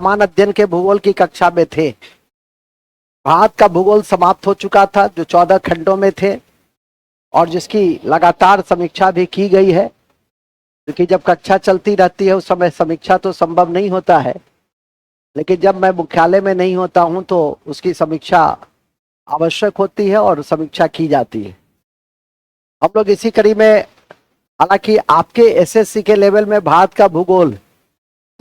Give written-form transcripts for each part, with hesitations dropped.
समान अध्ययन के भूगोल की कक्षा में थे। भारत का भूगोल समाप्त हो चुका था, जो 14 खंडों में थे और जिसकी लगातार समीक्षा भी की गई है, क्योंकि जब कक्षा चलती रहती है उस समय समीक्षा तो संभव नहीं होता है, लेकिन जब मैं मुख्यालय में नहीं होता हूं तो उसकी समीक्षा आवश्यक होती है और समीक्षा की जाती है। हम लोग इसी कड़ी में, हालांकि आपके एसएससी के लेवल में भारत का भूगोल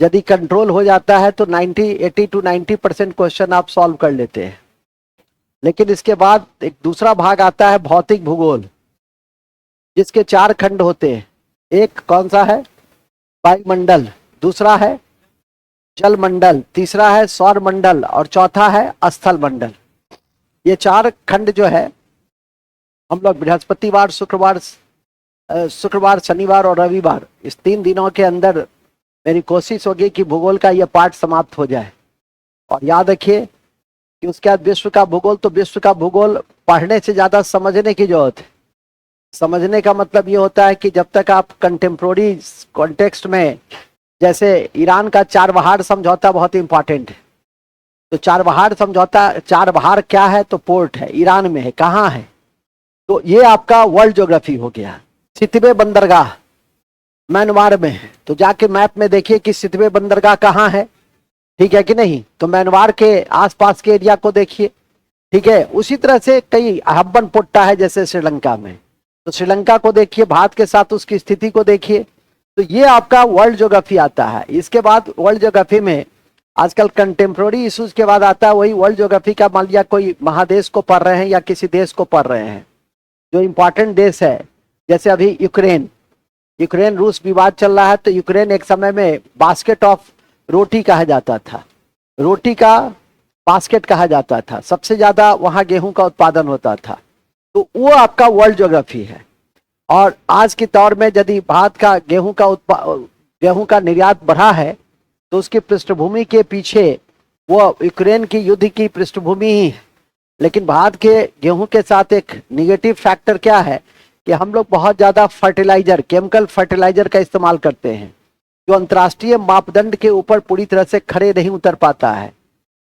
यदि कंट्रोल हो जाता है तो 80 to 90% क्वेश्चन आप सॉल्व कर लेते हैं, लेकिन इसके बाद एक दूसरा भाग आता है भौतिक भूगोल, जिसके 4 खंड होते हैं। एक कौन सा है? वायुमंडल, दूसरा है जल मंडल, तीसरा है सौर मंडल और चौथा है स्थल मंडल। ये 4 खंड जो है हम लोग बृहस्पतिवार, शुक्रवार, शनिवार और रविवार, इस 3 दिनों के अंदर मेरी कोशिश होगी कि भूगोल का यह पाठ समाप्त हो जाए। और याद रखिए कि उसके बाद विश्व का भूगोल, तो विश्व का भूगोल पढ़ने से ज्यादा समझने की जरूरत है। समझने का मतलब ये होता है कि जब तक आप कंटेम्प्रोरी कॉन्टेक्स्ट में, जैसे ईरान का चारबहार समझौता बहुत इंपॉर्टेंट है, तो चारबहार समझौता, चारबहार क्या है? तो पोर्ट है, ईरान में है, कहाँ है? तो ये आपका वर्ल्ड ज्योग्राफी हो गया। सितवे बंदरगाह म्यांमार में है, तो जाके मैप में देखिए कि सितवे बंदरगाह कहाँ है, ठीक है कि नहीं? तो म्यांमार के आसपास के एरिया को देखिए, ठीक है। उसी तरह से कई हब्बन पोट्टा है जैसे श्रीलंका में, तो श्रीलंका को देखिए, भारत के साथ उसकी स्थिति को देखिए। तो ये आपका वर्ल्ड ज्योग्राफी आता है। इसके बाद वर्ल्ड ज्योग्राफी में आजकल कंटेम्प्रोरी इश्यूज के बाद आता है वही वर्ल्ड ज्योग्राफी का, मान लिया कोई महादेश को पढ़ रहे हैं या किसी देश को पढ़ रहे हैं, जो इंपॉर्टेंट देश है, जैसे अभी यूक्रेन रूस विवाद चल रहा है, तो यूक्रेन एक समय में बास्केट ऑफ रोटी कहा जाता था, रोटी का बास्केट कहा जाता था, सबसे ज्यादा वहां गेहूं का उत्पादन होता था। तो वो आपका वर्ल्ड ज्योग्राफी है। और आज के दौर में यदि भारत का गेहूं का निर्यात बढ़ा है, तो उसकी पृष्ठभूमि के पीछे वो यूक्रेन की युद्ध की पृष्ठभूमि ही है। लेकिन भारत के गेहूं के साथ एक निगेटिव फैक्टर क्या है कि हम लोग बहुत ज्यादा फर्टिलाइजर, केमिकल फर्टिलाइजर का इस्तेमाल करते हैं, जो अंतर्राष्ट्रीय मापदंड के ऊपर पूरी तरह से खड़े नहीं उतर पाता है।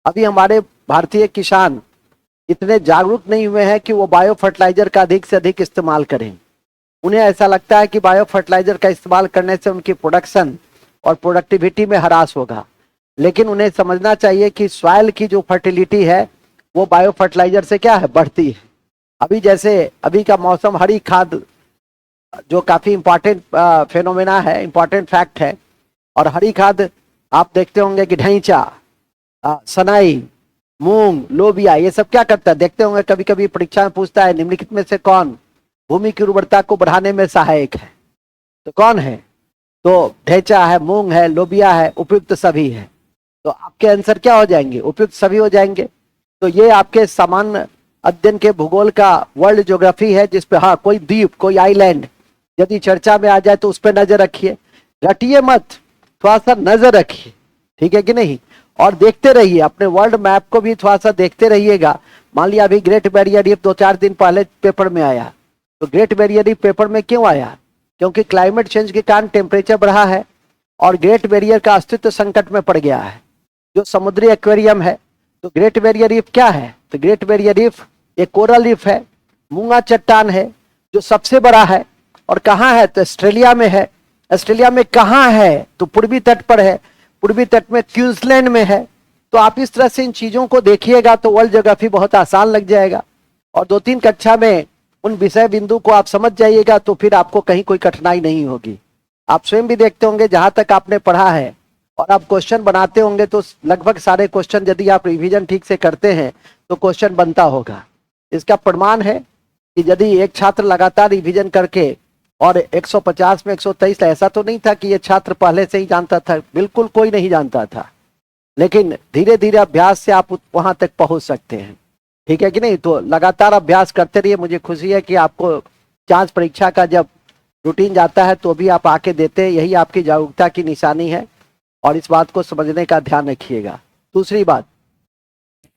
अभी हमारे भारतीय किसान इतने जागरूक नहीं हुए हैं कि वो बायो फर्टिलाइजर का अधिक से अधिक इस्तेमाल करें। उन्हें ऐसा लगता है कि बायो फर्टिलाइजर का इस्तेमाल करने से उनकी प्रोडक्शन और प्रोडक्टिविटी में ह्रास होगा, लेकिन उन्हें समझना चाहिए कि सॉइल की जो फर्टिलिटी है वो बायो फर्टिलाइजर से क्या है? बढ़ती है। अभी जैसे अभी का मौसम, हरी खाद जो काफी इंपॉर्टेंट फेनोमेना है, इंपॉर्टेंट फैक्ट है, और हरी खाद आप देखते होंगे कि ढैंचा, सनाई, मूंग, लोबिया, ये सब क्या करता है? देखते होंगे कभी कभी परीक्षा में पूछता है निम्नलिखित में से कौन भूमि की उर्वरता को बढ़ाने में सहायक है? तो कौन है? तो ढैंचा है, मूंग है, लोबिया है, उपयुक्त सभी है। तो आपके आंसर क्या हो जाएंगे? उपयुक्त सभी हो जाएंगे। तो ये आपके सामान्य अध्ययन के भूगोल का वर्ल्ड ज्योग्राफी है, जिसपे हाँ कोई द्वीप, कोई आइलैंड यदि चर्चा में आ जाए तो उस पर नजर रखिए, रटिए मत, थोड़ा सा नजर रखिए, ठीक है कि नहीं? और देखते रहिए, अपने वर्ल्ड मैप को भी थोड़ा सा देखते रहिएगा। मान लिया अभी ग्रेट बैरियर रीफ 2-4 दिन पहले पेपर में आया, तो ग्रेट बैरियर रीफ पेपर में क्यों आया? क्योंकि क्लाइमेट चेंज के कारण टेम्परेचर बढ़ा है और ग्रेट बैरियर का अस्तित्व संकट में पड़ गया है, जो समुद्री एक्वेरियम है। तो ग्रेट बैरियर रीफ क्या है? तो ग्रेट बैरियर रीफ एक कोरल रीफ है, मूंगा चट्टान है, जो सबसे बड़ा है। और कहाँ है? तो ऑस्ट्रेलिया में है। ऑस्ट्रेलिया में कहाँ है? तो पूर्वी तट पर है, पूर्वी तट में क्वींसलैंड में है। तो आप इस तरह से इन चीजों को देखिएगा तो वर्ल्ड ज्योग्राफी बहुत आसान लग जाएगा, और 2-3 कक्षा में उन विषय बिंदु को आप समझ जाइएगा तो फिर आपको कहीं कोई कठिनाई नहीं होगी। आप स्वयं भी देखते होंगे, जहां तक आपने पढ़ा है और आप क्वेश्चन बनाते होंगे, तो लगभग सारे क्वेश्चन यदि आप रिवीजन ठीक से करते हैं तो क्वेश्चन बनता होगा। इसका प्रमाण है कि यदि एक छात्र लगातार रिवीजन करके, और 150 में 123, ऐसा तो नहीं था कि ये छात्र पहले से ही जानता था, बिल्कुल कोई नहीं जानता था, लेकिन धीरे धीरे अभ्यास से आप वहां तक पहुंच सकते हैं, ठीक है कि नहीं? तो लगातार अभ्यास करते रहिए। मुझे खुशी है कि आपको जांच परीक्षा का जब रूटीन जाता है तो भी आप आके देते हैं, यही आपकी जागरूकता की निशानी है, और इस बात को समझने का ध्यान रखिएगा। दूसरी बात,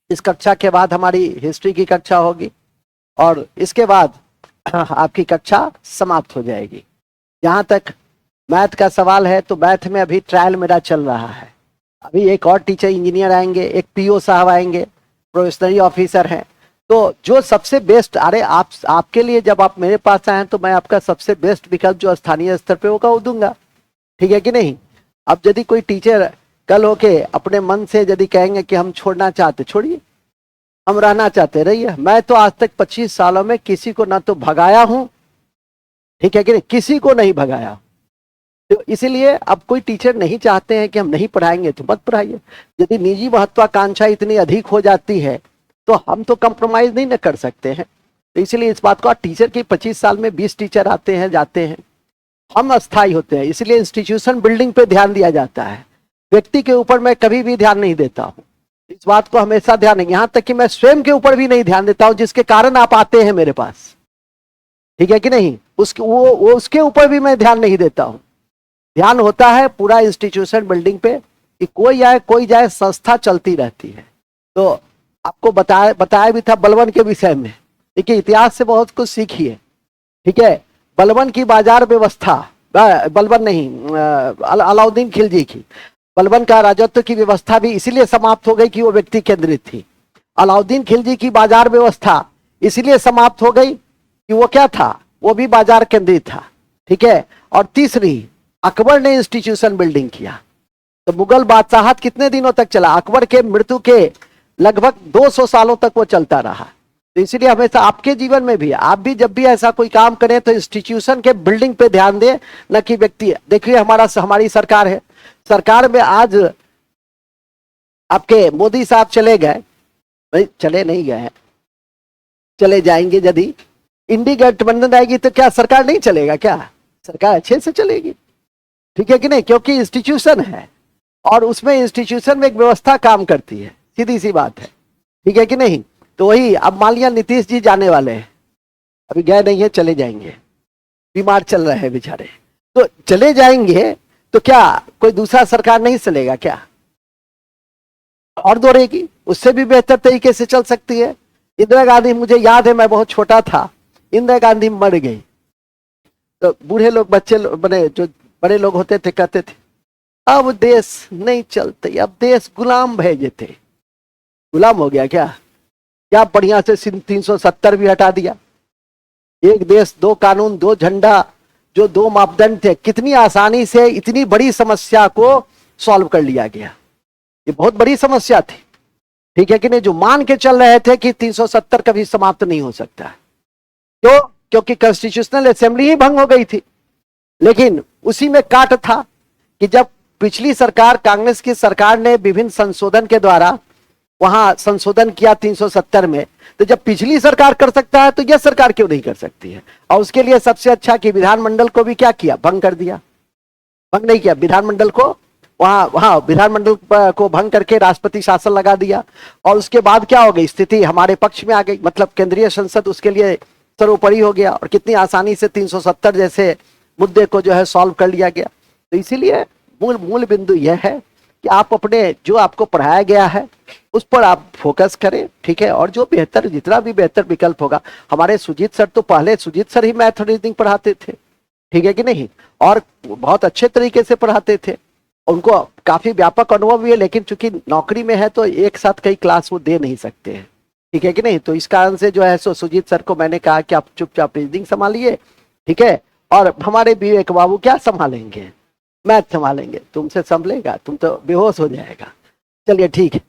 इस कक्षा के बाद हमारी हिस्ट्री की कक्षा होगी और इसके बाद आपकी कक्षा समाप्त हो जाएगी। जहां तक मैथ का सवाल है, तो मैथ में अभी ट्रायल मेरा चल रहा है, अभी एक और टीचर इंजीनियर आएंगे, एक पीओ साहब आएंगे, प्रोफेशनरी ऑफिसर हैं। तो जो सबसे बेस्ट, अरे आपके लिए जब आप मेरे पास आए तो मैं आपका सबसे बेस्ट विकल्प जो स्थानीय स्तर पे होगा वो दूंगा, ठीक है कि नहीं। अब यदि कोई टीचर कल होके अपने मन से यदि कहेंगे कि हम छोड़ना चाहते, छोड़िए, हम रहना चाहते रहिए। मैं तो आज तक 25 सालों में किसी को ना तो भगाया हूं, ठीक है कि नहीं, किसी को नहीं भगाया। तो इसीलिए अब कोई टीचर नहीं चाहते हैं कि हम नहीं पढ़ाएंगे तो मत पढ़ाइए। यदि निजी महत्वाकांक्षा इतनी अधिक हो जाती है तो हम तो कंप्रोमाइज नहीं न कर सकते हैं। तो इसलिए इस बात को, टीचर की 25 साल में 20 टीचर आते हैं जाते हैं, हम अस्थायी होते हैं। इसलिए इंस्टीट्यूशन बिल्डिंग पे ध्यान दिया जाता है, व्यक्ति के ऊपर मैं कभी भी ध्यान नहीं देता हूं। इस बात को हमेशा ध्यान नहीं, यहां तक कि मैं स्वयं के ऊपर भी नहीं ध्यान देता हूं, जिसके कारण आप आते हैं मेरे पास, ठीक है कि नहीं। वो उसके ऊपर भी मैं ध्यान नहीं देता हूं। ध्यान होता है पूरा इंस्टीट्यूशन बिल्डिंग पे कि कोई आए कोई जाए, संस्था चलती रहती है। तो आपको बताया भी था बलबन के विषय में, देखिए इतिहास से बहुत कुछ सीखिए, ठीक है। बलबन की बाजार व्यवस्था, बलबन नहीं, अलाउद्दीन खिलजी की, बलबन का राजत्व की व्यवस्था भी इसीलिए समाप्त हो गई कि वो व्यक्ति केंद्रित थी। अलाउद्दीन खिलजी की बाजार व्यवस्था इसलिए समाप्त हो गई कि वो क्या था, वो भी बाजार केंद्रित था, ठीक है। और तीसरी, अकबर ने इंस्टीट्यूशन बिल्डिंग किया। तो मुगल बादशाहत कितने दिनों तक चला, अकबर के मृत्यु के लगभग 200 सालों तक वो चलता रहा। तो इसलिए हमेशा आपके जीवन में भी, आप भी जब भी ऐसा कोई काम करें तो इंस्टीट्यूशन के बिल्डिंग पे ध्यान दें, न कि व्यक्ति। देखिए हमारी सरकार है, सरकार में आज आपके मोदी साहब चले गए, भाई चले नहीं गए हैं, चले जाएंगे। यदि इंडी गठबंधन आएगी तो क्या सरकार नहीं चलेगा, क्या सरकार अच्छे से चलेगी, ठीक है कि नहीं, क्योंकि इंस्टीट्यूशन है और उसमें इंस्टीट्यूशन में एक व्यवस्था काम करती है, सीधी सी बात है, ठीक है कि नहीं। तो वही, अब मान लिया नीतीश जी जाने वाले हैं, अभी गए नहीं है, चले जाएंगे, बीमार चल रहे हैं बेचारे, तो चले जाएंगे तो क्या कोई दूसरा सरकार नहीं चलेगा क्या, और दौड़ेगी, उससे भी बेहतर तरीके से चल सकती है। इंदिरा गांधी, मुझे याद है मैं बहुत छोटा था, इंदिरा गांधी मर गई तो बूढ़े लोग, बच्चे बने, जो बड़े लोग होते थे कहते थे अब देश नहीं चलते, अब देश गुलाम भेजे थे। गुलाम हो गया क्या, क्या बढ़िया से 370 भी हटा दिया, एक देश दो कानून दो झंडा, जो दो मापदंड थे, कितनी आसानी से इतनी बड़ी समस्या को सॉल्व कर लिया गया। ये बहुत बड़ी समस्या थी, ठीक है कि नहीं, जो मान के चल रहे थे कि 370 कभी समाप्त नहीं हो सकता। क्यों, क्योंकि कॉन्स्टिट्यूशनल असेंबली ही भंग हो गई थी। लेकिन उसी में काट था कि जब पिछली सरकार, कांग्रेस की सरकार ने विभिन्न संशोधन के द्वारा वहां संशोधन किया 370 में, तो जब पिछली सरकार कर सकता है तो यह सरकार क्यों नहीं कर सकती है। और उसके लिए सबसे अच्छा कि विधानमंडल को भी क्या किया, भंग कर दिया। भंग नहीं किया, विधानमंडल को वहां विधानमंडल को भंग करके राष्ट्रपति शासन लगा दिया। और उसके बाद क्या हो गई, स्थिति हमारे पक्ष में आ गई, मतलब केंद्रीय संसद उसके लिए सर्वोपरि हो गया और कितनी आसानी से 370 जैसे मुद्दे को जो है सॉल्व कर लिया गया। तो इसीलिए मूल बिंदु यह है कि आप अपने जो आपको पढ़ाया गया है उस पर आप फोकस करें, ठीक है। और जो बेहतर, जितना भी बेहतर विकल्प होगा, हमारे सुजीत सर तो पहले सुजीत सर ही मैथ रीजनिंग पढ़ाते थे, ठीक है कि नहीं, और बहुत अच्छे तरीके से पढ़ाते थे, उनको काफी व्यापक अनुभव भी है। लेकिन चूंकि नौकरी में है तो एक साथ कई क्लास वो दे नहीं सकते हैं, ठीक है कि नहीं। तो इस कारण से जो है सो सुजीत सर को मैंने कहा कि आप चुपचाप रीजनिंग संभालिए, ठीक है, और हमारे विवेक बाबू क्या संभालेंगे, मैथ संभालेंगे, तुमसे संभलेगा, तुम तो बेहोश हो जाएगा। चलिए ठीक है,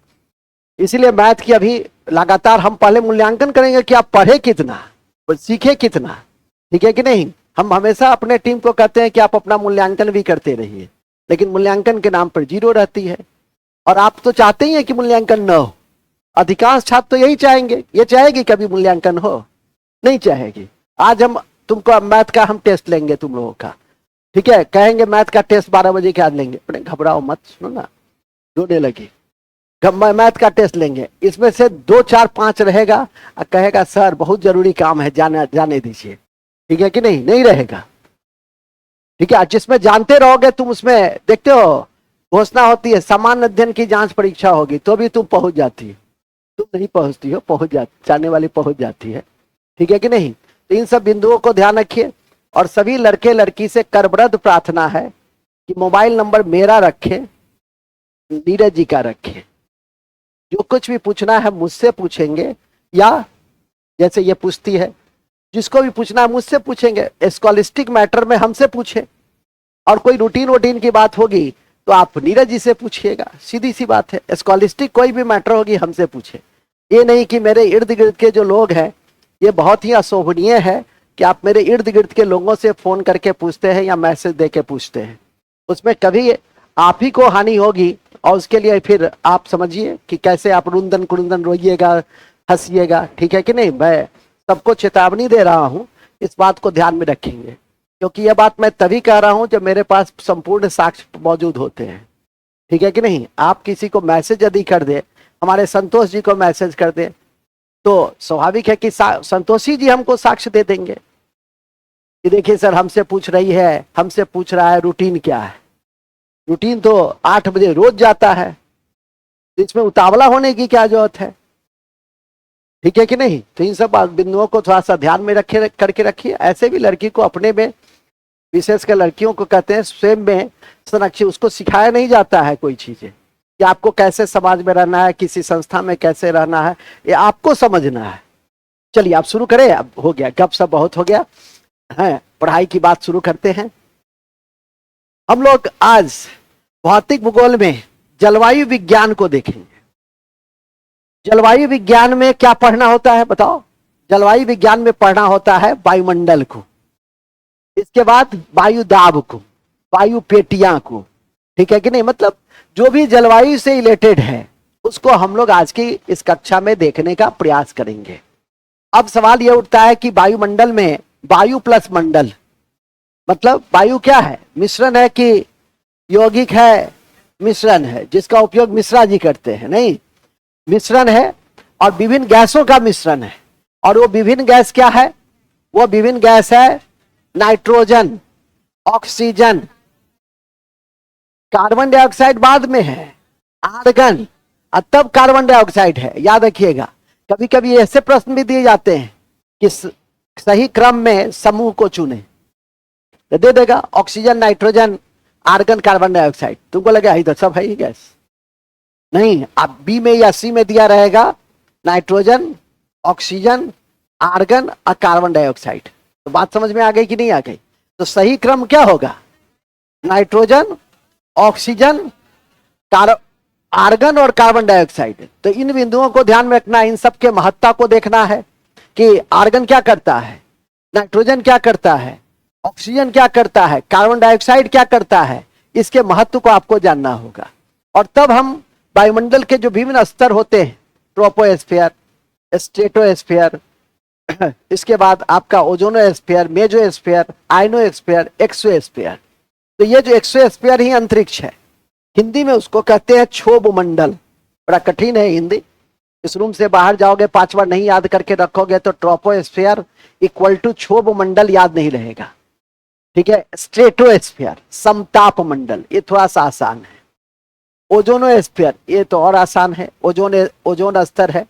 इसीलिए मैथ की अभी लगातार हम पहले मूल्यांकन करेंगे कि आप पढ़े कितना, सीखे कितना, ठीक है कि नहीं। हम हमेशा अपने टीम को कहते हैं कि आप अपना मूल्यांकन भी करते रहिए, लेकिन मूल्यांकन के नाम पर 0 रहती है। और आप तो चाहते ही हैं कि मूल्यांकन न हो, अधिकांश छात्र तो यही चाहेंगे। ये चाहेगी कभी मूल्यांकन हो, नहीं चाहेगी। आज हम तुमको मैथ का हम टेस्ट लेंगे तुम लोगों का, ठीक है, कहेंगे मैथ का टेस्ट 12 बजे के आज लेंगे, अपने घबराओ मत, सुनो ना, रोने लगी, मैथ का टेस्ट लेंगे, इसमें से 2 4 5 रहेगा और कहेगा सर बहुत जरूरी काम है, जाने दीजिए, ठीक है कि नहीं, नहीं रहेगा, ठीक है। जिसमें जानते रहोगे तुम, उसमें देखते हो घोषणा होती है सामान्य अध्ययन की जांच परीक्षा होगी, तो भी तुम पहुंच जाती हो, तुम नहीं पहुंचती हो, जाने वाली पहुंच जाती है, ठीक है कि नहीं। तो इन सब बिंदुओं को ध्यान रखिए। और सभी लड़के लड़की से करबद्ध प्रार्थना है कि मोबाइल नंबर मेरा रखें, नीरज जी का रखें। जो कुछ भी पूछना है मुझसे पूछेंगे, या जैसे ये पूछती है, जिसको भी पूछना है मुझसे पूछेंगे। स्कॉलिस्टिक मैटर में हमसे पूछे, और कोई रूटीन की बात होगी तो आप नीरज जी से पूछिएगा, सीधी सी बात है। स्कॉलिस्टिक कोई भी मैटर होगी हमसे पूछे। ये नहीं कि मेरे इर्द गिर्द के जो लोग हैं, ये बहुत ही अशोभनीय है कि आप मेरे इर्द गिर्द के लोगों से फोन करके पूछते हैं या मैसेज दे के पूछते हैं, उसमें कभी आप ही को हानि होगी, और उसके लिए फिर आप समझिए कि कैसे आप रुंदन कुरुंदन रोइएगा, हंसिएगा, ठीक है कि नहीं। मैं सबको चेतावनी दे रहा हूं, इस बात को ध्यान में रखेंगे, क्योंकि यह बात मैं तभी कह रहा हूं जब मेरे पास संपूर्ण साक्ष्य मौजूद होते हैं, ठीक है कि नहीं। आप किसी को मैसेज यदि कर दे, हमारे संतोष जी को मैसेज कर दे, तो स्वाभाविक है कि संतोषी जी हमको साक्ष्य दे देंगे कि देखिए सर हमसे पूछ रही है, हमसे पूछ रहा है रूटीन क्या है। रूटीन तो 8 बजे रोज जाता है, तो इसमें उतावला होने की क्या जरूरत है, ठीक है कि नहीं। तो इन सब बिंदुओं को थोड़ा सा ध्यान में रखे करके रखिए। ऐसे भी लड़की को अपने में, विशेषकर लड़कियों को कहते हैं स्वयं में संरक्षित, उसको सिखाया नहीं जाता है कोई चीजें कि आपको कैसे समाज में रहना है, किसी संस्था में कैसे रहना है, ये आपको समझना है। चलिए आप शुरू करें, अब हो गया गप सब बहुत हो गया है, पढ़ाई की बात शुरू करते हैं। हम लोग आज भौतिक भूगोल में जलवायु विज्ञान को देखेंगे। जलवायु विज्ञान में क्या पढ़ना होता है बताओ। जलवायु विज्ञान में पढ़ना होता है वायुमंडल को, इसके बाद वायु दाब को, वायु पेटियां को, ठीक है कि नहीं। मतलब जो भी जलवायु से रिलेटेड है उसको हम लोग आज की इस कक्षा में देखने का प्रयास करेंगे। अब सवाल यह उठता है कि वायुमंडल में वायु प्लस मंडल, मतलब वायु क्या है, मिश्रण है कि यौगिक है, मिश्रण है, जिसका उपयोग मिश्रा जी करते हैं, नहीं मिश्रण है, और विभिन्न गैसों का मिश्रण है। और वो विभिन्न गैस क्या है, वो विभिन्न गैस है नाइट्रोजन, ऑक्सीजन, कार्बन डाइऑक्साइड बाद में है, आर्गन, और तब कार्बन डाइऑक्साइड है। याद रखिएगा, कभी कभी ऐसे प्रश्न भी दिए जाते हैं कि सही क्रम में समूह को चुने, तो दे देगा oxygen, nitrogen, argon, carbon dioxide. तुमको लगे ही तो सब है ही गैस, नहीं। अब बी में या सी में दिया रहेगा नाइट्रोजन, ऑक्सीजन, आर्गन और कार्बन डाइऑक्साइड। तो बात समझ में आ गई कि नहीं आ गई। तो सही क्रम क्या होगा, नाइट्रोजन, ऑक्सीजन, आर्गन और कार्बन डाइऑक्साइड। तो इन बिंदुओं को ध्यान में रखना, इन सब के महत्ता को देखना है कि आर्गन क्या करता है, नाइट्रोजन क्या करता है, ऑक्सीजन क्या करता है, कार्बन डाइऑक्साइड क्या करता है, इसके महत्व को आपको जानना होगा। और तब हम वायुमंडल के जो विभिन्न स्तर होते हैं, ट्रोपोस्फीयर, स्ट्रेटोस्फीयर, इसके बाद आपका ओजोनोस्फीयर, मेसोस्फीयर, आयनोस्फीयर, एक्सोस्फीयर। तो ये जो एक्सोस्फीयर ही अंतरिक्ष है, हिंदी में उसको कहते हैं क्षोभ मंडल। बड़ा कठिन है हिंदी, इस रूम से बाहर जाओगे 5 बार नहीं याद करके रखोगे तो ट्रोपोस्फीयर इक्वल टू क्षोभ मंडल याद नहीं रहेगा, ठीक है। स्ट्रेटोस्फीयर समताप मंडल, ये थोड़ा सा आसान है। ओजोनोस्फीयर ये तो और आसान है, ओजोन स्तर है।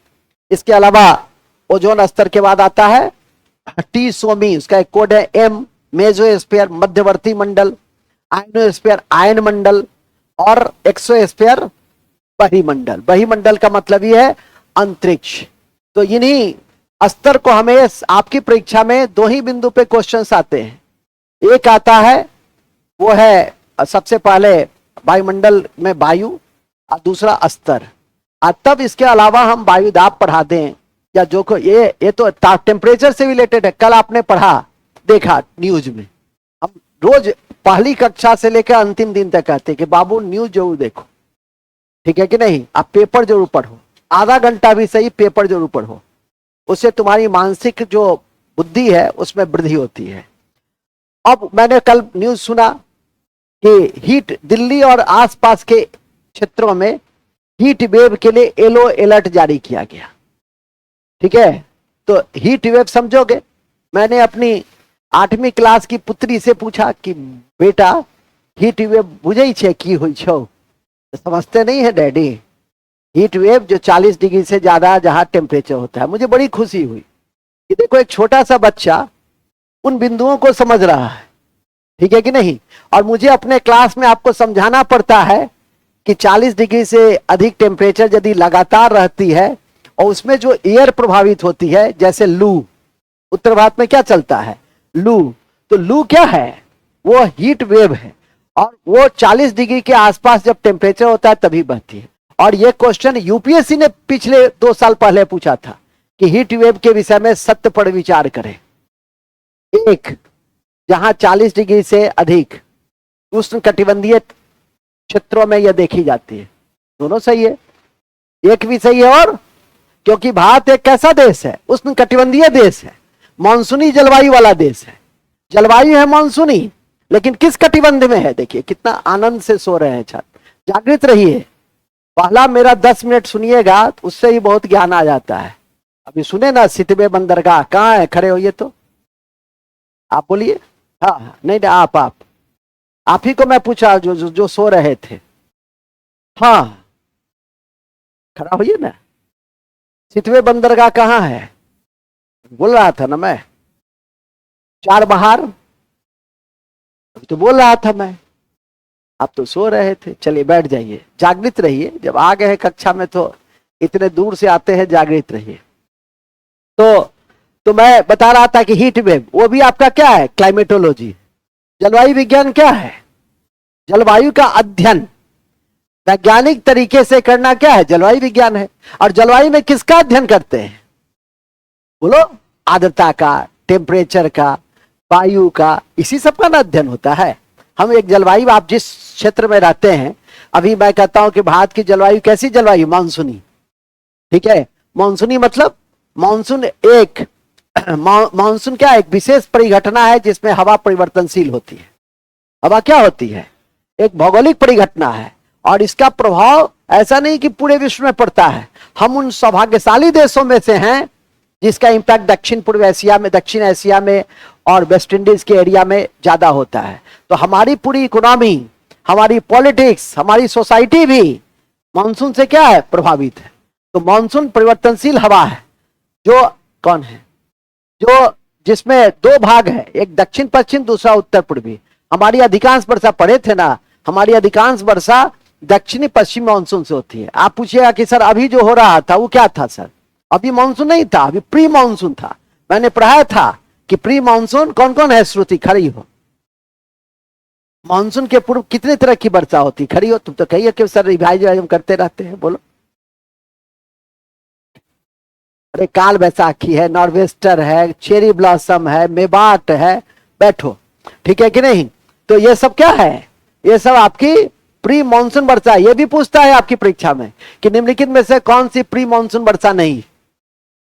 इसके अलावा ओजोन स्तर के बाद आता है टी सोमी, उसका एक कोड है एम। मेसोस्फीयर मध्यवर्ती मंडल, आयनोस्फीयर आयन मंडल, और एक्सोस्फीयर बहिमंडल। बहिमंडल का मतलब ये है अंतरिक्ष। तो इन्हीं स्तर को हमें आपकी परीक्षा में 2 ही बिंदु पे क्वेश्चंस आते हैं। एक आता है वो है सबसे पहले वायुमंडल में वायु, और दूसरा स्तर। तब इसके अलावा हम वायु दाब पढ़ा दें, या जो को ये तो टेम्परेचर से रिलेटेड है। कल आपने पढ़ा देखा न्यूज में, हम रोज पहली कक्षा से लेकर अंतिम दिन तक कहते हैं कि बाबू न्यूज जरूर देखो, ठीक है कि नहीं। आप पेपर जरूर पढ़ो, आधा घंटा भी सही पेपर जरूर पढ़ो, उससे तुम्हारी मानसिक जो बुद्धि है उसमें वृद्धि होती है। अब मैंने कल न्यूज सुना कि हीट, दिल्ली और आसपास के क्षेत्रों में हीट वेव के लिए येलो अलर्ट जारी किया गया, ठीक है। तो हीट वेव समझोगे, मैंने अपनी 8वीं क्लास की पुत्री से पूछा कि बेटा हीट वेव बुझे छे की हुई छो, तो समझते नहीं है डैडी। हीट वेव जो 40 डिग्री से ज्यादा जहां टेम्परेचर होता है। मुझे बड़ी खुशी हुई कि देखो एक छोटा सा बच्चा उन बिंदुओं को समझ रहा है, ठीक है कि नहीं। और मुझे अपने क्लास में आपको समझाना पड़ता है कि 40 डिग्री से अधिक टेम्परेचर यदि लगातार रहती है और उसमें जो एयर प्रभावित होती है, जैसे लू, उत्तर भारत में क्या चलता है, लू, तो लू क्या है, वो हीट वेव है और वो 40 डिग्री के आसपास जब टेम्परेचर होता है तभी बहती है। और ये क्वेश्चन यूपीएससी ने पिछले 2 साल पहले पूछा था कि हीट वेव के विषय में सत्य पर विचार करें। एक, जहां 40 डिग्री से अधिक उष्ण कटिबंधीय क्षेत्रों में यह देखी जाती है, दोनों सही है, एक भी सही है। और क्योंकि भारत एक कैसा देश है, उष्ण कटिबंधीय देश है, मानसूनी जलवायु वाला देश है, जलवायु है मानसूनी, लेकिन किस कटिबंध में है, देखिए कितना आनंद से सो रहे हैं छात्र, जागृत रहिए। पहला मेरा 10 मिनट सुनिएगा, उससे ही बहुत ज्ञान आ जाता है। अभी सुने ना, सितवे बंदरगाह कहाँ है, खड़े होइए तो आप बोलिए। हाँ नहीं आप ही को मैं पूछा, जो सो रहे थे। हाँ खड़ा होइए ना, सितवे बंदरगाह कहाँ है, बोल रहा था ना मैं, चार बहार, अभी तो बोल रहा था मैं, आप तो सो रहे थे। चलिए बैठ जाइए, जागृत रहिए, जब आ गए हैं कक्षा में तो इतने दूर से आते हैं, जागृत रहिए। तो मैं बता रहा था कि हीट वेव, वो भी आपका क्या है, क्लाइमेटोलॉजी। जलवायु विज्ञान क्या है, जलवायु का अध्ययन वैज्ञानिक तरीके से करना क्या है, जलवायु विज्ञान है। और जलवायु में किसका अध्ययन करते हैं, बोलो, आर्द्रता का, टेम्परेचर का, वायु का, इसी सब का ना अध्ययन होता है। हम एक जलवायु, आप जिस क्षेत्र में रहते हैं, अभी मैं कहता हूं कि भारत की जलवायु कैसी जलवायु, मानसूनी, ठीक है। मानसूनी मतलब मानसून एक मानसून क्या, एक विशेष परिघटना है जिसमें हवा परिवर्तनशील होती है। हवा क्या होती है, एक भौगोलिक परिघटना है, और इसका प्रभाव ऐसा नहीं कि पूरे विश्व में पड़ता है। हम उन सौभाग्यशाली देशों में से हैं जिसका इंपैक्ट दक्षिण पूर्व एशिया में, दक्षिण एशिया में और वेस्ट इंडीज के एरिया में ज्यादा होता है। तो हमारी पूरी इकोनॉमी, हमारी पॉलिटिक्स, हमारी सोसाइटी भी मानसून से क्या है, प्रभावित है। तो मानसून परिवर्तनशील हवा है, जो कौन है, जो जिसमें 2 भाग है, एक दक्षिण पश्चिम, दूसरा उत्तर पूर्वी। हमारी अधिकांश वर्षा, पढ़े थे ना, हमारी अधिकांश वर्षा दक्षिणी पश्चिम मानसून से होती है। आप पूछिएगा कि सर अभी जो हो रहा था वो क्या था, सर अभी मानसून नहीं था, अभी प्री मानसून था। मैंने पढ़ाया था कि प्री मानसून कौन कौन है, श्रुति खड़ी हो, मानसून के पूर्व कितने तरह की वर्षा होती, खड़ी हो, तुम तो कहिए कि सर रिवाइज हम करते रहते हैं, बोलो। अरे काल बैसाखी है, नॉर्वेस्टर है, चेरी ब्लॉसम है, मेबाट है, बैठो, ठीक है कि नहीं। तो ये सब क्या है, ये सब आपकी प्री मानसून वर्षा। ये भी पूछता है आपकी परीक्षा में कि निम्नलिखित में से कौन सी प्री मानसून वर्षा नहीं,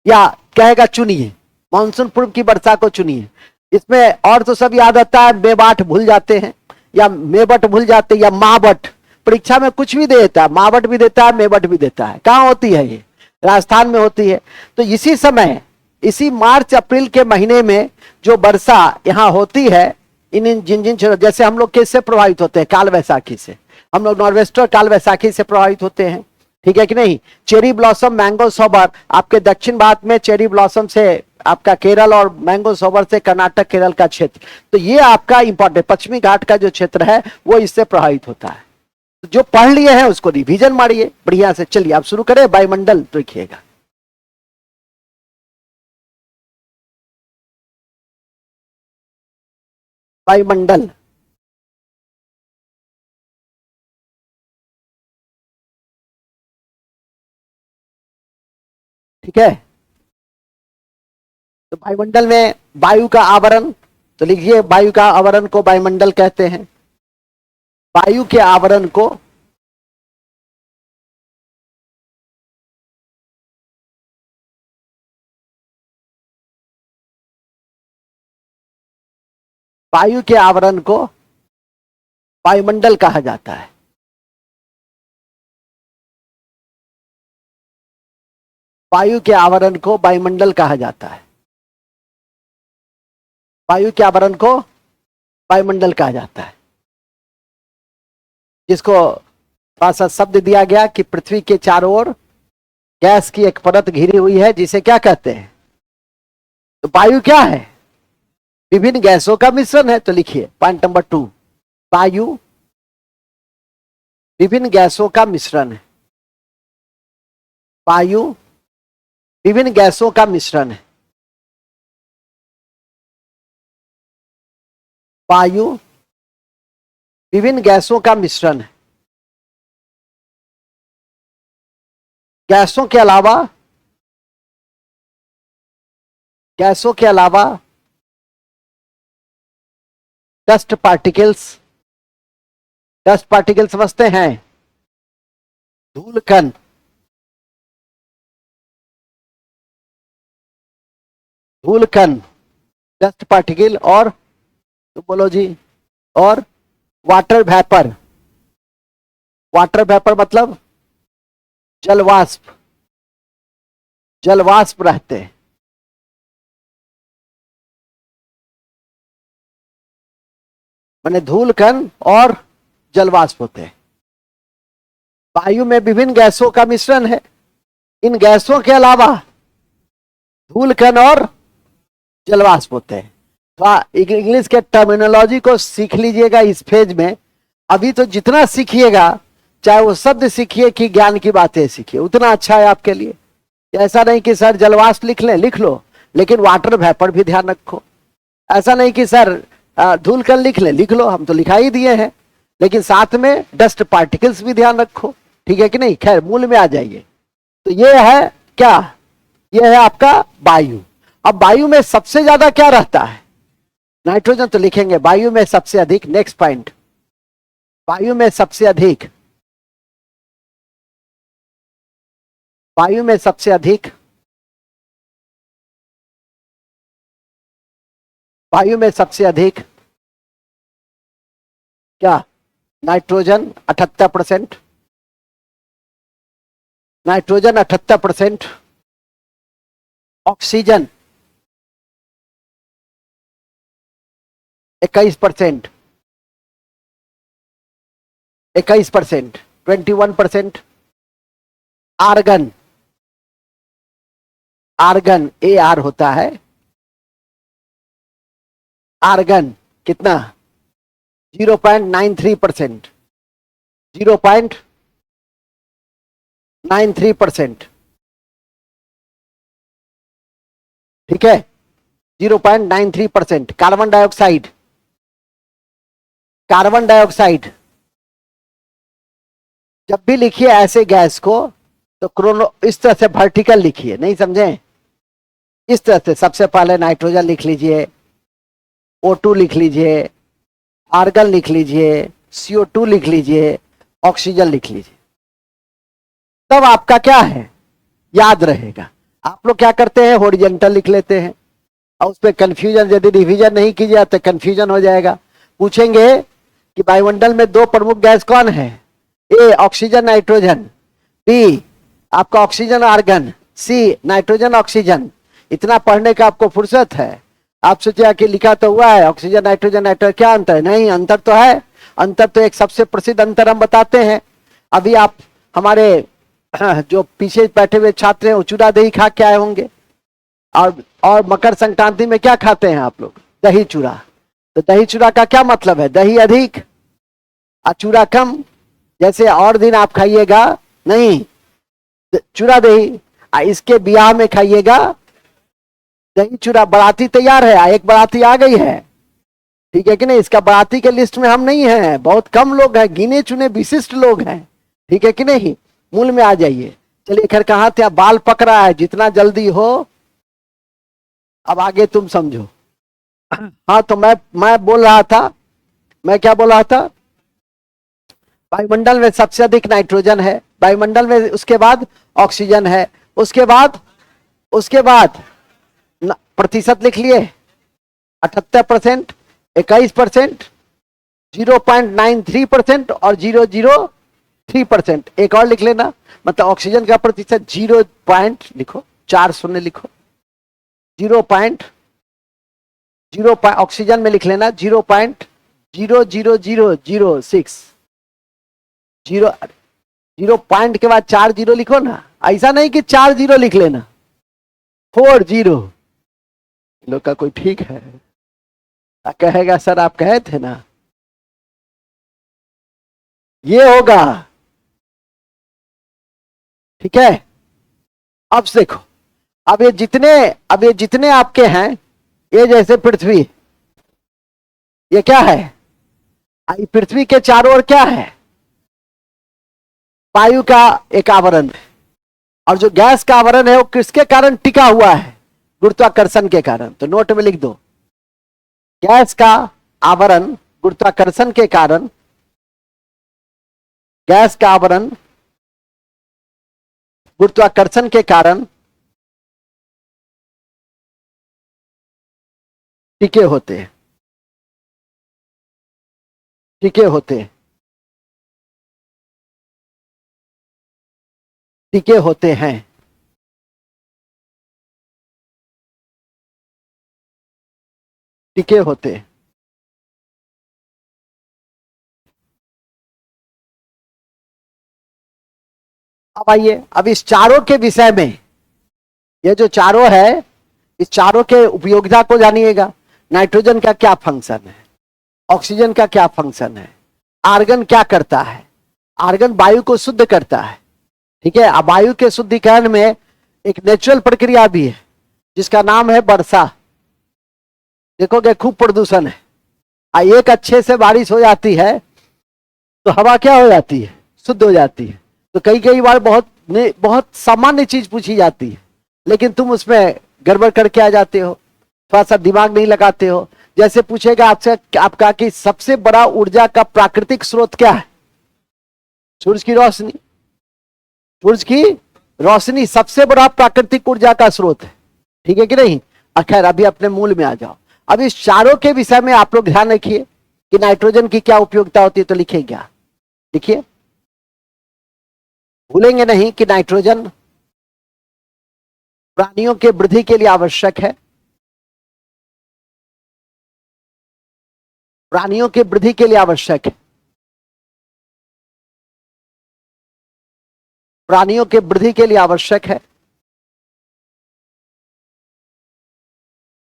या कहेगा चुनिए, मानसून पूर्व की वर्षा को चुनिए। इसमें और तो सब याद आता है, मेबाट भूल जाते हैं, या मेबट भूल जाते हैं, या माबट, परीक्षा में कुछ भी देता है, माबट भी देता है, मेबट भी देता है। कहां होती है ये, राजस्थान में होती है। तो इसी समय, इसी मार्च अप्रैल के महीने में जो वर्षा यहाँ होती है, इन जिन जैसे हम लोग किससे प्रभावित होते हैं, काल वैसाखी से, हम लोग नॉर्वेस्टर काल वैसाखी से प्रभावित होते हैं, ठीक है कि नहीं। चेरी ब्लॉसम, मैंगो सोबर, आपके दक्षिण भारत में चेरी ब्लॉसम से आपका केरल, और मैंगो सोबर से कर्नाटक केरल का क्षेत्र। तो ये आपका इंपॉर्टेंट पश्चिमी घाट का जो क्षेत्र है वो इससे प्रभावित होता है। जो पढ़ लिए हैं उसको रिवीजन मारिए बढ़िया से। चलिए आप शुरू करें, वायुमंडल देखिएगा। वायुमंडल, ठीक है। तो वायुमंडल में वायु का आवरण, तो लिखिए वायु का आवरण को वायुमंडल कहते हैं। वायु के आवरण को वायु के आवरण को वायुमंडल कहा जाता है। वायु के आवरण को वायुमंडल कहा जाता है। वायु के आवरण को वायुमंडल कहा जाता है, जिसको थोड़ा सा शब्द दिया गया कि पृथ्वी के चारों ओर गैस की एक परत घिरी हुई है, जिसे क्या कहते हैं। तो वायु क्या है, विभिन्न गैसों का मिश्रण है। तो लिखिए पॉइंट नंबर 2, वायु विभिन्न गैसों का मिश्रण है। वायु विभिन्न गैसों का मिश्रण है। वायु विभिन्न गैसों का मिश्रण है। गैसों के अलावा डस्ट पार्टिकल्स समझते हैं। धूलकण डस्ट पार्टिकल और तो बोलो जी, और वाटर वेपर मतलब जलवाष्प रहते हैं। माने धूलकण और जलवाष्प होते हैं। वायु में विभिन्न गैसों का मिश्रण है। इन गैसों के अलावा धूलकण और जलवाष्प होते हैं। तो इंग्लिश के टर्मिनोलॉजी को सीख लीजिएगा इस फेज में। अभी तो जितना सीखिएगा, चाहे वो शब्द सीखिए कि ज्ञान की बातें सीखिए, उतना अच्छा है आपके लिए। ऐसा नहीं कि सर जलवाष्प लिख लो, लेकिन वाटर वेपर भी ध्यान रखो। ऐसा नहीं कि सर धूलकण लिख लो, हम तो लिखा ही दिए हैं, लेकिन साथ में डस्ट पार्टिकल्स भी ध्यान रखो। ठीक है कि नहीं? खैर मूल में आ जाइए। तो ये है क्या? ये है आपका वायु। अब वायु में सबसे ज्यादा क्या रहता है? नाइट्रोजन तो लिखेंगे। वायु में सबसे अधिक, नेक्स्ट पॉइंट, वायु में सबसे अधिक क्या? Nitrogen 78%, nitrogen 78%, oxygen 21%, 21%, argon AR होता है। आर्गन कितना? 0.93%, 0.93%। ठीक है, 0.93%। कार्बन डाइऑक्साइड जब भी लिखिए ऐसे गैस को तो इस तरह से वर्टिकल लिखिए, नहीं समझे? इस तरह से सबसे पहले नाइट्रोजन लिख लीजिए, O2 लिख लीजिए, आर्गन लिख लीजिए, CO2 लिख लीजिए, ऑक्सीजन लिख लीजिए। तब आपका क्या है, याद रहेगा। आप लोग क्या करते हैं, हॉरिजॉन्टल लिख लेते हैं और उस पर कंफ्यूजन, यदि रिवीजन नहीं कीजिए तो कंफ्यूजन हो जाएगा। पूछेंगे कि वायुमंडल में दो प्रमुख गैस कौन है? ए ऑक्सीजन नाइट्रोजन, बी आपका oxygen argon, C nitrogen oxygen. इतना पढ़ने का आपको फुर्सत है? आप सोचिए कि लिखा तो हुआ है ऑक्सीजन नाइट्रोजन, क्या अंतर है? नहीं, अंतर तो है। अंतर तो एक सबसे प्रसिद्ध अंतर हम बताते हैं। अभी आप हमारे जो पीछे बैठे हुए छात्र हैं वो चूड़ा दही खा के आए होंगे, और मकर संक्रांति में क्या खाते हैं आप लोग? दही चूड़ा। तो दही चूड़ा का क्या मतलब है? दही अधिक और चूड़ा कम। जैसे और दिन आप खाइएगा नहीं चूड़ा दही, इसके ब्याह में खाइएगा दही चूड़ा। बाराती तैयार है, एक बाराती आ गई है, ठीक है कि नहीं? इसका बाराती के लिस्ट में हम नहीं हैं, बहुत कम लोग हैं, गिने चुने विशिष्ट लोग हैं, ठीक है कि नहीं? मूल में आ जाइए। चलिए खैर, कहां थे? बाल पक रहा है, जितना जल्दी हो। अब आगे तुम समझो। हाँ, तो मैं बोल रहा था, मैं क्या बोल रहा था? वायुमंडल में सबसे अधिक नाइट्रोजन है, वायुमंडल में उसके बाद ऑक्सीजन है, उसके बाद प्रतिशत लिख लिए 78%, 21%, 0.93% और 0.03%। एक और लिख लेना, मतलब ऑक्सीजन का प्रतिशत 0 पॉइंट लिखो, 4 शून्य लिखो, 0 ऑक्सीजन में लिख लेना 0.00006। 0 पॉइंट के बाद 4 जीरो लिखो ना, ऐसा नहीं कि 4 जीरो लिख लेना, 4 जीरो। लोग का कोई ठीक है? कहेगा सर आप कहे थे ना, ये होगा ठीक है। अब देखो, अब ये जितने आपके हैं, ये जैसे पृथ्वी, ये क्या है, पृथ्वी के चारों ओर क्या है, वायु का एक आवरण है। और जो गैस का आवरण है वो किसके कारण टिका हुआ है, गुरुत्वाकर्षण के कारण। तो नोट में लिख दो, गैस का आवरण गुरुत्वाकर्षण के कारण, गैस का आवरण गुरुत्वाकर्षण के कारण टिके होते हैं, टिके होते हैं, टिके होते हैं। टिके होते हैं। अब आइए, अब इस चारों के विषय में, ये जो चारों है, इस चारों के उपयोगिता को जानिएगा। नाइट्रोजन का क्या फंक्शन है, ऑक्सीजन का क्या फंक्शन है, आर्गन क्या करता है। आर्गन वायु को शुद्ध करता है, ठीक है। अब वायु के शुद्धिकरण में एक नेचुरल प्रक्रिया भी है जिसका नाम है वर्षा। देखोगे खूब प्रदूषण है, एक अच्छे से बारिश हो जाती है तो हवा क्या हो जाती है, शुद्ध हो जाती है। तो कई कई बार बहुत सामान्य चीज पूछी जाती है, लेकिन तुम उसमें गड़बड़ करके आ जाते हो, थोड़ा सा दिमाग नहीं लगाते हो। जैसे पूछेगा आपसे, आपका कि सबसे बड़ा ऊर्जा का प्राकृतिक स्रोत क्या है, सूरज की रोशनी। सूरज की रोशनी सबसे बड़ा प्राकृतिक ऊर्जा का स्रोत है, ठीक है कि नहीं। खैर अभी अपने मूल में आ जाओ। अब इस चारों के विषय में आप लोग ध्यान रखिए कि नाइट्रोजन की क्या उपयोगिता होती है। तो लिखिए क्या, लिखिए, भूलेंगे नहीं कि नाइट्रोजन प्राणियों के वृद्धि के लिए आवश्यक है, प्राणियों के वृद्धि के लिए आवश्यक है, प्राणियों के वृद्धि के लिए आवश्यक है,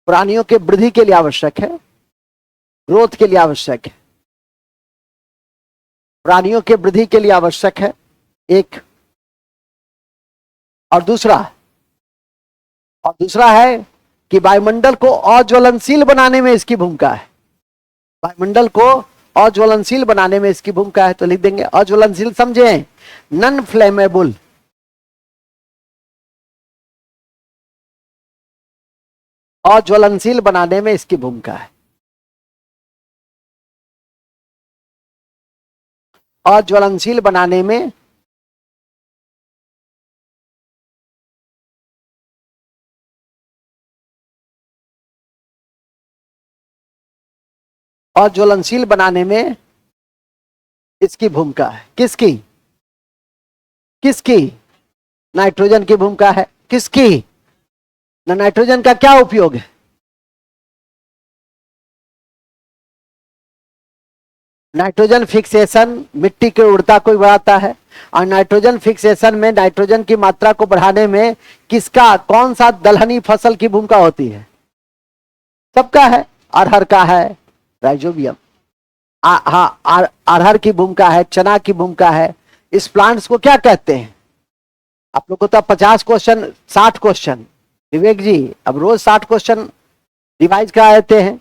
प्राणियों के वृद्धि के लिए आवश्यक है, ग्रोथ के लिए आवश्यक है, प्राणियों के वृद्धि के लिए आवश्यक है एक। और दूसरा है कि वायुमंडल को अज्वलनशील बनाने में इसकी भूमिका है। वायुमंडल को अज्वलनशील बनाने में इसकी भूमिका है। तो लिख देंगे अज्वलनशील, समझे, नॉन फ्लेमेबल। अज्वलनशील बनाने में इसकी भूमिका है। अज्वलनशील बनाने में अज्वलनशील बनाने में इसकी भूमिका है। किसकी, किसकी, नाइट्रोजन की भूमिका है। किसकी, नाइट्रोजन का क्या उपयोग है, नाइट्रोजन फिक्सेशन मिट्टी की उर्वरता को बढ़ाता है। और नाइट्रोजन फिक्सेशन में नाइट्रोजन की मात्रा को बढ़ाने में किसका, कौन सा दलहनी फसल की भूमिका होती है, सबका है। अरहर का है, राइजोबियम, अरहर की भूमिका है, चना की भूमिका है। इस प्लांट्स को क्या कहते हैं, आप लोग को तो 50 क्वेश्चन 60 क्वेश्चन, विवेक जी अब रोज 60 क्वेश्चन रिवाइज करा देते हैं,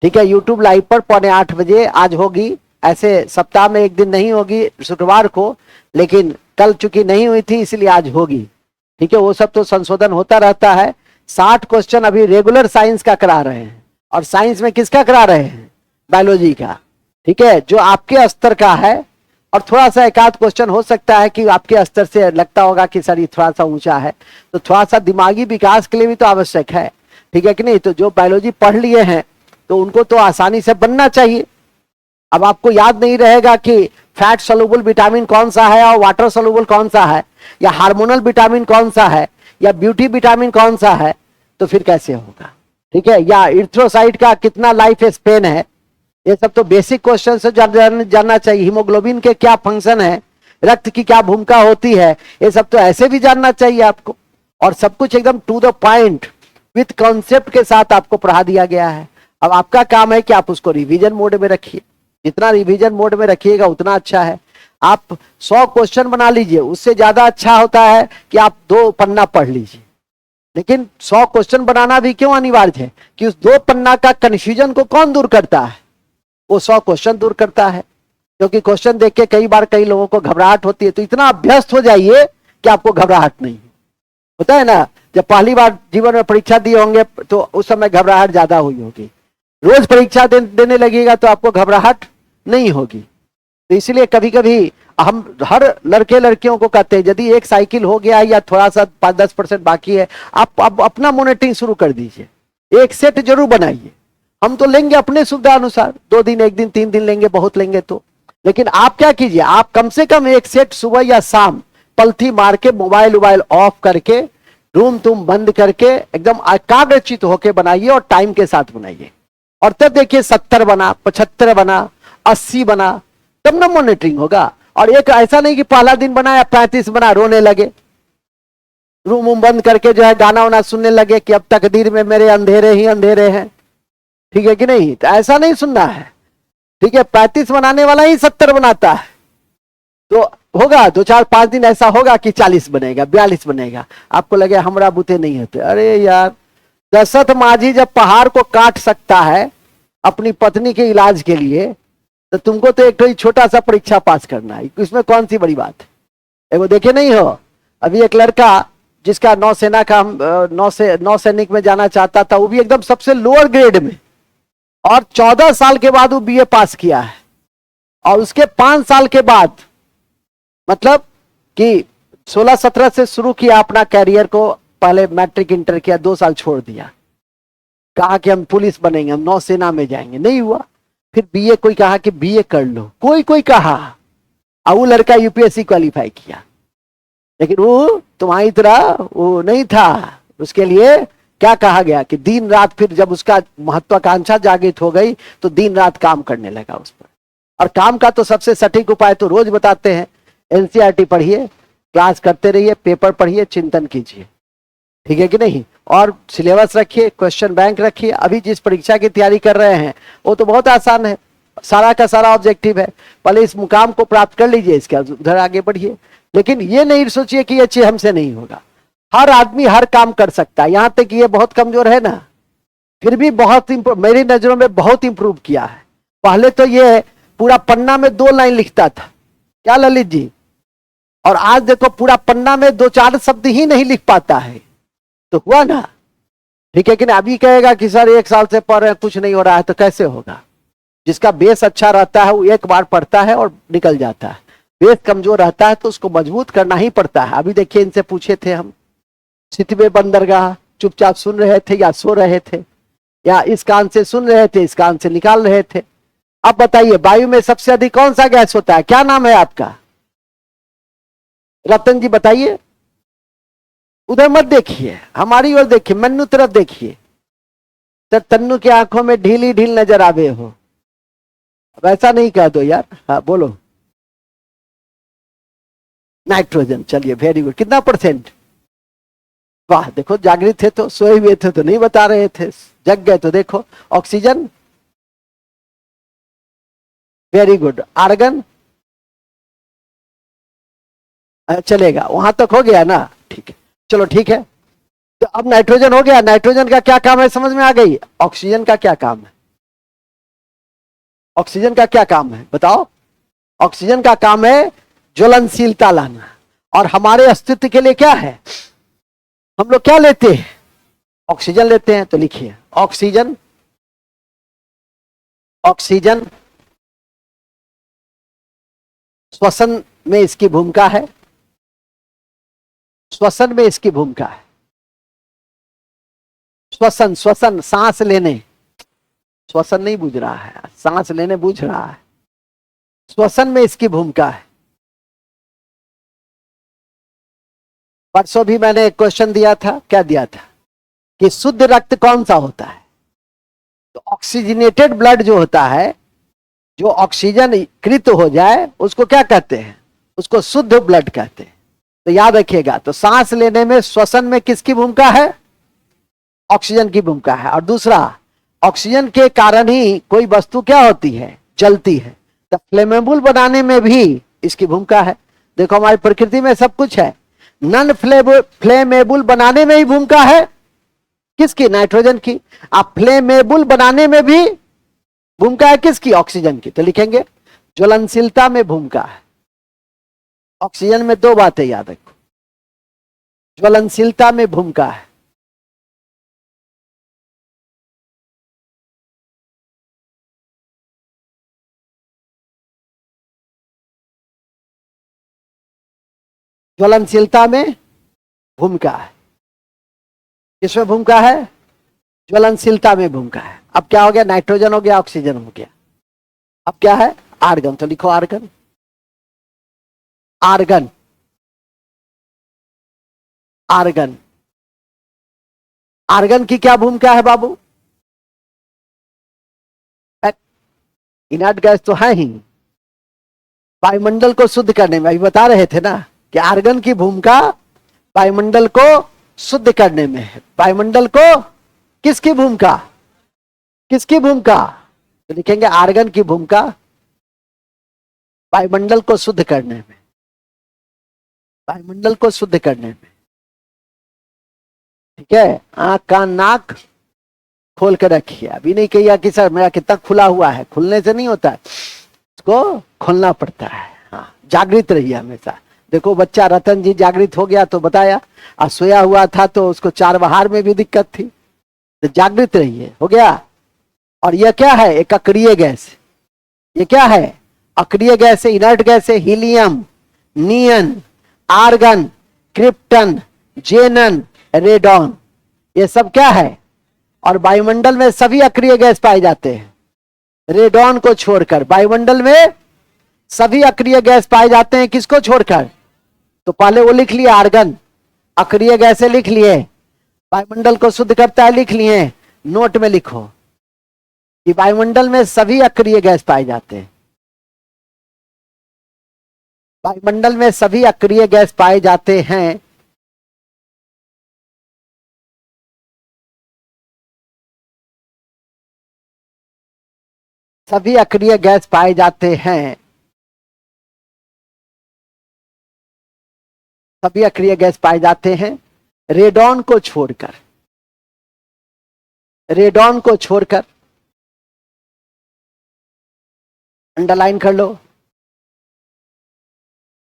ठीक है। यूट्यूब लाइव पर 7:45 बजे आज होगी, ऐसे सप्ताह में एक दिन नहीं होगी शुक्रवार को, लेकिन कल चूंकि नहीं हुई थी इसलिए आज होगी, ठीक है। वो सब तो संशोधन होता रहता है। 60 क्वेश्चन अभी रेगुलर साइंस का करा रहे हैं, और साइंस में किसका करा रहे हैं, बायोलॉजी का, ठीक है, जो आपके स्तर का है। और थोड़ा सा एक आध क्वेश्चन हो सकता है कि आपके स्तर से लगता होगा कि सर ये थोड़ा सा ऊंचा है, तो थोड़ा सा दिमागी विकास के लिए भी तो आवश्यक है, ठीक है कि नहीं। तो जो बायोलॉजी पढ़ लिए हैं तो उनको तो आसानी से बनना चाहिए। अब आपको याद नहीं रहेगा कि फैट सोल्यूबल विटामिन कौन सा है और वाटर सोल्यूबल कौन सा है, या हार्मोनल विटामिन कौन सा है, या ब्यूटी विटामिन कौन सा है, तो फिर कैसे होगा, ठीक है। या इरिथ्रोसाइट का कितना लाइफ स्पेन है, ये सब तो बेसिक क्वेश्चन से जानना चाहिए। हीमोग्लोबिन के क्या फंक्शन है, रक्त की क्या भूमिका होती है, ये सब तो ऐसे भी जानना चाहिए आपको। और सब कुछ एकदम to the point with concept के साथ आपको पढ़ा दिया गया है। अब आपका काम है कि आप उसको रिवीजन मोड में रखिए, जितना रिवीजन मोड में रखिएगा उतना अच्छा है। आप 100 क्वेश्चन बना लीजिए, उससे ज्यादा अच्छा होता है कि आप 2 पन्ना पढ़ लीजिए। लेकिन 100 क्वेश्चन बनाना भी क्यों अनिवार्य है कि उस 2 पन्ना का कंफ्यूजन को कौन दूर करता है? वो 100 क्वेश्चन दूर करता है। क्योंकि क्वेश्चन देख के कई बार कई लोगों को घबराहट होती है, तो इतना अभ्यस्त हो जाइए कि आपको घबराहट नहीं होता है ना। जब पहली बार जीवन में परीक्षा दिए होंगे तो उस समय घबराहट ज्यादा हुई होगी, रोज परीक्षा देने लगेगा तो आपको घबराहट नहीं होगी। तो इसलिए कभी कभी हम हर लड़के लड़कियों को कहते हैं, यदि एक साइकिल हो गया या थोड़ा सा 5-10% बाकी है, आप अपना मॉनिटरिंग शुरू कर दीजिए, एक सेट जरूर बनाइए। हम तो लेंगे अपने सुविधा अनुसार, 2 दिन 1 दिन 3 दिन लेंगे, बहुत लेंगे तो। लेकिन आप क्या कीजिए, आप कम से कम एक सेट सुबह या शाम पलथी मार के मोबाइल ऑफ करके रूम तुम बंद करके एकदम एकाग्रचित होके बनाइए और टाइम के साथ बनाइए। और तब देखिए 70 बना, 75 बना, 80 बना, तब ना मॉनिटरिंग होगा। और एक ऐसा नहीं कि पहला दिन बनाया 35 बना, रोने लगे, रूम बंद करके जो है गाना वाना सुनने लगे कि अब तकदीर में मेरे अंधेरे ही अंधेरे हैं। ठीक है कि नहीं? तो ऐसा नहीं सुनना है। ठीक है, 35 बनाने वाला ही 70 बनाता है, तो होगा 2-4-5 दिन ऐसा होगा कि 40 बनेगा, 42 बनेगा। आपको लगे हमरा बुते नहीं होते। अरे यार, दशरथ माझी जब पहाड़ को काट सकता है अपनी पत्नी के इलाज के लिए, तो तुमको तो एक छोटा सा परीक्षा पास करना है, इसमें कौन सी बड़ी बात है। वो देखे नहीं हो, अभी एक लड़का जिसका नौसेना का नौसैनिक में जाना चाहता था, वो भी एकदम सबसे लोअर ग्रेड में, और 14 साल के बाद वो बीए पास किया है। और उसके 5 साल के बाद, मतलब कि 16-17 से शुरू किया अपना कैरियर को, पहले मैट्रिक इंटर किया, 2 साल छोड़ दिया, कहा कि हम पुलिस बनेंगे, हम नौसेना में जाएंगे, नहीं हुआ। फिर बीए, कोई कहा कि बीए कर लो, कोई कहा, और वो लड़का यूपीएससी क्वालिफाई किया। लेकिन वो तुम्हारी तरह वो नहीं था। उसके लिए क्या कहा गया कि दिन रात, फिर जब उसका महत्वाकांक्षा जागृत हो गई तो दिन रात काम करने लगा उस पर। और काम का तो सबसे सटीक उपाय तो रोज बताते हैं, एनसीईआरटी पढ़िए, क्लास करते रहिए, पेपर पढ़िए, चिंतन कीजिए। ठीक है कि नहीं? और सिलेबस रखिए, क्वेश्चन बैंक रखिए। अभी जिस परीक्षा की तैयारी कर रहे हैं वो तो बहुत आसान है, सारा का सारा ऑब्जेक्टिव है। पहले इस मुकाम को प्राप्त कर लीजिए, इसके उधर आगे बढ़िए। लेकिन ये नहीं सोचिए कि ये चीज हमसे नहीं होगा। हर आदमी हर काम कर सकता है, यहां तक ये बहुत कमजोर है ना, फिर भी बहुत मेरी नजरों में बहुत इंप्रूव किया है। पहले तो ये पूरा पन्ना में 2 लाइन लिखता था, क्या ललित जी, और आज देखो पूरा पन्ना में 2-4 शब्द ही नहीं लिख पाता है। तो हुआ ना? ठीक है कि नहीं? अभी कहेगा कि सर 1 साल से पढ़ रहे हैं, कुछ नहीं हो रहा है, तो कैसे होगा? जिसका बेस अच्छा रहता है वो एक बार पढ़ता है और निकल जाता है। बेस कमजोर रहता है तो उसको मजबूत करना ही पड़ता है। अभी देखिए, इनसे पूछे थे हम, सितवे बंदरगाह, चुपचाप सुन रहे थे या सो रहे थे, या इस कान से सुन रहे थे, इस कान से निकाल रहे थे। अब बताइए, वायु में सबसे अधिक कौन सा गैस होता है? क्या नाम है आपका? रतन जी बताइए। उधर मत देखिए, हमारी ओर देखिए, मन्नू तरफ देखिए। सर तन्नू की आंखों में ढीली ढील नजर आवे हो, अब ऐसा नहीं कह दो यार। हाँ बोलो। नाइट्रोजन, चलिए वेरी गुड। कितना %? वाह, देखो जागृत थे तो, सोए हुए थे तो नहीं बता रहे थे, जग गए तो देखो। Oxygen, very good. आर्गन, चलेगा, वहां तक हो गया ना? ठीक है, चलो ठीक है। तो अब नाइट्रोजन हो गया। नाइट्रोजन का क्या काम है समझ में आ गई? ऑक्सीजन का क्या काम है? ऑक्सीजन का क्या काम है बताओ? ऑक्सीजन का काम है ज्वलनशीलता लाना। और हमारे अस्तित्व के लिए क्या है? हम लोग क्या लेते हैं? ऑक्सीजन लेते हैं। तो लिखिए ऑक्सीजन, ऑक्सीजन श्वसन में इसकी भूमिका है, श्वसन में इसकी भूमिका है। श्वसन, श्वसन सांस लेने, श्वसन नहीं बूझ रहा है, सांस लेने बूझ रहा है। श्वसन में इसकी भूमिका है। परसों भी मैंने एक क्वेश्चन दिया था, क्या दिया था कि शुद्ध रक्त कौन सा होता है? तो ऑक्सीजनेटेड ब्लड जो होता है, जो ऑक्सीजन कृत हो जाए, उसको क्या कहते हैं? उसको शुद्ध ब्लड कहते हैं। तो याद रखिएगा, तो सांस लेने में, श्वसन में किसकी भूमिका है? ऑक्सीजन की भूमिका है। और दूसरा, ऑक्सीजन के कारण ही कोई वस्तु क्या होती है? जलती है। तो फ्लेमेबल बनाने में भी इसकी भूमिका है। देखो हमारी प्रकृति में सब कुछ है, नॉन फ्लेमेबल बनाने में ही भूमिका है किसकी? नाइट्रोजन की। अब फ्लेमेबल बनाने में भी भूमिका है किसकी? ऑक्सीजन की। तो लिखेंगे ज्वलनशीलता में भूमिका है। ऑक्सीजन में दो बातें याद रखो, ज्वलनशीलता में भूमिका है, ज्वलनशीलता में भूमिका है। किसमें भूमिका है? ज्वलनशीलता में भूमिका है। अब क्या हो गया? नाइट्रोजन हो गया, ऑक्सीजन हो गया। अब क्या है? आर्गन। तो लिखो आर्गन। Argon, argon. आर्गन की क्या भूमिका है बाबू? इनर्ट गैस तो है ही, वायुमंडल को शुद्ध करने में, अभी बता रहे थे ना कि आर्गन की भूमिका वायुमंडल को शुद्ध करने में है। वायुमंडल को किसकी भूमिका? किसकी भूमिका? तो लिखेंगे आर्गन की भूमिका वायुमंडल को शुद्ध करने में, वायुमंडल को शुद्ध करने में। ठीक है, आंख कान नाक खोल के रखिए। अभी नहीं कहिए कि सर मेरा कितना खुला हुआ है, खुलने से नहीं होता है, इसको खोलना पड़ता है। हाँ, जागृत रहिए हमेशा। देखो बच्चा रतन जी जागृत हो गया तो बताया, और सोया हुआ था तो उसको चार बाहर में भी दिक्कत थी। तो जागृत रहिए, हो गया। और यह क्या है? एक अक्रिय गैस। ये क्या है? अक्रिय गैस है, इनर्ट गैस है। हीलियम, नियन, आर्गन, क्रिप्टन, जेनन, रेडॉन, ये सब क्या है? और वायुमंडल में सभी अक्रिय गैस पाए जाते हैं, रेडॉन को छोड़कर। वायुमंडल में सभी अक्रिय गैस पाए जाते हैं, किसको छोड़कर? तो पहले वो लिख लिए आर्गन, अक्रिय गैसें लिख लिए, वायुमंडल को शुद्ध करता है लिख लिए। नोट में लिखो कि वायुमंडल में सभी अक्रिय गैस पाए जाते हैं, वायुमंडल में सभी अक्रिय गैस पाए जाते हैं। सभी अक्रिय गैस पाए जाते हैं, सभी अक्रिय गैस पाए जाते हैं रेडॉन को छोड़कर, रेडॉन को छोड़कर। अंडरलाइन कर लो।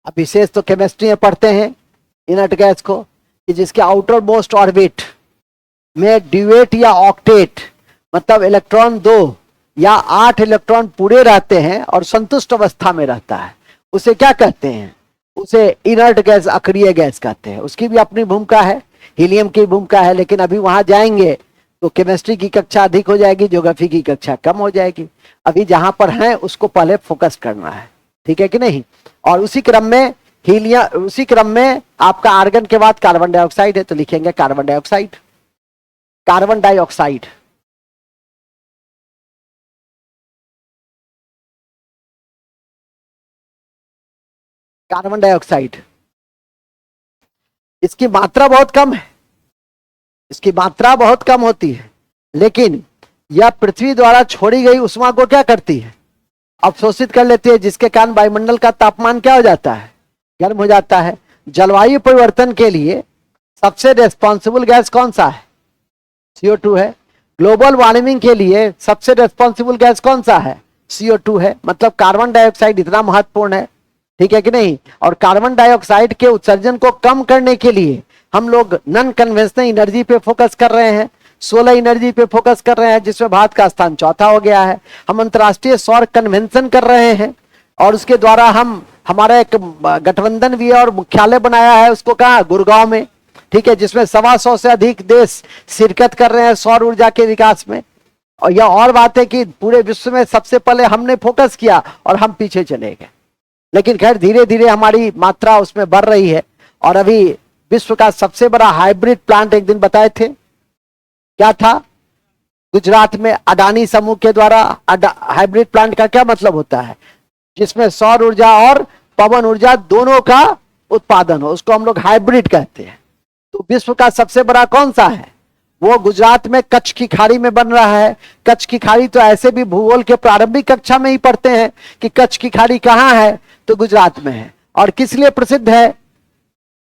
अब विशेष तो केमिस्ट्री में पढ़ते हैं इनर्ट गैस को, कि जिसके आउटर मोस्ट ऑर्बिट में ड्यूएट या ऑक्टेट, मतलब इलेक्ट्रॉन 2 या 8 इलेक्ट्रॉन पूरे रहते हैं और संतुष्ट अवस्था में रहता है, उसे क्या कहते हैं? उसे इनर्ट गैस, अक्रिय गैस कहते हैं। उसकी भी अपनी भूमिका है, हीलियम की भूमिका है, लेकिन अभी वहां जाएंगे तो केमिस्ट्री की कक्षा अधिक हो जाएगी, ज्योग्राफी की कक्षा कम हो जाएगी। अभी जहां पर है उसको पहले फोकस करना है, ठीक है कि नहीं? और उसी क्रम में हीलियम, उसी क्रम में आपका आर्गन के बाद कार्बन डाइऑक्साइड है, तो लिखेंगे carbon dioxide. Carbon dioxide, carbon dioxide, इसकी मात्रा बहुत कम है, इसकी मात्रा बहुत कम होती है, लेकिन यह पृथ्वी द्वारा छोड़ी गई उष्मा को क्या करती है? अवशोषित कर लेती है, जिसके कारण वायुमंडल का तापमान क्या हो जाता है? गर्म हो जाता है। जलवायु परिवर्तन के लिए सबसे रेस्पॉन्सिबल गैस कौन सा है? CO2 है। ग्लोबल वार्मिंग के लिए सबसे रेस्पॉन्सिबल गैस कौन सा है? CO2 है। मतलब कार्बन डाइऑक्साइड इतना महत्वपूर्ण है, ठीक है कि नहीं? और कार्बन डाइऑक्साइड के उत्सर्जन को कम करने के लिए हम लोग नॉन कन्वेंशनल एनर्जी पे फोकस कर रहे हैं, सोलर एनर्जी पे फोकस कर रहे हैं, जिसमें भारत का स्थान चौथा हो गया है। हम अंतर्राष्ट्रीय सौर कन्वेंशन कर रहे हैं और उसके द्वारा हम, हमारा एक गठबंधन भी है और मुख्यालय बनाया है, उसको कहा? गुड़गांव में, ठीक है, जिसमें 125 से अधिक देश शिरकत कर रहे हैं सौर ऊर्जा के विकास में। और यह और बात है कि पूरे विश्व में सबसे पहले हमने फोकस किया और हम पीछे चले गए, लेकिन खैर धीरे धीरे हमारी मात्रा उसमें बढ़ रही है। और अभी विश्व का सबसे बड़ा हाइब्रिड प्लांट एक दिन बताए थे, क्या था? गुजरात में अडानी समूह के द्वारा। हाइब्रिड प्लांट का क्या मतलब होता है? जिसमें सौर ऊर्जा और पवन ऊर्जा दोनों का उत्पादन हो, उसको हम लोग हाइब्रिड कहते हैं। तो विश्व का सबसे बड़ा कौन सा है? वो गुजरात में कच्छ की खाड़ी में बन रहा है। कच्छ की खाड़ी तो ऐसे भी भूगोल के प्रारंभिक कक्षा में ही पढ़ते हैं कि कच्छ की खाड़ी कहाँ है, तो गुजरात में है। और किस लिए प्रसिद्ध है?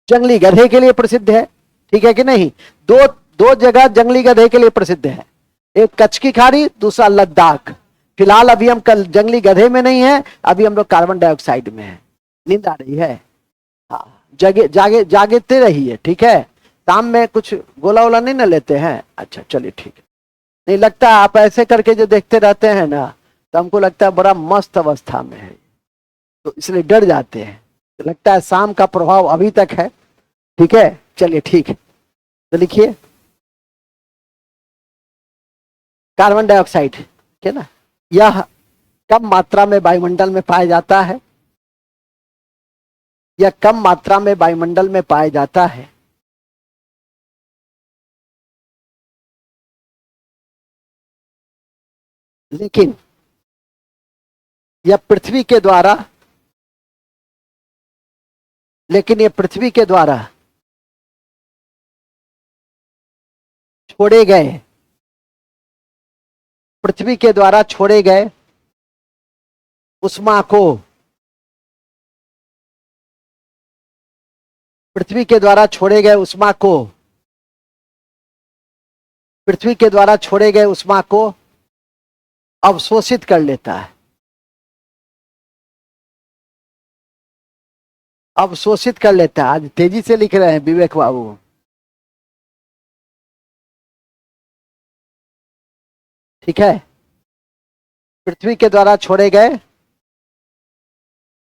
जंगली गधे के लिए प्रसिद्ध है, ठीक है कि नहीं। दो दो जगह जंगली गधे के लिए प्रसिद्ध है, एक कच्छ की खाड़ी, दूसरा लद्दाख। फिलहाल अभी हम कल जंगली गधे में नहीं है, अभी हम लोग कार्बन डाइऑक्साइड में है। नींद आ रही है? हाँ, जागते रहिए, ठीक है। शाम में कुछ गोला वोला नहीं ना लेते हैं? अच्छा चलिए ठीक है। नहीं लगता आप ऐसे करके जो देखते रहते हैं ना, तो हमको लगता है बड़ा मस्त अवस्था में है, तो इसलिए डर जाते हैं। तो लगता है शाम का प्रभाव अभी तक है, ठीक है। चलिए ठीक है, तो लिखिए कार्बन डाइऑक्साइड, ठीक है ना। यह कम मात्रा में वायुमंडल में पाया जाता है, यह कम मात्रा में वायुमंडल में पाया जाता है। लेकिन यह पृथ्वी के द्वारा छोड़े गए, पृथ्वी के द्वारा छोड़े गए उष्मा को, पृथ्वी के द्वारा छोड़े गए उष्मा को, पृथ्वी के द्वारा छोड़े गए उष्मा को अवशोषित कर लेता है, अवशोषित कर लेता है। आज तेजी से लिख रहे हैं विवेक बाबू। ठीक है, पृथ्वी के द्वारा छोड़े गए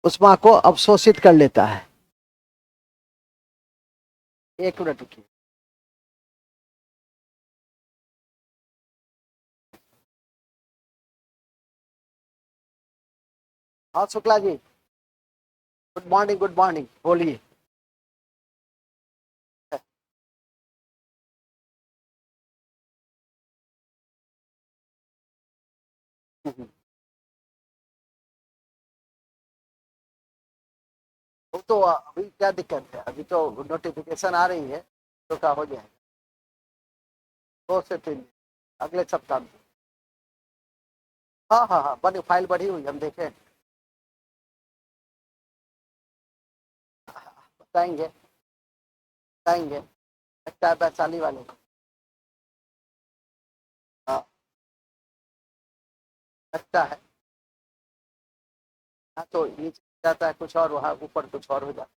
उष्मा को अवशोषित कर लेता है। एक मिनट रुकिए। हाँ Shukla ji, good morning, good morning, बोलिए। वो तो अभी क्या दिक्कत है, अभी तो नोटिफिकेशन आ रही है तो क्या हो जाएगा, 2 से 3 अगले सप्ताह में। हाँ हाँ हाँ, बनी फाइल बढ़ी हुई, हम देखें, बताएंगे बताएंगे। लगता है वैशाली वाले को, हाँ लगता है। हाँ तो नीचे जाता है कुछ और, वहाँ ऊपर कुछ और हो जाता है।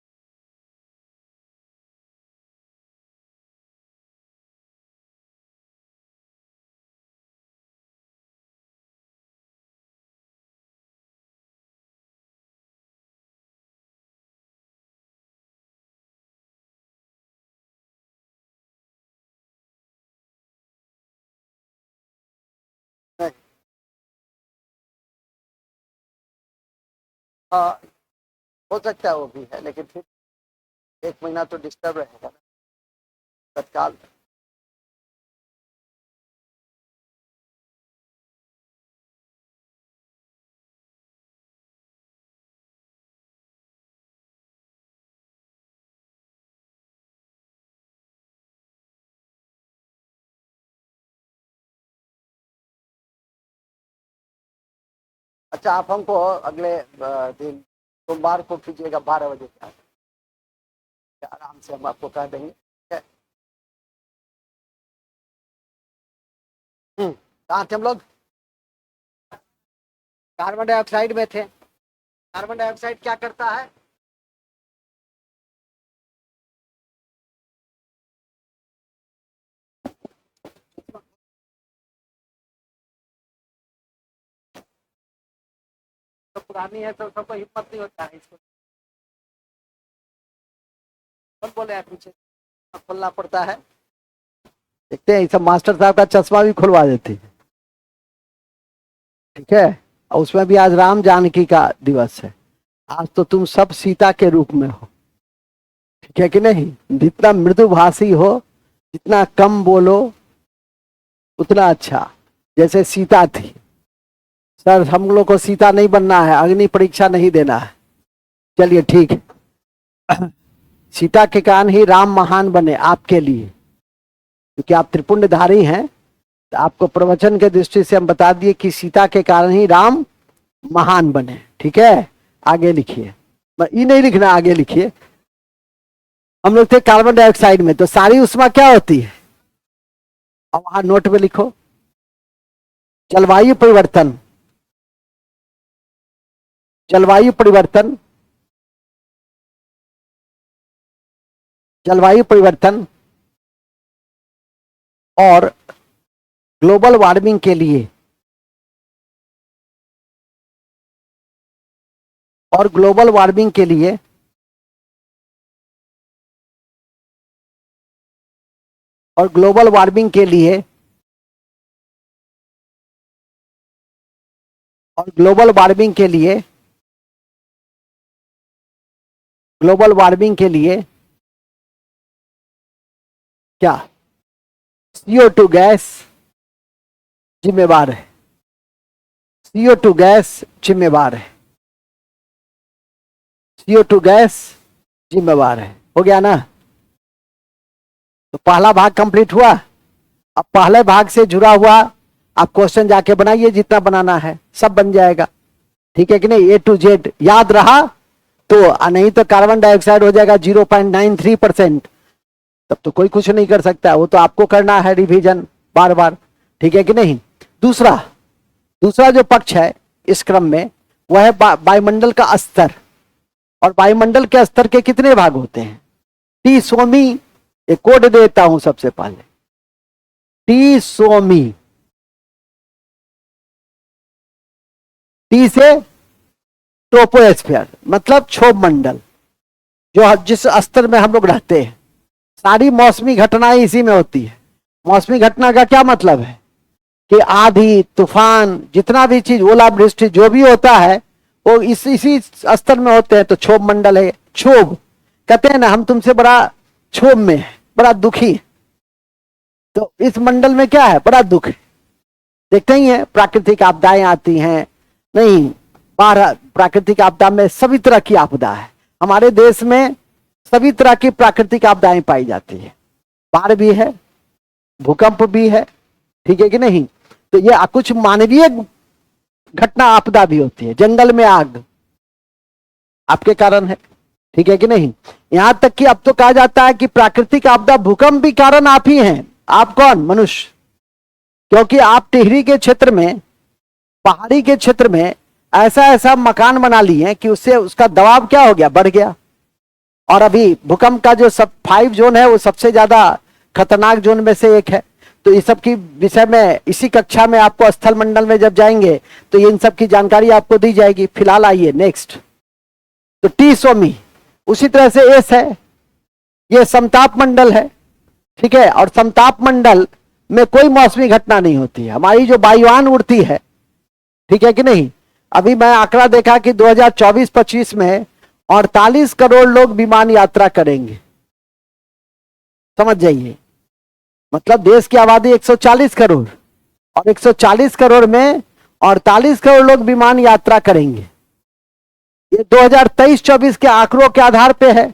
नहीं, हाँ हो सकता है वो भी है, लेकिन फिर 1 महीना तो डिस्टर्ब रहेगा ना तत्काल। अच्छा आप हमको अगले दिन सोमवार को कीजिएगा 12 बजे के आस, आराम से हम आपको कह देंगे। कहाँ थे हम लोग? कार्बन डाइऑक्साइड में थे। कार्बन डाइऑक्साइड क्या करता है? तो पुरानी है तो सबको हिम्मत नहीं होता है इसको, कौन बोले आप पीछे खोलना पड़ता है। देखते हैं सब मास्टर साहब का चश्मा भी खुलवा देते हैं, ठीक है। और उसमें भी आज राम जानकी का दिवस है। आज तो तुम सब सीता के रूप में हो, ठीक है कि नहीं। जितना मृदुभाषी हो, जितना कम बोलो उतना अच्छा। जैसे सीता थी, सर हम लोग को सीता नहीं बनना है, अग्नि परीक्षा नहीं देना है। चलिए ठीक है, सीता के कारण ही राम महान बने आपके लिए, क्योंकि आप त्रिपुंडधारी हैं। तो आपको प्रवचन के दृष्टि से हम बता दिए कि सीता के कारण ही राम महान बने, ठीक है। आगे लिखिए, ई नहीं लिखना, आगे लिखिए। हम लोग थे कार्बन डाइऑक्साइड में, तो सारी उष्मा क्या होती है? अब वहां नोट में लिखो, जलवायु परिवर्तन, जलवायु परिवर्तन, जलवायु परिवर्तन और ग्लोबल वार्मिंग के लिए, और ग्लोबल वार्मिंग के लिए और ग्लोबल वार्मिंग के लिए और ग्लोबल वार्मिंग के लिए ग्लोबल वार्मिंग के लिए क्या CO2 गैस जिम्मेवार है, CO2 गैस जिम्मेवार है, CO2 गैस जिम्मेवार है। हो गया ना? तो पहला भाग कंप्लीट हुआ। अब पहले भाग से जुड़ा हुआ आप क्वेश्चन जाके बनाइए, जितना बनाना है सब बन जाएगा, ठीक है कि नहीं? A to Z याद रहा तो, नहीं तो कार्बन डाइऑक्साइड हो जाएगा 0.93%, तब तो कोई कुछ नहीं कर सकता, वो तो आपको करना है रिवीजन बार बार, ठीक है कि नहीं? दूसरा जो पक्ष है इस क्रम में वह है वायुमंडल का स्तर। और वायुमंडल के स्तर के कितने भाग होते हैं? टीसोमी, एक कोड देता हूं सबसे पहले, टीसोमी, टी से ट्रोपोस्फीयर मतलब क्षोभ मंडल, जो जिस स्तर में हम लोग रहते हैं। सारी मौसमी घटनाएं इसी में होती है। मौसमी घटना का क्या मतलब है कि आंधी तूफान, जितना भी चीज, ओलावृष्टि जो भी होता है वो इसी स्तर में होते हैं, तो क्षोभ मंडल है। क्षोभ कहते हैं ना, हम तुमसे बड़ा क्षोभ में है, बड़ा दुखी है, तो इस मंडल में क्या है? बड़ा दुख है। देखते ही है प्राकृतिक आपदाएं आती हैं, नहीं बाढ़, प्राकृतिक आपदा में सभी तरह की आपदा है। हमारे देश में सभी तरह की प्राकृतिक आपदाएं पाई जाती है, बाढ़ भी है, भूकंप भी है, ठीक है कि नहीं? तो ये कुछ मानवीय घटना आपदा भी होती है। जंगल में आग आपके कारण है, ठीक है कि नहीं? यहां तक कि अब तो कहा जाता है कि प्राकृतिक आपदा, भूकंप भी कारण आप ही हैं। आप कौन? मनुष्य। क्योंकि आप टिहरी के क्षेत्र में, पहाड़ी के क्षेत्र में ऐसा मकान बना लिए हैं कि उससे उसका दबाव क्या हो गया? बढ़ गया। और अभी भूकंप का जो 5 जोन है वो सबसे ज्यादा खतरनाक जोन में से एक है। तो इस सब की विषय में इसी कक्षा में आपको स्थल मंडल में जब जाएंगे तो इन सब की जानकारी आपको दी जाएगी। फिलहाल आइए नेक्स्ट, तो टीसोमी, उसी तरह से एस है, ये समताप मंडल है, ठीक है? और समताप मंडल में कोई मौसमी घटना नहीं होती है। हमारी जो वायुयान उड़ती है, ठीक है कि नहीं? अभी मैं आंकड़ा देखा कि 2024-25 में 48 करोड़ लोग विमान यात्रा करेंगे। समझ जाइए, मतलब देश की आबादी 140 करोड़ और 140 करोड़ में 48 करोड़ लोग विमान यात्रा करेंगे। ये 2023-24 के आंकड़ों के आधार पे है।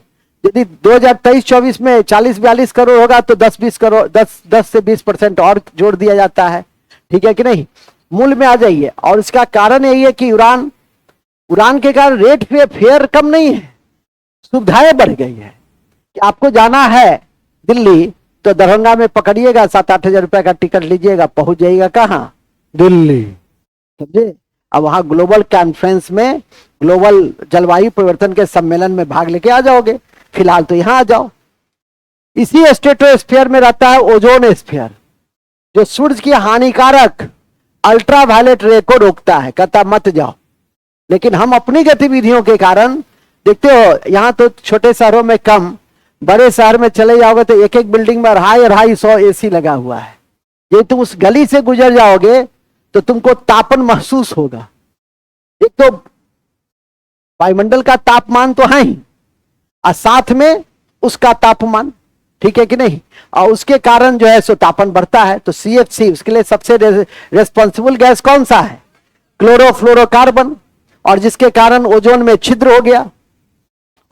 यदि 2023-24 में 40-42 करोड़ होगा तो 10-20 करोड़, 10 से 20% और जोड़ दिया जाता है, ठीक है कि नहीं? मूल में आ जाइए। और इसका कारण यही है कि उड़ान के कारण रेट पे फेयर कम नहीं है, सुविधाएं बढ़ गई है। कि आपको जाना है दिल्ली तो दरभंगा में पकड़िएगा, 7-8 हजार रुपए का टिकट लीजिएगा, पहुंच जाइएगा कहां? दिल्ली, समझे? अब वहां ग्लोबल कॉन्फ्रेंस में, ग्लोबल जलवायु परिवर्तन के सम्मेलन में भाग लेके आ जाओगे। फिलहाल तो यहां आ जाओ। इसी स्ट्रेटोस्फीयर में रहता है ओजोन स्फीयर, जो सूरज की हानिकारक अल्ट्रावायलेट रे को रोकता है, कहता मत जाओ। लेकिन हम अपनी गतिविधियों के कारण, देखते हो यहां तो छोटे शहरों में कम, बड़े शहर में चले जाओगे तो एक एक बिल्डिंग में 250-250 एसी लगा हुआ है। ये तुम उस गली से गुजर जाओगे तो तुमको तापन महसूस होगा। एक तो वायुमंडल का तापमान तो है ही, और साथ में उसका तापमान, ठीक है कि नहीं? और उसके कारण जो है सो तापन बढ़ता है। तो CFC, उसके लिए सबसे रेस्पॉन्सिबल गैस कौन सा है? क्लोरोफ्लोरोकार्बन। और जिसके कारण ओजोन में छिद्र हो गया।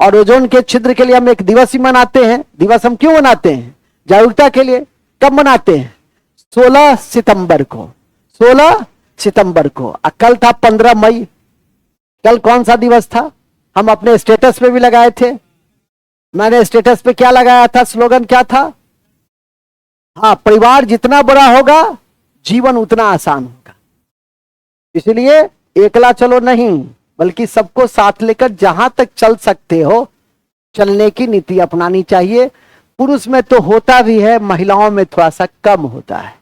और ओजोन के छिद्र के लिए हम एक दिवस ही मनाते हैं। दिवस हम क्यों मनाते हैं? जागरूकता के लिए। कब मनाते हैं? 16 सितंबर को। 16 सितंबर को। कल था 15 मई, कल कौन सा दिवस था? हम अपने स्टेटस पे भी लगाए थे। मैंने स्टेटस पे क्या लगाया था? स्लोगन क्या था? हाँ, परिवार जितना बड़ा होगा जीवन उतना आसान होगा। इसलिए एकला चलो नहीं, बल्कि सबको साथ लेकर जहां तक चल सकते हो चलने की नीति अपनानी चाहिए। पुरुष में तो होता भी है, महिलाओं में थोड़ा सा कम होता है।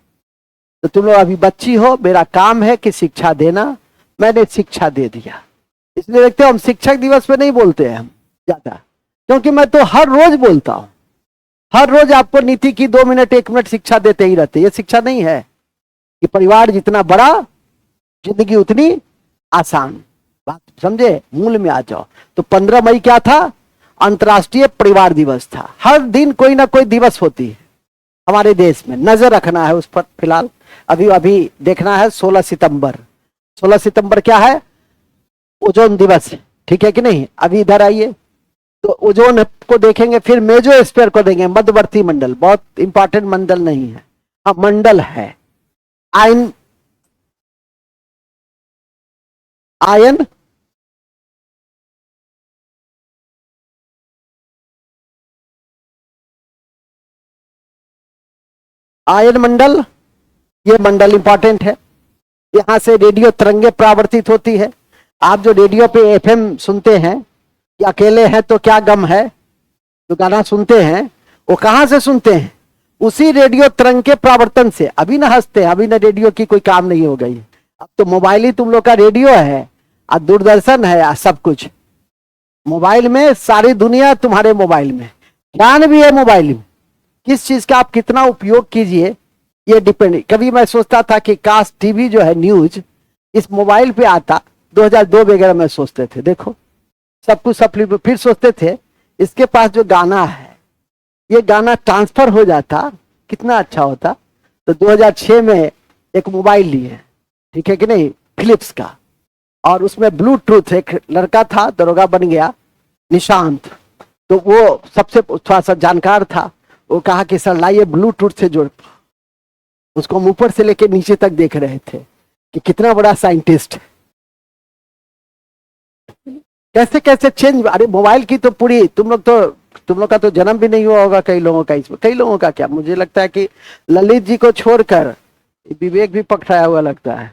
तो तुम लोग अभी बच्ची हो, मेरा काम है कि शिक्षा देना। मैंने शिक्षा दे दिया। इसलिए देखते हो हम शिक्षक दिवस पे नहीं बोलते हैं हम ज्यादा, क्योंकि मैं तो हर रोज बोलता हूं। हर रोज आपको नीति की 2 मिनट 1 मिनट शिक्षा देते ही रहते। ये शिक्षा नहीं है कि परिवार जितना बड़ा जिंदगी उतनी आसान। बात समझे? मूल में आ जाओ। तो 15 मई क्या था? अंतर्राष्ट्रीय परिवार दिवस था। हर दिन कोई ना कोई दिवस होती है हमारे देश में, नजर रखना है उस पर। फिलहाल अभी अभी देखना है 16 सितंबर। 16 सितंबर क्या है? ओजोन दिवस है, ठीक है कि नहीं? अभी इधर आइए तो ओजोन को देखेंगे, फिर मेजोस्फीयर को देंगे, मध्यवर्ती मंडल। बहुत इंपॉर्टेंट मंडल नहीं है, हाँ मंडल है। आयन, आयन आयन मंडल, ये मंडल इंपॉर्टेंट है। यहां से रेडियो तरंगे परावर्तित होती है। आप जो रेडियो पे एफएम सुनते हैं कि अकेले हैं तो क्या गम है, जो गाना सुनते हैं वो कहां से सुनते हैं? उसी रेडियो तरंग के परावर्तन से। अभी ना हंसते हैं, अभी ना रेडियो की कोई काम नहीं हो गई। अब तो मोबाइल ही तुम लोग का रेडियो है, और दूरदर्शन है, और सब कुछ मोबाइल में। सारी दुनिया तुम्हारे मोबाइल में, ज्ञान भी है मोबाइल में। किस चीज का आप कितना उपयोग कीजिए ये डिपेंड। कभी मैं सोचता था कि काश टीवी जो है न्यूज इस मोबाइल पे आता, 2002 वगैरह में सोचते थे। देखो सब कुछ सब, फिर सोचते थे इसके पास जो गाना है ये गाना ट्रांसफर हो जाता कितना अच्छा होता। तो 2006 में एक मोबाइल लिए, ठीक है कि नहीं, फिलिप्स का। और उसमें ब्लूटूथ, एक लड़का था दरोगा बन गया, निशांत। तो वो सबसे थोड़ा सा जानकार था। वो कहा कि सर लाइए ब्लूटूथ से जोड़। उसको हम ऊपर से लेके नीचे तक देख रहे थे कि कितना बड़ा साइंटिस्ट। कैसे कैसे चेंज। अरे मोबाइल की तो पूरी, तुम लोग का तो जन्म भी नहीं हुआ होगा कई लोगों का इसमें। कई लोगों का क्या, मुझे लगता है कि ललित जी को छोड़कर विवेक भी पकड़ाया हुआ लगता है।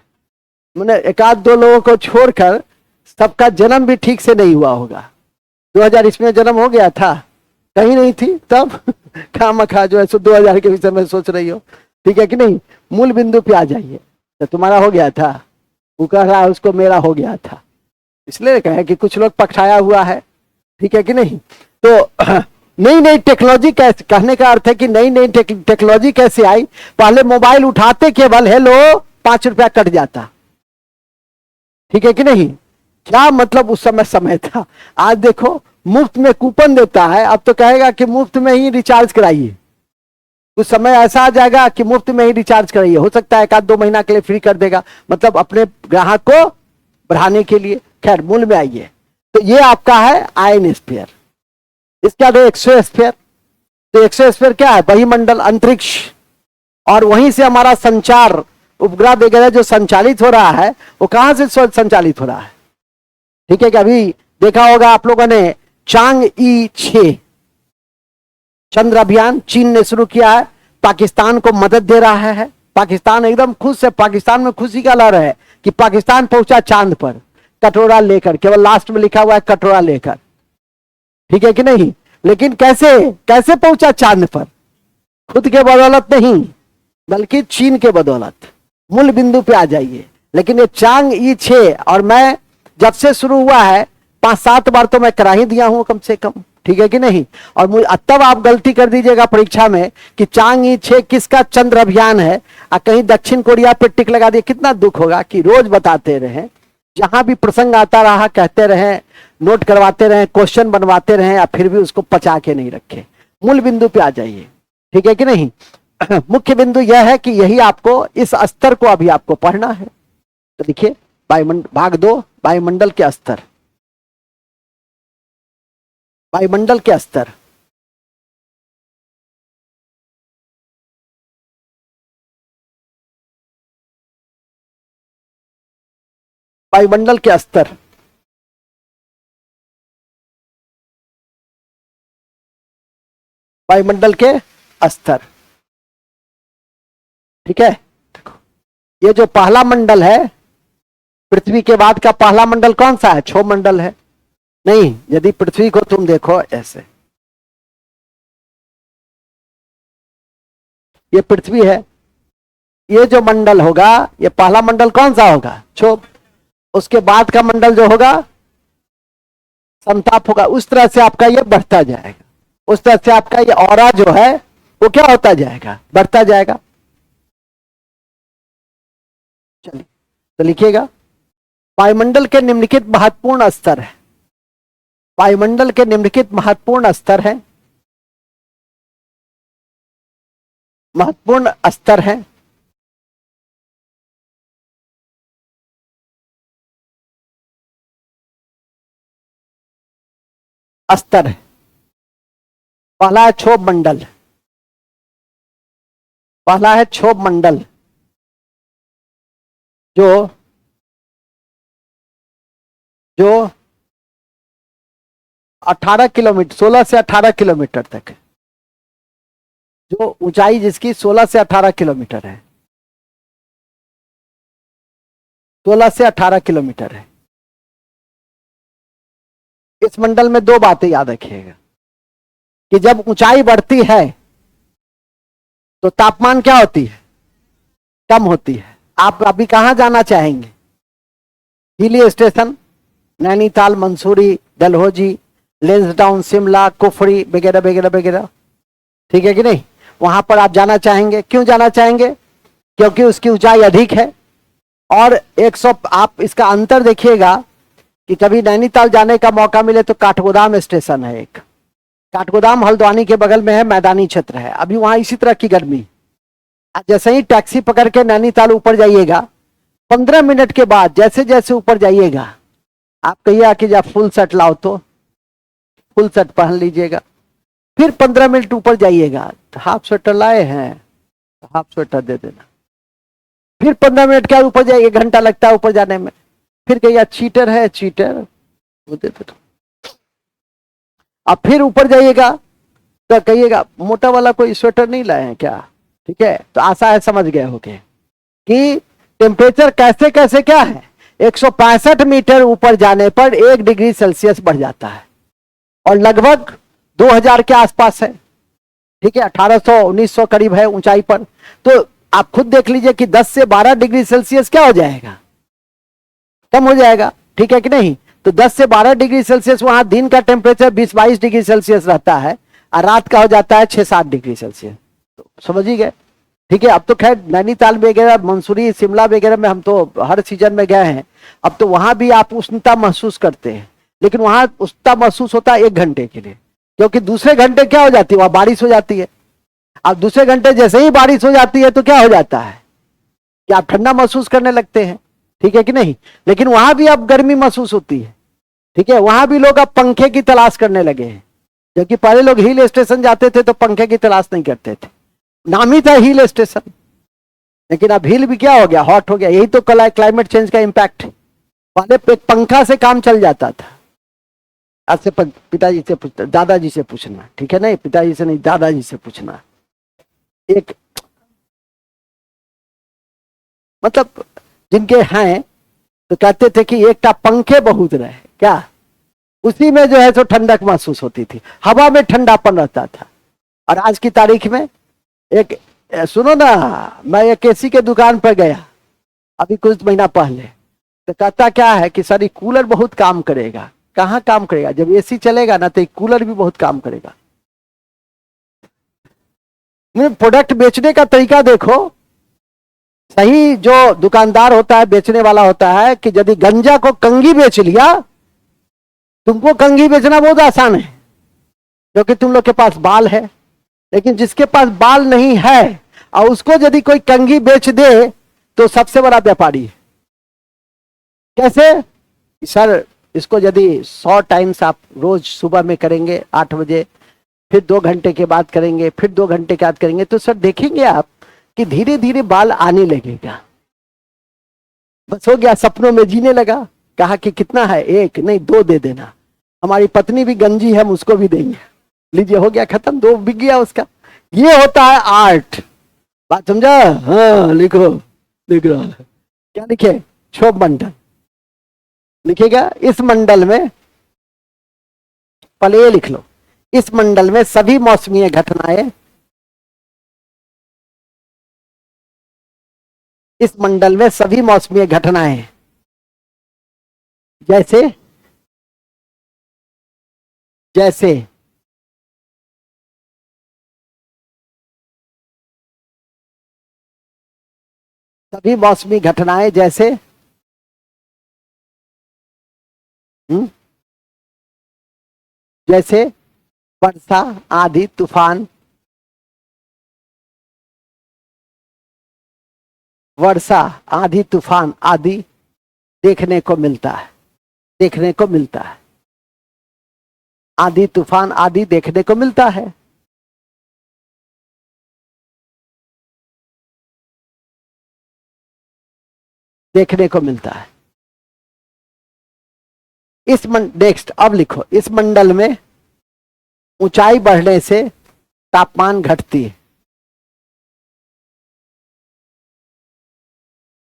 मैंने एक आध दो लोगों को छोड़कर सबका जन्म भी ठीक से नहीं हुआ होगा। 2000 इसमें जन्म हो गया था, कहीं नहीं थी तब। खामखा जो है सो 2000 के विषय में सोच रही हो, ठीक है कि नहीं? मूल बिंदु पे आ जाइए। तो तुम्हारा हो गया था, वो कह रहा है उसको मेरा हो गया था। इसलिए कहे कि कुछ लोग पकड़ाया हुआ है, ठीक है कि नहीं? तो नई नई टेक्नोलॉजी कैसे, कहने का अर्थ है कि नई नई टेक्नोलॉजी कैसे आई। पहले मोबाइल उठाते केवल हेलो 5 रुपया कट जाता, ठीक है कि नहीं? क्या मतलब उस समय समय था। आज देखो मुफ्त में कूपन देता है, अब तो कहेगा कि मुफ्त में ही रिचार्ज कराइए। कुछ समय ऐसा आ जाएगा कि मुफ्त में ही रिचार्ज कराइए। हो सकता है 1-2 महीना के लिए फ्री कर देगा, मतलब अपने ग्राहक को बढ़ाने के लिए। खैर मूल में आइए। तो ये आपका है आयन स्फीयर। इसके आगे एक्सोस्फीयर। तो एक्सोस्फीयर क्या है? वहीमंडल, अंतरिक्ष। और वहीं से हमारा संचार, उपग्रह वगैरह जो संचालित हो रहा है वो कहां से संचालित हो रहा है? ठीक है कि अभी देखा होगा आप लोगों ने चांग-ई 6 चंद्र अभियान चीन ने शुरू किया है, पाकिस्तान को मदद दे रहा है। पाकिस्तान एकदम खुश है, पाकिस्तान में खुशी का लहर है कि पाकिस्तान पहुंचा चांद पर कटोरा लेकर। केवल लास्ट में लिखा हुआ है कटोरा लेकर, ठीक है कि नहीं? लेकिन कैसे कैसे पहुंचा चांद पर? खुद के बदौलत नहीं, बल्कि चीन के बदौलत। मूल बिंदु पे आ जाइए। लेकिन ये चांग-ई 6, और मैं जब से शुरू हुआ है 5-7 बार तो मैं करा ही दिया हूं कम से कम, ठीक है कि नहीं? और मुझे तब आप गलती कर दीजिएगा परीक्षा में कि चांग-ई 6 किसका चंद्र अभियान है, और कहीं दक्षिण कोरिया पे टिक लगा दिए। कितना दुख होगा कि रोज बताते रहे, जहां भी प्रसंग आता रहा कहते रहे, नोट करवाते रहे, क्वेश्चन बनवाते रहे, या फिर भी उसको पचा के नहीं रखे। मूल बिंदु पे आ जाइए, ठीक है कि नहीं? मुख्य बिंदु यह है कि यही आपको, इस स्तर को अभी आपको पढ़ना है। तो देखिए वायुमंडल भाग 2, वायुमंडल के स्तर। वायुमंडल के स्तर, वायुमंडल के स्तर। वायुमंडल के स्तर। ठीक है, देखो ये जो पहला मंडल है, पृथ्वी के बाद का पहला मंडल कौन सा है? क्षोभ मंडल है। नहीं, यदि पृथ्वी को तुम देखो ऐसे, ये पृथ्वी है, ये जो मंडल होगा, ये पहला मंडल कौन सा होगा? क्षोभ। उसके बाद का मंडल जो होगा संताप होगा। उस तरह से आपका ये बढ़ता जाएगा, उस तरह से आपका ये ऑरा जो है वो क्या होता जाएगा? बढ़ता जाएगा। चलिए तो लिखिएगा, वायुमंडल के निम्नलिखित महत्वपूर्ण स्तर है। वायुमंडल के निम्नलिखित महत्वपूर्ण स्तर है, महत्वपूर्ण स्तर है। स्तर है, पहला है क्षोभ मंडल, पहला है क्षोभ मंडल जो जो 18 किलोमीटर, 16 से 18 किलोमीटर तक है, जो ऊंचाई जिसकी 16 से 18 किलोमीटर है, 16 से 18 किलोमीटर है। इस मंडल में दो बातें याद रखिएगा कि जब ऊंचाई बढ़ती है तो तापमान क्या होती है? कम होती है। आप अभी कहां जाना चाहेंगे? हिली स्टेशन, नैनीताल, मंसूरी, डलहौजी, लेंसडाउन, शिमला, कुफरी वगैरह वगैरह वगैरह, ठीक है कि नहीं? वहां पर आप जाना चाहेंगे। क्यों जाना चाहेंगे? क्योंकि उसकी ऊंचाई अधिक है। और 100, आप इसका अंतर देखिएगा कि कभी नैनीताल जाने का मौका मिले तो काठगोदाम स्टेशन है एक, काठगोदाम हल्द्वानी के बगल में है, मैदानी क्षेत्र है। अभी वहां इसी तरह की गर्मी। जैसे ही टैक्सी पकड़ के नैनीताल ऊपर जाइएगा, 15 मिनट के बाद जैसे जैसे ऊपर जाइएगा, आप कहिए कि जब फुल शर्ट लाओ तो फुल शर्ट पहन लीजिएगा। फिर 15 मिनट ऊपर जाइएगा, तो हाफ स्वेटर लाए हैं तो हाफ स्वेटर दे देना। फिर 15 मिनट के ऊपर जाइए, 1 घंटा लगता है ऊपर जाने में। फिर कहिए चीटर है, चीटर, वो दे देना। अब फिर ऊपर जाइएगा तो कहिएगा मोटा वाला कोई स्वेटर नहीं लाए हैं क्या? ठीक है, तो आशा है समझ गए होंगे कि टेम्परेचर कैसे कैसे क्या है। 165 मीटर ऊपर जाने पर 1 डिग्री सेल्सियस बढ़ जाता है और लगभग 2000 के आसपास है। ठीक है, 1800 1900 करीब है ऊंचाई पर। तो आप खुद देख लीजिए कि 10 से 12 डिग्री सेल्सियस क्या हो जाएगा? कम हो जाएगा। ठीक है कि नहीं? तो 10 से 12 डिग्री सेल्सियस वहां दिन का टेम्परेचर 20-22 डिग्री सेल्सियस रहता है और रात का हो जाता है 6-7 डिग्री सेल्सियस। तो समझ ही गए। ठीक है, अब तो खैर नैनीताल वगैरह, मंसूरी, शिमला वगैरह में हम तो हर सीजन में गए हैं। अब तो वहां भी आप उष्णता महसूस करते हैं, लेकिन वहां उष्णता महसूस होता है 1 घंटे के लिए, क्योंकि दूसरे घंटे क्या हो जाती है? वहां बारिश हो जाती है। अब दूसरे घंटे जैसे ही बारिश हो जाती है तो क्या हो जाता है कि आप ठंडा महसूस करने लगते हैं। ठीक है कि नहीं? लेकिन वहां भी अब गर्मी महसूस होती है। ठीक है, वहां भी लोग अब पंखे की तलाश करने लगे हैं, क्योंकि पहले लोग हिल स्टेशन जाते थे तो पंखे की तलाश नहीं करते थे, नाम ही था हिल स्टेशन। लेकिन अब हिल भी क्या हो गया? हॉट हो गया। यही तो क्लाइमेट चेंज का इंपैक्ट है। पहले एक पंखा से काम चल जाता था। आज से पिताजी से पूछना, दादाजी से पूछना, ठीक है? नहीं, पिताजी से नहीं, दादाजी से पूछना। एक मतलब जिनके हैं तो कहते थे कि एक का पंखे बहुत रहे, क्या उसी में जो है सो ठंडक महसूस होती थी, हवा में ठंडापन रहता था। और आज की तारीख में एक, सुनो ना, मैं एक एसी के दुकान पर गया अभी कुछ महीना पहले, तो कहता क्या है कि सर कूलर बहुत काम करेगा। कहाँ काम करेगा? जब एसी चलेगा ना तो कूलर भी बहुत काम करेगा। प्रोडक्ट बेचने का तरीका देखो। सही जो दुकानदार होता है, बेचने वाला होता है, कि यदि गंजा को कंघी बेच लिया, तुमको कंघी बेचना बहुत आसान है क्योंकि तुम लोग के पास बाल है। लेकिन जिसके पास बाल नहीं है और उसको यदि कोई कंघी बेच दे तो सबसे बड़ा व्यापारी है। कैसे? सर इसको यदि 100 टाइम्स आप रोज सुबह में करेंगे 8 बजे, फिर 2 घंटे के बाद करेंगे, फिर 2 घंटे के बाद करेंगे, तो सर देखेंगे आप कि धीरे धीरे बाल आने लगेगा। बस हो गया, सपनों में जीने लगा। कहा कि कितना है? 1 नहीं 2 दे देना। हमारी पत्नी भी गंजी है, हम उसको भी देंगे। लीजिए हो गया खत्म, 2 बिक गया उसका। ये होता है आर्ट। बात समझा? हाँ लिखो, लिख रहा है क्या लिखे? क्षोभ मंडल लिखेगा। इस मंडल में, पहले ये लिख लो, इस मंडल में सभी मौसमीय घटनाएं, इस मंडल में सभी मौसमीय घटनाएं जैसे, जैसे सभी मौसमी घटनाएं जैसे, जैसे वर्षा, आंधी, तूफान, वर्षा, आंधी, तूफान आदि देखने को मिलता है, देखने को मिलता है। आंधी तूफान आदि देखने को मिलता है। देखने को मिलता है। इस नेक्स्ट अब लिखो, इस मंडल में ऊंचाई बढ़ने से तापमान घटती है,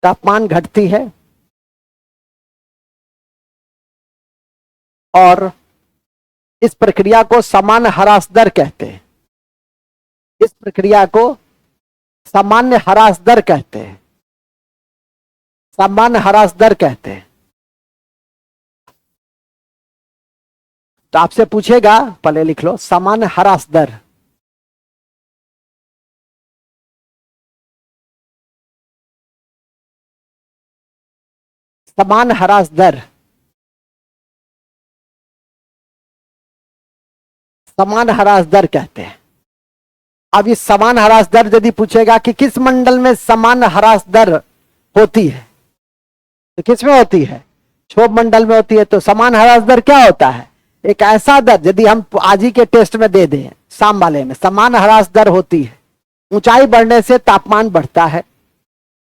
तापमान घटती है और इस प्रक्रिया को सामान्य ह्रास दर कहते हैं। इस प्रक्रिया को सामान्य ह्रास दर कहते हैं, सामान्य ह्रास दर कहते हैं। तो आपसे पूछेगा, पहले लिख लो सामान्य ह्रास दर। समान ह्रास दर, समान ह्रास दर कहते हैं। अब इस समान ह्रास दर यदि पूछेगा कि किस मंडल में समान ह्रास दर होती है, तो किस में होती है? क्षोभ मंडल में होती है। तो समान ह्रास दर क्या होता है? एक ऐसा दर, यदि हम आज ही के टेस्ट में दे दें, शाम वाले में, समान ह्रास दर होती है, ऊंचाई बढ़ने से तापमान बढ़ता है।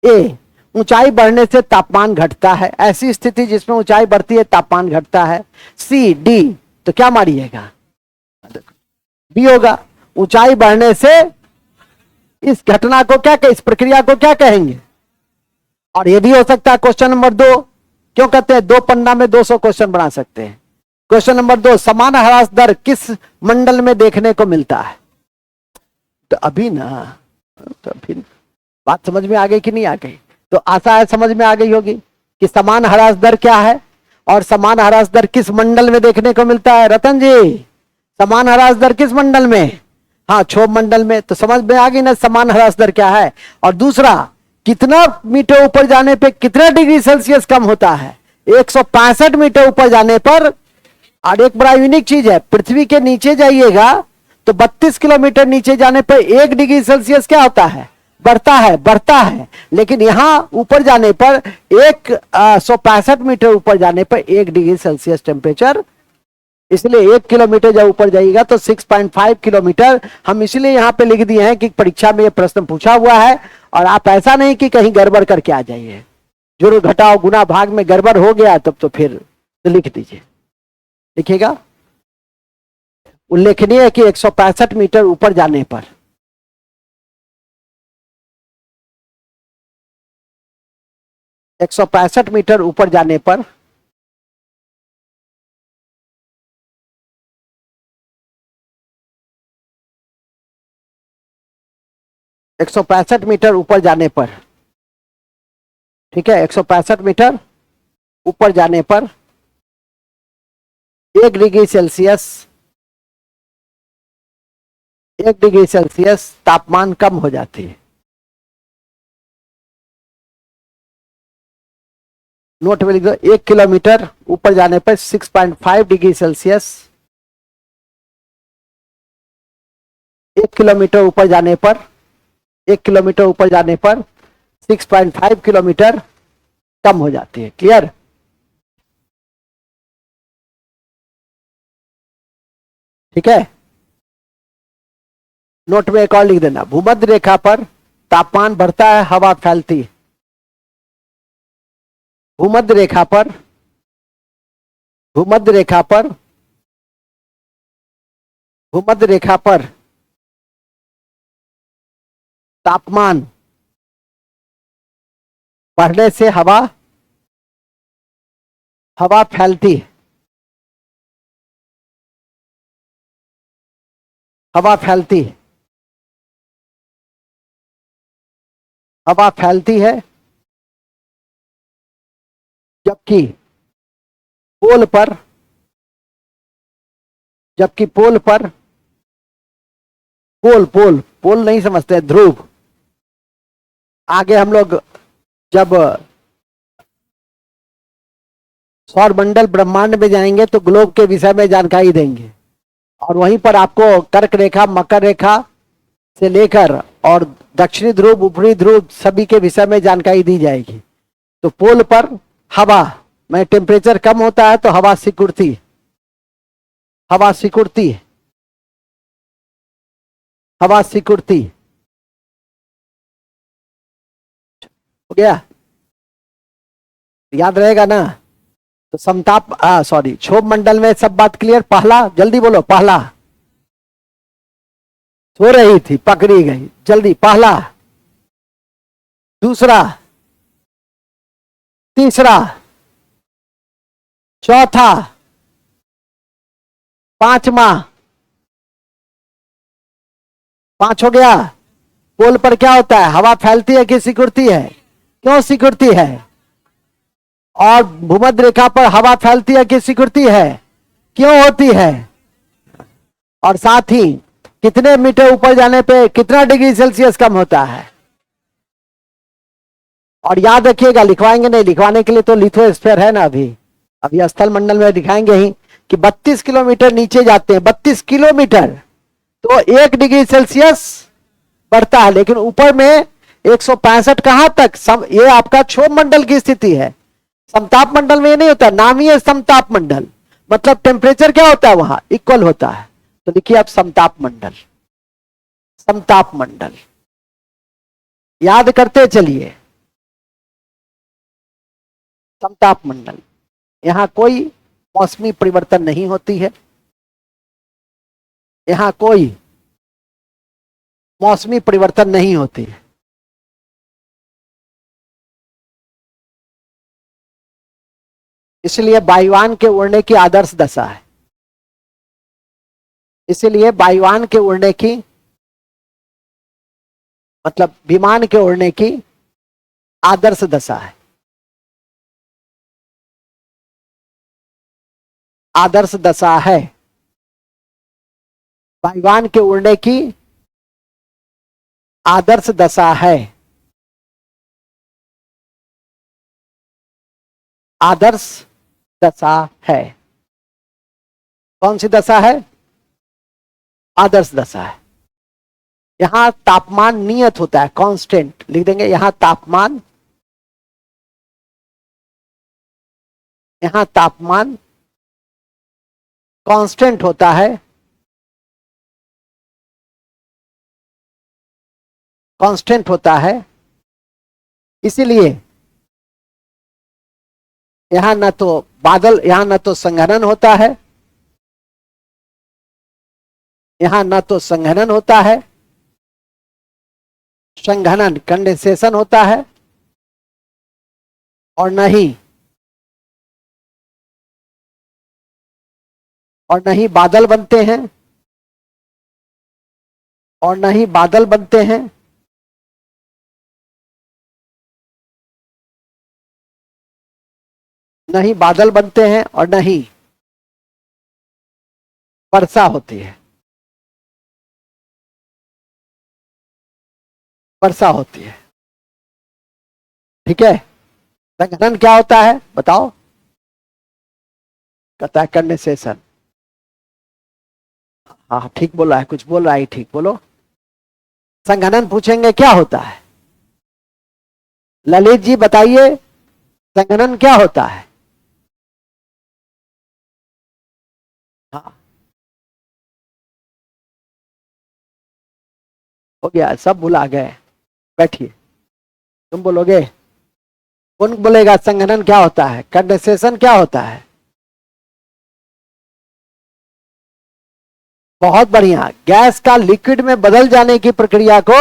ए, ऊंचाई बढ़ने से तापमान घटता है, ऐसी स्थिति जिसमें ऊंचाई बढ़ती है तापमान घटता है। सी, डी, तो क्या मारिएगा? बी होगा। ऊंचाई बढ़ने से इस घटना को क्या, इस प्रक्रिया को क्या कहेंगे? और ये भी हो सकता है क्वेश्चन नंबर 2, क्यों कहते हैं 2 पन्ना में 200 क्वेश्चन बना सकते हैं। क्वेश्चन नंबर 2, समान ह्रास दर किस मंडल में देखने को मिलता है? तो अभी ना, तो अभी बात समझ में आ गई कि नहीं आ गई? तो आशा है समझ में आ गई होगी कि समान ह्रास दर क्या है और समान ह्रास दर किस मंडल में देखने को मिलता है। रतन जी, समान ह्रास दर किस मंडल में? हाँ, क्षोभ मंडल में। तो समझ में आ गई ना समान ह्रास दर क्या है। और दूसरा, कितना मीटर ऊपर जाने पे कितना डिग्री सेल्सियस कम होता है? 165 मीटर ऊपर जाने पर। और एक बड़ा यूनिक चीज है, पृथ्वी के नीचे जाइएगा तो 32 किलोमीटर नीचे जाने पर 1 डिग्री सेल्सियस क्या होता है? बढ़ता है, बढ़ता है। लेकिन यहां ऊपर जाने पर 165 मीटर ऊपर जाने पर 1 डिग्री सेल्सियस टेम्परेचर। इसलिए 1 किलोमीटर जब ऊपर जाइएगा तो 6.5 किलोमीटर। हम इसलिए यहाँ पे लिख दिए हैं कि परीक्षा में ये प्रश्न पूछा हुआ है, और आप ऐसा नहीं कि कहीं गड़बड़ करके आ जाइए, जोड़ घटाओ गुना भाग में गड़बड़ हो गया तब तो फिर तो लिख दीजिए। लिखिएगा, उल्लेखनीय है कि 165 मीटर ऊपर जाने पर 165 मीटर ऊपर जाने पर 165 मीटर ऊपर जाने पर, ठीक है, 165 मीटर ऊपर जाने पर 1 डिग्री सेल्सियस, 1 डिग्री सेल्सियस तापमान कम हो जाती है। नोट में लिख दो, 1 किलोमीटर ऊपर जाने पर 6.5 डिग्री सेल्सियस, 1 किलोमीटर ऊपर जाने पर, 1 किलोमीटर ऊपर जाने पर 6.5 किलोमीटर कम हो जाती है। क्लियर? ठीक है। नोट में एक और लिख देना, भूमध्य रेखा पर तापमान बढ़ता है, हवा फैलती है। भूमध्य रेखा पर, भूमध्य रेखा पर भूमध्य रेखा पर तापमान बढ़ने से हवा फैलती है, हवा फैलती है, हवा फैलती है, जबकि पोल पर पोल पोल पोल नहीं समझते, ध्रुव। आगे हम लोग जब सौरमंडल ब्रह्मांड में जाएंगे तो ग्लोब के विषय में जानकारी देंगे, और वहीं पर आपको कर्क रेखा, मकर रेखा से लेकर और दक्षिणी ध्रुव, उत्तरी ध्रुव सभी के विषय में जानकारी दी जाएगी। तो पोल पर हवा में टेम्परेचर कम होता है तो हवा सिकुड़ती है, हवा सिकुड़ती है, हवा सिकुड़ती है। हो गया, याद रहेगा ना? तो समताप सॉरी क्षोभ मंडल में सब बात क्लियर। पहला जल्दी बोलो, पहला सो रही थी पकड़ी गई, जल्दी पहला, दूसरा, तीसरा, चौथा, पांचवा, 5 हो गया। पोल पर क्या होता है? हवा फैलती है कि सिकुड़ती है? क्यों सिकुड़ती है? और भूमध्य रेखा पर हवा फैलती है कि सिकुड़ती है? क्यों होती है? और साथ ही कितने मीटर ऊपर जाने पे कितना डिग्री सेल्सियस कम होता है? और याद रखिएगा, लिखवाएंगे नहीं, लिखवाने के लिए तो लिथोस्फीयर है ना, अभी स्थल मंडल में दिखाएंगे ही कि 32 किलोमीटर नीचे जाते हैं, 32 किलोमीटर तो 1 डिग्री सेल्सियस बढ़ता है, लेकिन ऊपर में 165 कहां तक? ये आपका क्षोभ मंडल की स्थिति है। समताप मंडल में ये नहीं होता, नाम ही है समताप मंडल, मतलब टेम्परेचर क्या होता है वहां? इक्वल होता है। तो देखिए आप, समताप मंडल, समताप मंडल याद करते चलिए। समताप मंडल, यहां कोई मौसमी परिवर्तन नहीं होती है, यहां कोई मौसमी परिवर्तन नहीं होती है। इसलिए वायुयान के उड़ने की आदर्श दशा है, इसलिए वायुयान के उड़ने की, मतलब विमान के उड़ने की आदर्श दशा है, आदर्श दशा है। वायुयान के उड़ने की आदर्श दशा है, आदर्श दशा है। कौन सी दशा है? आदर्श दशा है। यहां तापमान नियत होता है, कांस्टेंट लिख देंगे, यहां तापमान, यहां तापमान कांस्टेंट होता है, कांस्टेंट होता है। इसीलिए यहां न तो बादल, यहां न तो संघनन होता है, यहां न तो संघनन होता है, संघनन कंडेंसेशन होता है, और न ही बादल बनते हैं, और न ही बादल बनते हैं, न ही बादल बनते हैं, और न ही वर्षा होती है, वर्षा होती है। ठीक है? संघनन क्या होता है बताओ? कहता है कंडेंसेशन। हाँ ठीक बोला है, कुछ बोल रहा है, ठीक बोलो। संघनन पूछेंगे क्या होता है? ललित जी बताइए, संघनन क्या होता है? हाँ हो गया, सब भुला गए, बैठिए। तुम बोलोगे? कौन बोलेगा संघनन क्या होता है? कंडेंसेशन क्या होता है? बहुत बढ़िया। गैस का लिक्विड में बदल जाने की प्रक्रिया को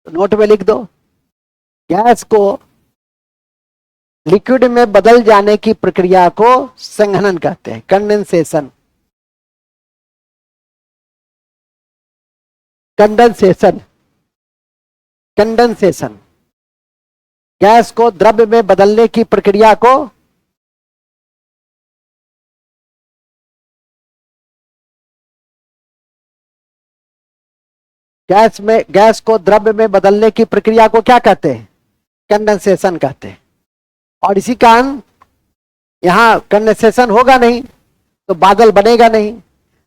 नोट में लिख दो। गैस को लिक्विड में बदल जाने की प्रक्रिया को संघनन कहते हैं, कंडेंसेशन। Condensation, condensation. गैस को द्रव्य में बदलने की प्रक्रिया को गैस को द्रव्य में बदलने की प्रक्रिया को क्या कहते हैं? कंडेंसेशन कहते हैं। और इसी कारण यहां कंडेंसेशन होगा नहीं तो बादल बनेगा नहीं।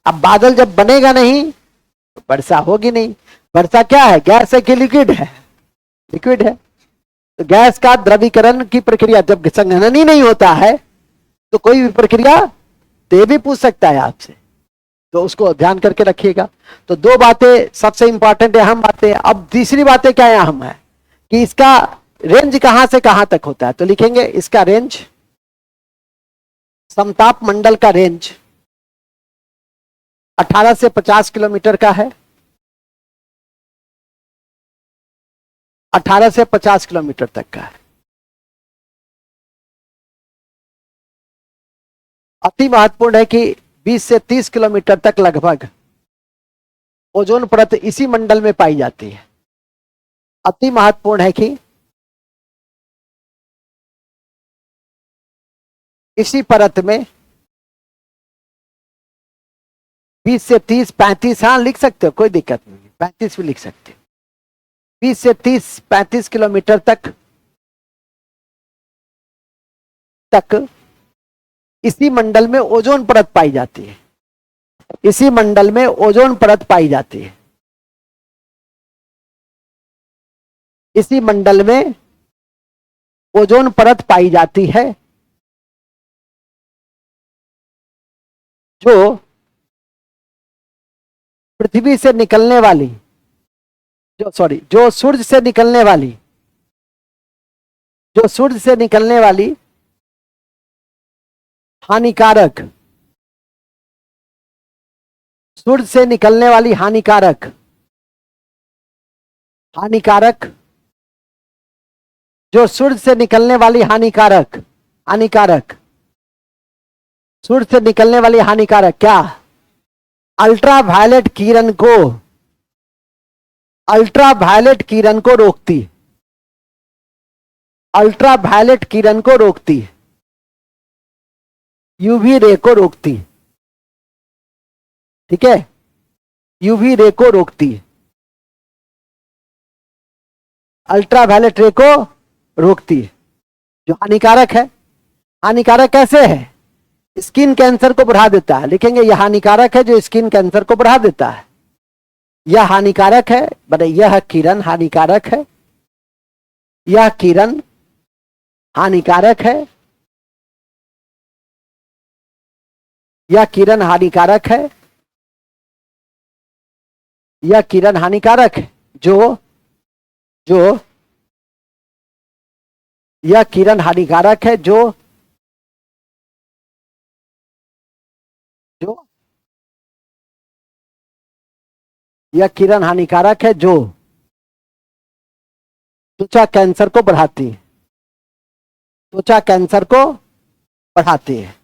अब बादल जब बनेगा नहीं तो वर्षा होगी नहीं। वर्षा क्या है? गैस है कि लिक्विड है? लिक्विड है। तो गैस का द्रवीकरण की प्रक्रिया जब संघनन ही नहीं होता है तो कोई भी प्रक्रिया, तो ये भी पूछ सकता है आपसे, तो उसको ध्यान करके रखिएगा। तो दो बातें सबसे इंपॉर्टेंट है, अहम बातें। अब तीसरी बातें क्या है अहम है कि इसका रेंज कहां से कहां तक होता है। तो लिखेंगे इसका रेंज, समताप मंडल का रेंज 18 से 50 किलोमीटर का है। 18 से 50 किलोमीटर तक का है। अति महत्वपूर्ण है कि 20 से 30 किलोमीटर तक लगभग ओजोन परत इसी मंडल में पाई जाती है। अति महत्वपूर्ण है कि इसी परत में 20 से 30, 35, हाँ लिख सकते हो, कोई दिक्कत नहीं, 35 भी लिख सकते हो। 20 से 30, 35 किलोमीटर तक इसी मंडल में ओजोन परत पाई जाती है। इसी मंडल में ओजोन परत पाई जाती है। इसी मंडल में ओजोन परत पाई जाती है जो पृथ्वी से निकलने वाली, जो सूर्य से निकलने वाली, जो सूर्य से निकलने वाली हानिकारक, सूर्य से निकलने वाली हानिकारक जो सूर्य से निकलने वाली हानिकारक सूर्य से निकलने वाली हानिकारक क्या? अल्ट्रावायलेट किरण को रोकती, अल्ट्रावायलेट किरण को रोकती, यूवी रे को रोकती। ठीक है, यूवी रे को रोकती, अल्ट्रावायलेट रे को रोकती है, जो हानिकारक है। हानिकारक कैसे है? स्किन कैंसर को बढ़ा देता है। लिखेंगे यह हानिकारक है जो स्किन कैंसर को बढ़ा देता है। यह हानिकारक है, बड़े यह किरण हानिकारक है, यह किरण हानिकारक है, यह किरण हानिकारक है, यह किरण हानिकारक है जो यह किरण हानिकारक है जो यह किरण हानिकारक है जो त्वचा कैंसर को बढ़ाती है, त्वचा कैंसर को बढ़ाती है,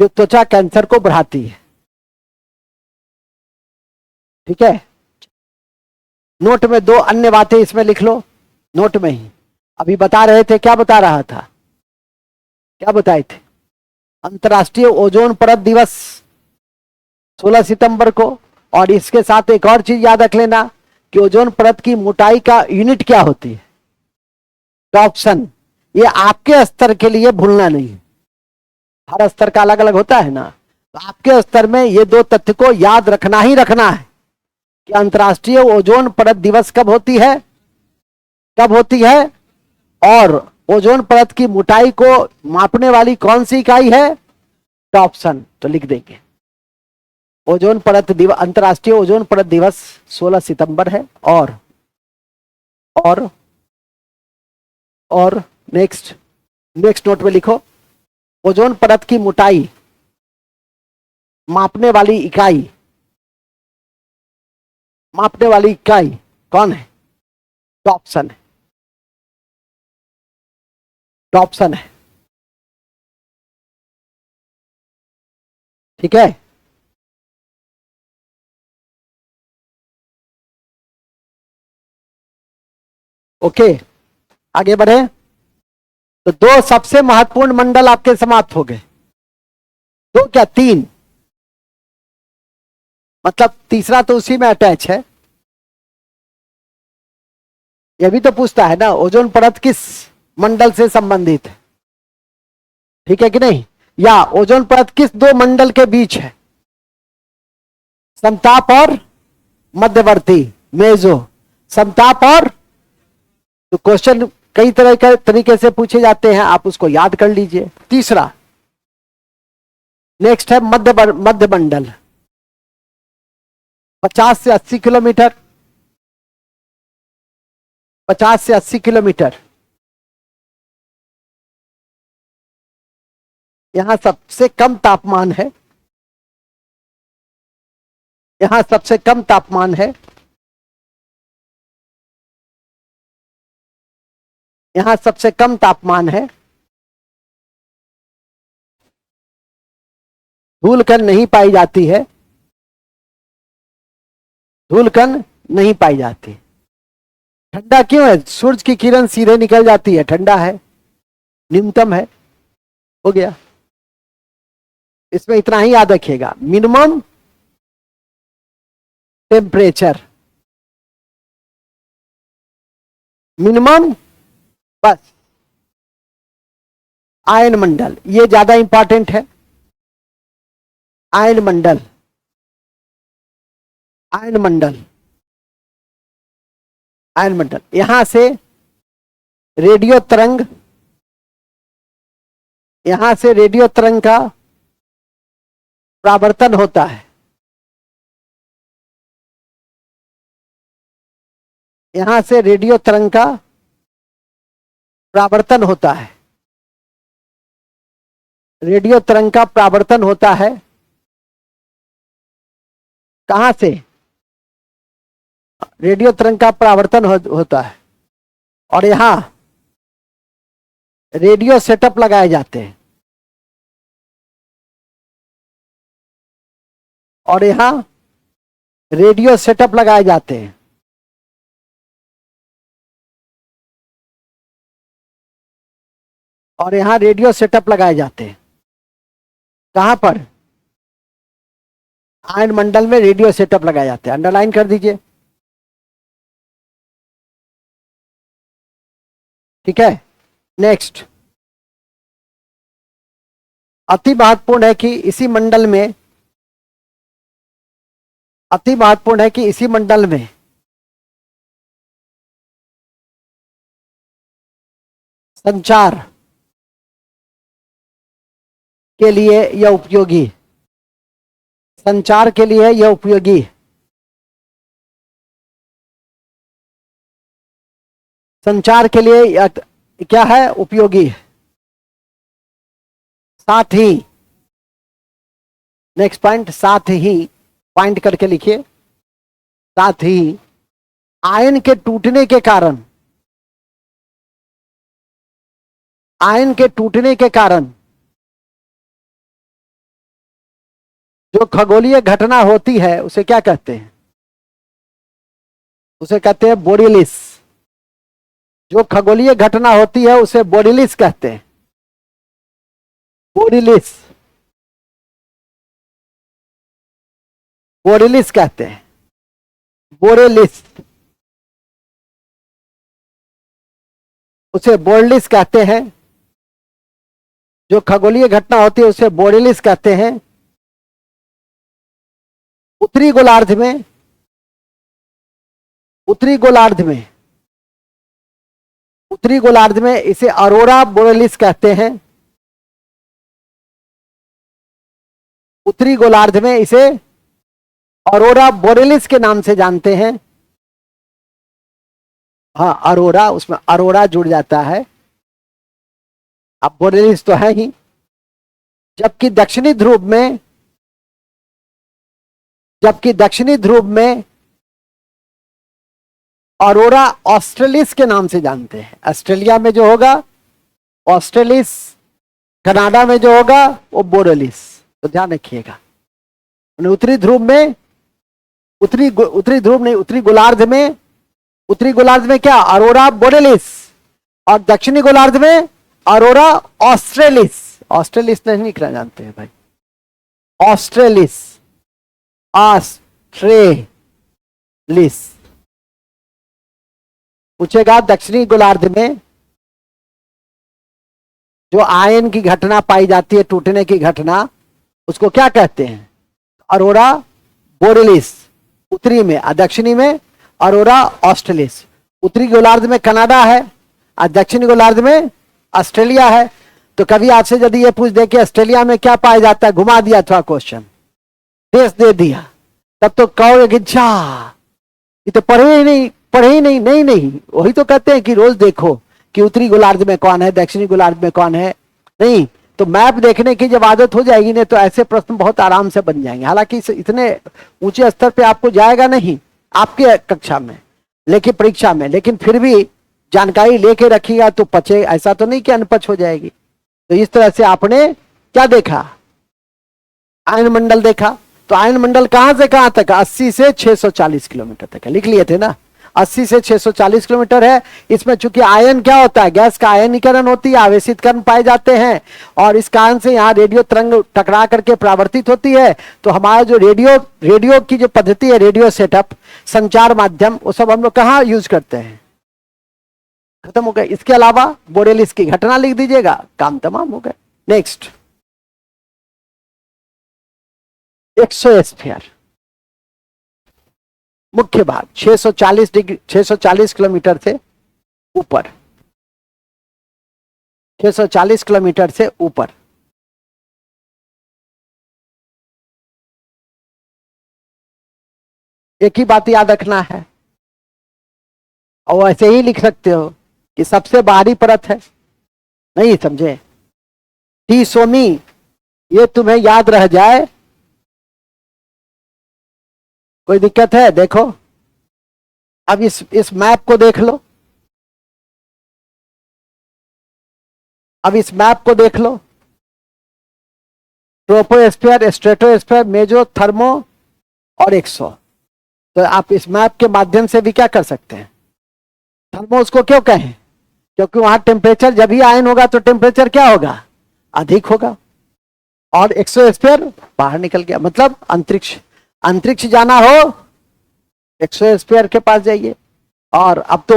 जो त्वचा कैंसर को बढ़ाती है। ठीक है, नोट में दो अन्य बातें इसमें लिख लो, नोट में ही। अभी बता रहे थे, क्या बता रहा था, क्या बताए थे? अंतर्राष्ट्रीय ओजोन परत दिवस 16 सितंबर को। और इसके साथ एक और चीज याद रख लेना कि ओजोन परत की मोटाई का यूनिट क्या होती है? डॉप्सन। ये आपके स्तर के लिए भूलना नहीं, हर स्तर का अलग अलग होता है ना, तो आपके स्तर में ये दो तथ्य को याद रखना ही रखना है कि अंतर्राष्ट्रीय ओजोन परत दिवस कब होती है, कब होती है, और ओजोन परत की मोटाई को मापने वाली कौन सी इकाई है? डॉप्सन। तो लिख देंगे ओजोन परत दिवस, अंतर्राष्ट्रीय ओजोन परत दिवस 16 सितंबर है। और नेक्स्ट नोट में लिखो ओजोन परत की मोटाई मापने वाली इकाई, मापने वाली इकाई कौन है? डॉप्सन है, डॉप्सन है। ठीक है, ओके, आगे बढ़े। तो दो सबसे महत्वपूर्ण मंडल आपके समाप्त हो गए, दो क्या तीन, मतलब तीसरा तो उसी में अटैच है। यह भी तो पूछता है ना, ओजोन परत किस मंडल से संबंधित है, ठीक है कि नहीं, या ओजोन परत किस दो मंडल के बीच है, समताप और मध्यवर्ती, मेजो, समताप और, तो क्वेश्चन कई तरह के तरीके से पूछे जाते हैं, आप उसको याद कर लीजिए। तीसरा, नेक्स्ट है मध्य मंडल, 50 से 80 किलोमीटर, 50 से 80 किलोमीटर। यहां सबसे कम तापमान है, यहां सबसे कम तापमान है, यहां सबसे कम तापमान है। धूलकण नहीं पाई जाती है, धूलकण नहीं पाई जाती। ठंडा क्यों है? सूरज की किरण सीधे निकल जाती है, ठंडा है, न्यूनतम है, हो गया। इसमें इतना ही याद रखिएगा, मिनिमम टेम्परेचर, मिनिमम, बस। आयन मंडल, ये ज्यादा इंपॉर्टेंट है। आयन मंडल, आयन मंडल, आयन मंडल, यहां से रेडियो तरंग, यहां से रेडियो तरंग का परावर्तन होता है, यहां से रेडियो तरंग का परावर्तन होता है, रेडियो तरंग का परावर्तन होता है। कहां से? रेडियो तरंग का परावर्तन होता है, और यहां रेडियो सेटअप लगाए जाते हैं, और यहां रेडियो सेटअप लगाए जाते हैं, और यहां रेडियो सेटअप लगाए जाते हैं। कहां पर? आयन मंडल में रेडियो सेटअप लगाए जाते हैं, अंडरलाइन कर दीजिए। ठीक है, नेक्स्ट, अति महत्वपूर्ण है कि इसी मंडल में, अति महत्वपूर्ण है कि इसी मंडल में संचार के लिए यह उपयोगी, संचार के लिए यह उपयोगी, संचार के लिए क्या है? उपयोगी। साथ ही, नेक्स्ट पॉइंट, साथ ही, पॉइंट करके लिखिए, साथ ही आयन के टूटने के कारण, आयन के टूटने के कारण जो खगोलीय घटना होती है उसे क्या कहते हैं? उसे कहते हैं बोरिलिस। जो खगोलीय घटना होती है उसे बोरिलिस कहते हैं, बोरिलिस, बोरिलिस कहते हैं, बोरेलिस, उसे बोरलिस कहते हैं। जो खगोलीय घटना होती है उसे बोरेलिस कहते हैं। उत्तरी गोलार्ध में, उत्तरी गोलार्ध में, उत्तरी गोलार्ध में इसे अरोरा बोरेलिस कहते हैं। उत्तरी गोलार्ध में इसे अरोरा बोरेलिस के नाम से जानते हैं। हाँ, अरोरा, उसमें अरोरा जुड़ जाता है, अब बोरेलिस तो है ही। जबकि दक्षिणी ध्रुव में ऑरोरा ऑस्ट्रेलिस के नाम से जानते हैं। ऑस्ट्रेलिया में जो होगा ऑस्ट्रेलिस, कनाडा में जो होगा वो बोरेलिस। तो ध्यान रखिएगा, उत्तरी ध्रुव में, उत्तरी ध्रुव नहीं, उत्तरी गोलार्ध में क्या, अरोरा बोरेलिस, और दक्षिणी गोलार्ध में अरोरा ऑस्ट्रेलिस। ऑस्ट्रेलिस नहीं लिखना जानते हैं भाई, ऑस्ट्रेलिस, ऑस्ट्रेलिस। पूछेगा दक्षिणी गोलार्ध में जो आयन की घटना पाई जाती है, टूटने की घटना, उसको क्या कहते हैं, अरोरा बोरेलिस उत्तरी में, और दक्षिणी में अरोरा ऑस्ट्रेलिस। उत्तरी गोलार्ध में कनाडा है और दक्षिणी गोलार्ध में ऑस्ट्रेलिया है। तो कभी आपसे यदि ये पूछ दे कि ऑस्ट्रेलिया में क्या पाया जाता है, घुमा दिया थोड़ा क्वेश्चन, देश दे दिया, तब तो कहोगे कि जा ये तो पढ़े ही नहीं, नहीं वही तो कहते हैं कि रोज देखो कि उत्तरी गोलार्ध में कौन है, दक्षिणी गोलार्ध में कौन है। नहीं तो मैप देखने की जब आदत हो जाएगी ना, तो ऐसे प्रश्न बहुत आराम से बन जाएंगे। हालांकि इतने ऊंचे स्तर पे आपको जाएगा नहीं आपके कक्षा में, लेकिन परीक्षा में, लेकिन फिर भी जानकारी लेके रखिएगा तो पचे, ऐसा तो नहीं कि अनपच हो जाएगी। तो इस तरह से आपने क्या देखा, आयन मंडल देखा। तो आयन मंडल कहां से कहां तक, 80 से 640 किलोमीटर तक है, लिख लिए थे ना, 80 से 640 किलोमीटर है। इसमें चूंकि आयन क्या होता है, गैस का आयनीकरण होती है, आवेशित कण पाए जाते हैं, और इस कारण से यहाँ रेडियो तरंग टकरा करके परावर्तित होती है। तो हमारा जो रेडियो की जो पद्धति है, रेडियो सेटअप, संचार माध्यम, वो सब हम लोग कहाँ यूज करते हैं, खत्म हो गए। इसके अलावा बोरेलिस की घटना लिख दीजिएगा, काम तमाम हो गए। नेक्स्ट, एक्सोस्फीयर, मुख्य भाग 640 किलोमीटर से ऊपर, 640 किलोमीटर से ऊपर। एक ही बात याद रखना है, और ऐसे ही लिख सकते हो कि सबसे बाहरी परत है, नहीं समझे, टी सोमी, ये तुम्हें याद रह जाए, कोई दिक्कत है? देखो अब इस मैप को देख लो, अब इस मैप को देख लो, ट्रोपोस्फीयर, स्ट्रेटोस्फीयर, मेजो, थर्मो और एक्सो। तो आप इस मैप के माध्यम से भी क्या कर सकते हैं, थर्मो उसको क्यों कहें, क्योंकि वहां टेम्परेचर, जब ही आयन होगा तो टेम्परेचर क्या होगा, अधिक होगा। और एक्सोस्फीयर बाहर निकल गया, मतलब अंतरिक्ष जाना हो एक्सोस्फीयर के पास जाइए। और अब तो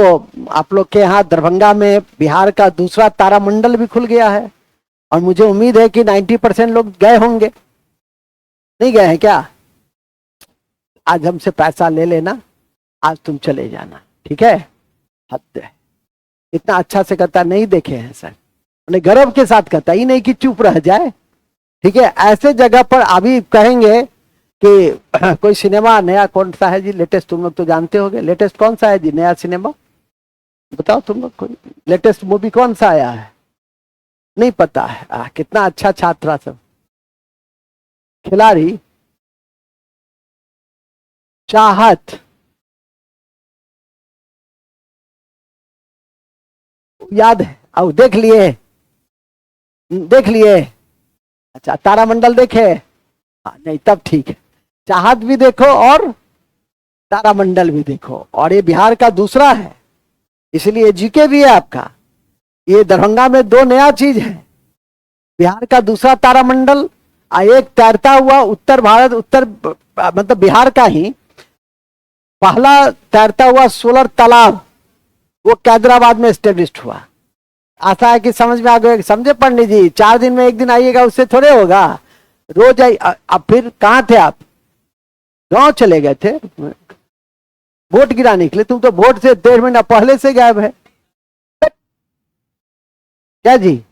आप लोग के यहाँ दरभंगा में बिहार का दूसरा तारामंडल भी खुल गया है, और मुझे उम्मीद है कि 90% लोग गए होंगे, नहीं गए हैं क्या? आज हमसे पैसा ले लेना, आज तुम चले जाना, ठीक है? हद है, इतना अच्छा से कहता, नहीं देखे हैं सर, उन्हें गर्व के साथ कहता ही नहीं कि चुप रह जाए, ठीक है? ऐसे जगह पर अभी कहेंगे कि कोई सिनेमा नया कौन सा है जी लेटेस्ट, तुम लोग तो जानते होंगे, लेटेस्ट कौन सा है जी नया सिनेमा, बताओ तुम लोग, कोई लेटेस्ट मूवी कौन सा आया है? नहीं पता है। कितना अच्छा छात्रा सब, खिलाड़ी, चाहत, याद है, अब देख लिए, देख लिए, अच्छा तारामंडल देखे? हाँ नहीं, तब ठीक है, चाहत भी देखो और तारामंडल भी देखो। और ये बिहार का दूसरा है, इसलिए जीके भी है आपका। ये दरभंगा में दो नया चीज है, बिहार का दूसरा तारामंडल, एक तैरता हुआ उत्तर भारत, मतलब बिहार का ही पहला तैरता हुआ सोलर तालाब, वो कैदराबाद में स्टेब्लिश हुआ। आशा है कि समझ में आ गए, समझे पंडित जी? 4 दिन में एक दिन आइएगा, उससे थोड़े होगा, रोज आई। अब फिर कहाँ थे आप, गांव चले गए थे वोट गिराने के लिए, तुम तो वोट से 1.5 महीना पहले से गायब है क्या जी?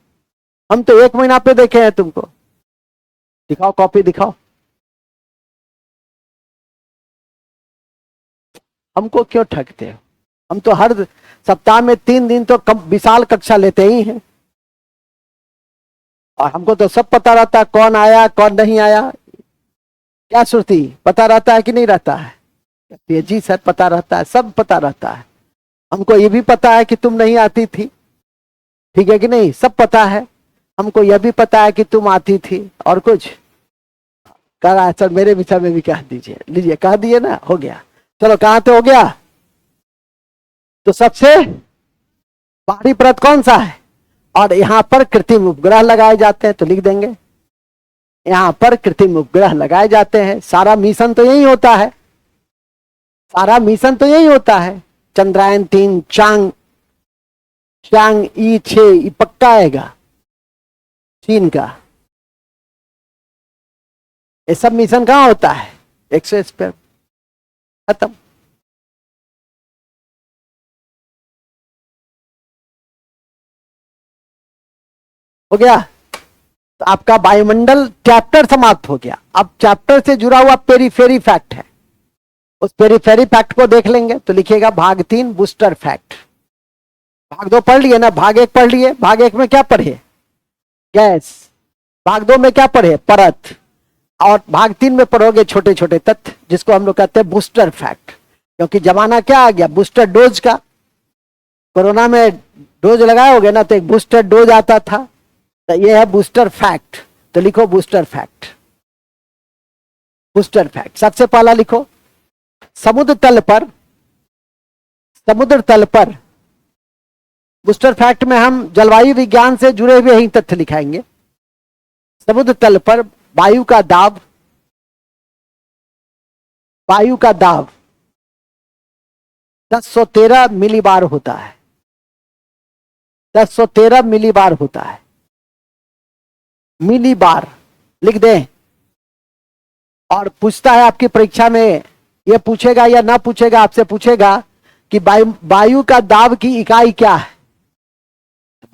हम तो 1 महीना पे देखे हैं तुमको, दिखाओ कॉपी दिखाओ, हमको क्यों ठगते हो? हम तो हर सप्ताह में 3 दिन तो विशाल कक्षा लेते ही हैं। और हमको तो सब पता रहता है, कौन आया कौन नहीं आया। क्या श्रुति, पता रहता है कि नहीं रहता है? कहती है जी सर पता रहता है, सब पता रहता है। हमको ये भी पता है कि तुम नहीं आती थी, ठीक है कि नहीं, सब पता है। हमको यह भी पता है कि तुम आती थी। और कुछ कह रहा है सर मेरे विषय में भी कह दीजिए। लीजिए कह दिए ना, हो गया। चलो कहां पे हो गया? तो सबसे बाहरी परत कौन सा है? और यहां पर कृत्रिम उपग्रह लगाए जाते हैं, तो लिख देंगे यहां पर कृत्रिम उपग्रह लगाए जाते हैं। सारा मिशन तो यही होता है, सारा मिशन तो यही होता है। चंद्रयान 3, चांग E6 ये पक्का आएगा चीन का। ये सब मिशन कहां होता है? 100 स्पेयर, खत्म। हो गया। तो आपका वायुमंडल चैप्टर समाप्त हो गया। अब चैप्टर से जुड़ा हुआ पेरीफेरी फैक्ट है, उस पेरीफेरी फैक्ट को देख लेंगे। तो लिखिएगा भाग 3 बूस्टर फैक्ट। भाग 2 पढ़ लिए ना, भाग 1 पढ़ लिए। भाग 1 में क्या पढ़े? गैस। भाग 2 में क्या पढ़े? परत। और भाग 3 में पढ़ोगे छोटे छोटे तथ्य, जिसको हम लोग कहते हैं बूस्टर फैक्ट। क्योंकि जमाना क्या आ गया? बूस्टर डोज का। कोरोना में डोज लगाए होगे ना, तो एक बूस्टर डोज आता था, तो ये है बूस्टर फैक्ट। तो लिखो बूस्टर फैक्ट। बूस्टर फैक्ट सबसे पहला लिखो, समुद्र तल पर बूस्टर फैक्ट में हम जलवायु विज्ञान से जुड़े हुए ही तथ्य लिखाएंगे। समुद्र तल पर वायु का दाब 1013 मिलीबार होता है। 1013 मिलीबार होता है। मिलीबार लिख दें। और पूछता है आपकी परीक्षा में, यह पूछेगा या ना पूछेगा, आपसे पूछेगा कि वायु का दाब की इकाई क्या है?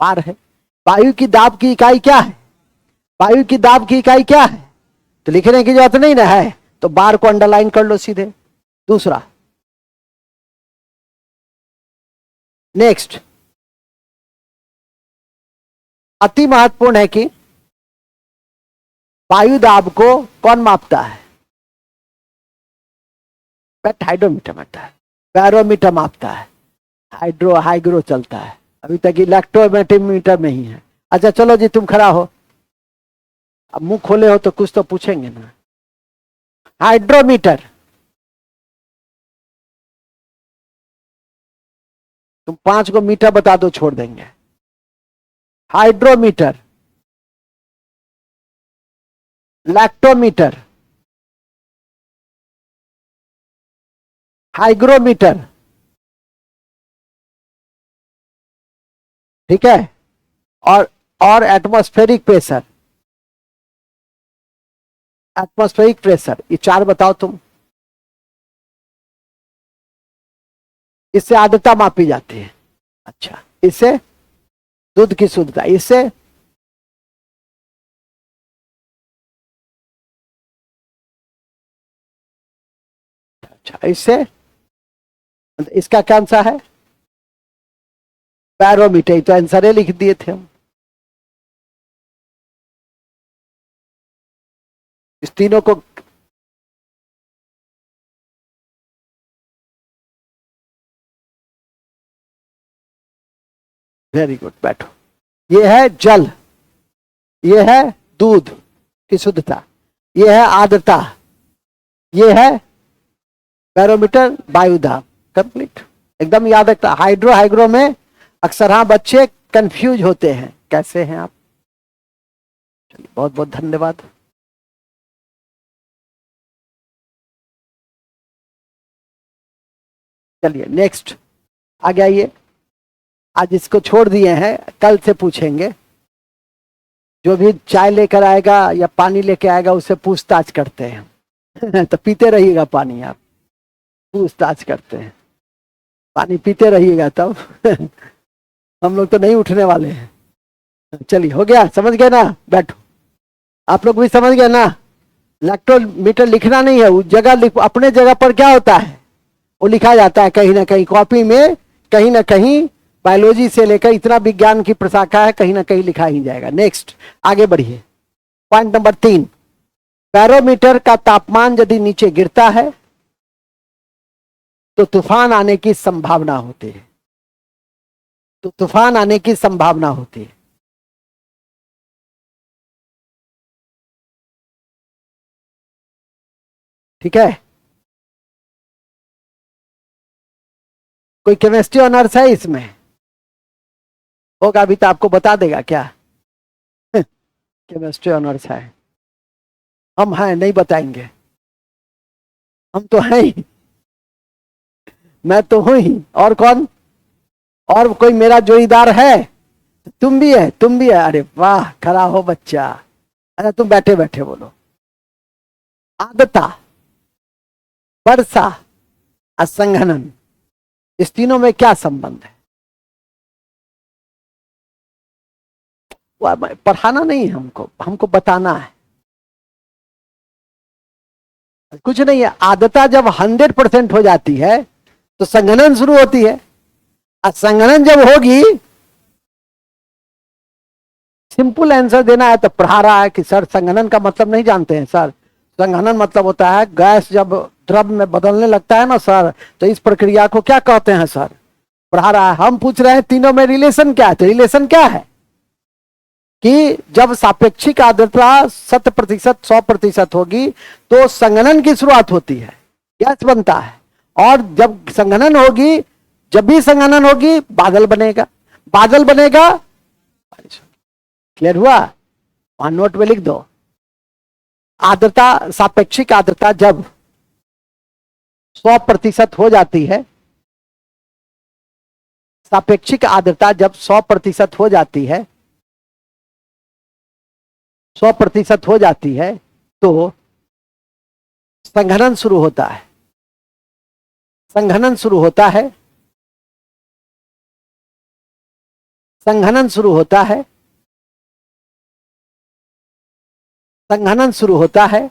बार है। वायु की दाब की इकाई क्या है? वायु की दाब की इकाई क्या है? तो लिखने की जरूरत नहीं ना है, तो बार को अंडरलाइन कर लो सीधे। दूसरा, नेक्स्ट, अति महत्वपूर्ण है कि वायु दाब को कौन मापता है? हाइड्रोमीटर मापता है, बैरोमीटर मापता है, हाइग्रो चलता है। अभी तक इलेक्ट्रोमीटर में ही है। अच्छा चलो जी, तुम खड़ा हो, अब मुंह खोले हो तो कुछ तो पूछेंगे ना। हाइड्रोमीटर, तुम 5 को मीटर बता दो, छोड़ देंगे। हाइड्रोमीटर, लैक्टोमीटर, हाइग्रोमीटर, ठीक है, और एटमॉस्फेरिक प्रेशर। एटमॉस्फेरिक प्रेशर, ये 4 बताओ तुम। इससे आर्द्रता मापी जाती है। अच्छा, इससे दूध की शुद्धता, इससे अच्छा, इससे इसका कौन सा है? बैरोमीटर। तो आंसर है, लिख दिए थे हम। इस तीनों को वेरी गुड, बैठो। ये है जल, ये है दूध की शुद्धता, ये है आर्द्रता, ये है बैरोमीटर वायु दाब। कंप्लीट, एकदम याद रखता। हाइग्रो में अक्सर हाँ बच्चे कंफ्यूज होते हैं। कैसे हैं आप? चलिए, बहुत बहुत धन्यवाद। चलिए नेक्स्ट आगे आइए। आज इसको छोड़ दिए हैं, कल से पूछेंगे। जो भी चाय लेकर आएगा या पानी लेके आएगा, उससे पूछताछ करते हैं। तो पीते रहिएगा पानी, आप पूछताछ करते हैं, पानी पीते रहिएगा तब। हम लोग तो नहीं उठने वाले हैं। चलिए, हो गया, समझ गए ना? बैठो। आप लोग भी समझ गए ना? लैक्टोमीटर लिखना नहीं है, उस जगह अपने जगह पर क्या होता है वो लिखा जाता है। कहीं ना कहीं कॉपी में, कहीं ना कहीं बायोलॉजी से लेकर इतना विज्ञान की प्रशाखा है, कहीं ना कहीं लिखा ही जाएगा। नेक्स्ट आगे बढ़िए। पॉइंट नंबर 3, बैरोमीटर का तापमान यदि नीचे गिरता है तो तूफान आने की संभावना होती है। तो तूफान आने की संभावना होती है। ठीक है। कोई केमिस्ट्री ऑनर्स है इसमें? होगा, अभी तो आपको बता देगा क्या। केमिस्ट्री ऑनर्स है। हम हैं, नहीं बताएंगे। हम तो हैं ही, मैं तो हूं ही, और कौन? और कोई मेरा जोड़ीदार है? तुम भी है, तुम भी है। अरे वाह, खड़ा हो बच्चा। अरे तुम बैठे बैठे बोलो। आर्द्रता, वर्षा, असंघनन, इस तीनों में क्या संबंध है? पढ़ाना नहीं है हमको, हमको बताना है। कुछ नहीं है। आर्द्रता जब 100% हो जाती है तो संघनन शुरू होती है। और संघनन जब होगी, सिंपल आंसर देना है तो पढ़ा रहा है कि सर संघनन का मतलब नहीं जानते हैं सर। संघनन मतलब होता है गैस जब द्रव में बदलने लगता है ना सर, तो इस प्रक्रिया को क्या कहते हैं सर। पढ़ा रहा है। हम पूछ रहे हैं तीनों में रिलेशन क्या है। तो रिलेशन क्या है कि जब सापेक्षिक आर्द्रता 100%, 100% होगी तो संघनन की शुरुआत होती है, गैस बनता है। और जब संघनन होगी, जब भी संघनन होगी, बादल बनेगा। बादल बनेगा। क्लियर हुआ? वहां नोट में लिख दो। आर्द्रता, सापेक्षिक आर्द्रता जब 100% हो जाती है, सापेक्षिक आर्द्रता जब 100% हो जाती है, 100% हो जाती है तो संघनन शुरू होता है। संघनन शुरू होता है। संघनन शुरू होता है। संघनन शुरू होता है।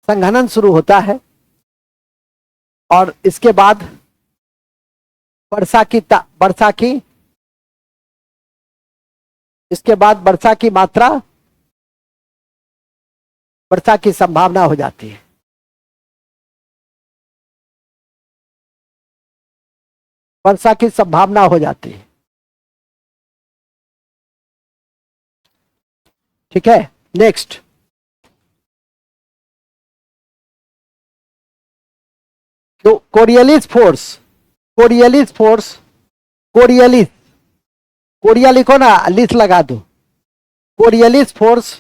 संघनन शुरू होता है और इसके बाद वर्षा की इसके बाद वर्षा की मात्रा, वर्षा की संभावना हो जाती है। वर्षा की संभावना हो जाती है। ठीक है। नेक्स्ट, तो Coriolis force, Coriolis force, Coriolis, Korea लिखो ना, लिस लगा दो। कोरियलिस फोर्स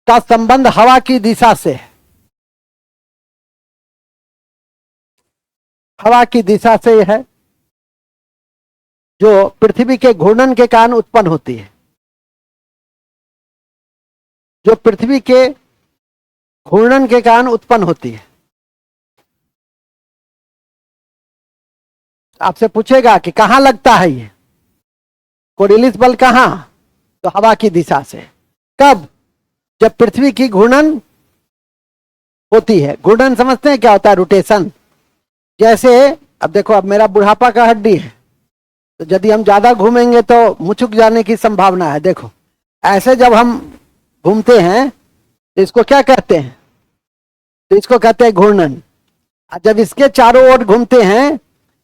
का संबंध हवा की दिशा से है। हवा की दिशा से है जो पृथ्वी के घूर्णन के कारण उत्पन्न होती है। जो पृथ्वी के घूर्णन के कारण उत्पन्न होती है। आपसे पूछेगा कि कहां लगता है ये कोरियलिस बल, कहां? तो हवा की दिशा से। कब? जब पृथ्वी की घूर्णन होती है। घूर्णन समझते हैं क्या होता है? रोटेशन। जैसे अब देखो, अब मेरा बुढ़ापा का हड्डी है, तो यदि हम ज्यादा घूमेंगे तो मुचुक जाने की संभावना है। देखो ऐसे जब हम घूमते हैं तो इसको क्या कहते हैं? तो इसको कहते हैं घूर्णन। जब इसके चारों ओर घूमते हैं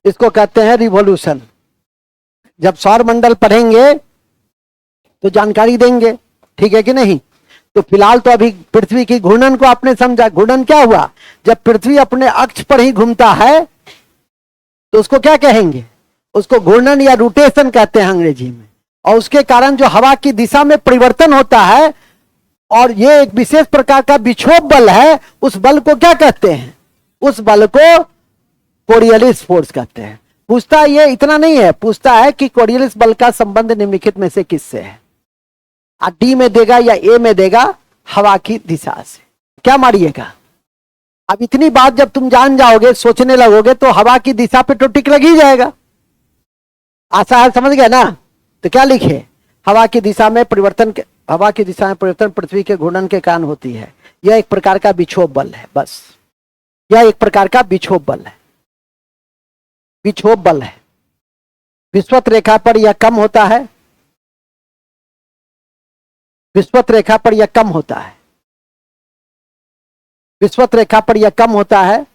इसको कहते हैं रिवॉल्यूशन। जब सौर मंडल पढ़ेंगे तो जानकारी देंगे, ठीक है कि नहीं? तो फिलहाल तो अभी पृथ्वी की घूर्णन को आपने समझा। घूर्णन क्या हुआ? जब पृथ्वी अपने अक्ष पर ही घूमता है तो उसको क्या कहेंगे? उसको घूर्णन या रोटेशन कहते हैं अंग्रेजी में। और उसके कारण जो हवा की दिशा में परिवर्तन होता है, और ये एक विशेष प्रकार का विक्षोभ बल है, उस बल को क्या कहते हैं? उस बल को कोरियलिस फोर्स कहते हैं। पूछता है, ये इतना नहीं है, पूछता है कि कोरियलिस बल का संबंध निम्नलिखित में से किससे है? डी में देगा या ए में देगा? हवा की दिशा से। क्या मारिएगा? अब इतनी बात जब तुम जान जाओगे, सोचने लगोगे, तो हवा की दिशा पे तो टिक लग ही जाएगा। आशा है, समझ गए ना? तो क्या लिखे? हवा की दिशा में परिवर्तन पृथ्वी के घूर्णन के कारण होती है। यह एक प्रकार का विक्षोभ बल है। बस यह एक प्रकार का विक्षोभ बल है, विक्षोभ बल है। विषुवत रेखा पर यह कम होता है, विषुवत रेखा पर यह कम होता है, विषुवत रेखा पर यह कम होता है।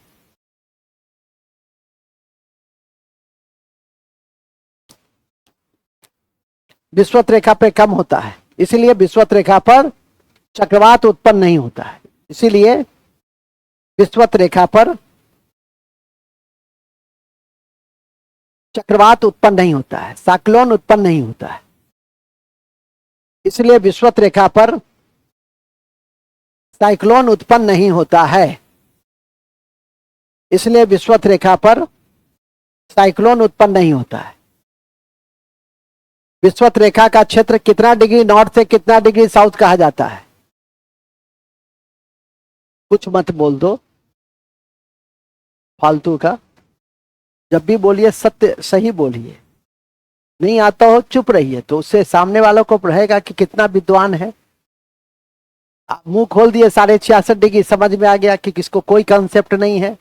विषुवत रेखा पर कम होता है, इसीलिए विषुवत रेखा पर चक्रवात उत्पन्न नहीं होता है। इसीलिए विषुवत रेखा पर चक्रवात उत्पन्न नहीं होता है, साइक्लोन उत्पन्न नहीं होता है। इसलिए विषुवत रेखा पर साइक्लोन उत्पन्न नहीं होता है। इसलिए विषुवत रेखा पर साइक्लोन उत्पन्न नहीं होता है। विषुवत रेखा का क्षेत्र कितना डिग्री नॉर्थ से कितना डिग्री साउथ कहा जाता है? कुछ मत बोल दो फालतू का, जब भी बोलिए सत्य सही बोलिए। नहीं आता हो चुप रहिए, तो उससे सामने वालों को रहेगा कि कितना विद्वान है। आप मुंह खोल दिए 66.5 डिग्री, समझ में आ गया कि किसको कोई कंसेप्ट नहीं है।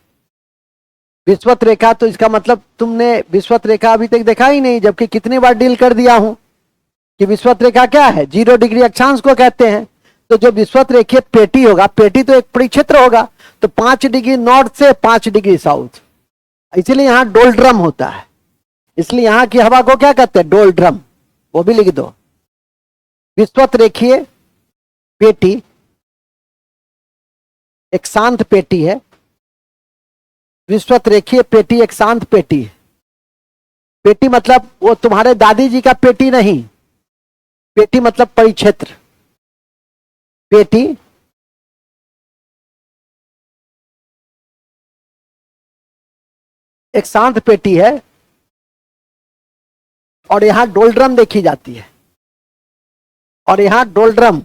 विषुवत रेखा, तो इसका मतलब तुमने विषुवत रेखा अभी तक देखा ही नहीं, जबकि कितनी बार डील कर दिया हूं कि विषुवत रेखा क्या है, 0 डिग्री अक्षांश को कहते हैं। तो जो विषुवत रेखीय पेटी होगा, पेटी तो एक परिक्षेत्र होगा, तो 5 डिग्री नॉर्थ से 5 डिग्री साउथ, इसलिए यहां डोलड्रम होता है। इसलिए यहां की हवा को क्या कहते हैं? डोलड्रम। वो भी लिख दो। विषुवत रेखीय पेटी एक शांत पेटी है। विषुवत रेखीय पेटी एक शांत पेटी है। पेटी मतलब वो तुम्हारे दादी जी का पेटी नहीं, पेटी मतलब परिक्षेत्र। पेटी एक शांत पेटी है और यहां डोलड्रम देखी जाती है। और यहां डोलड्रम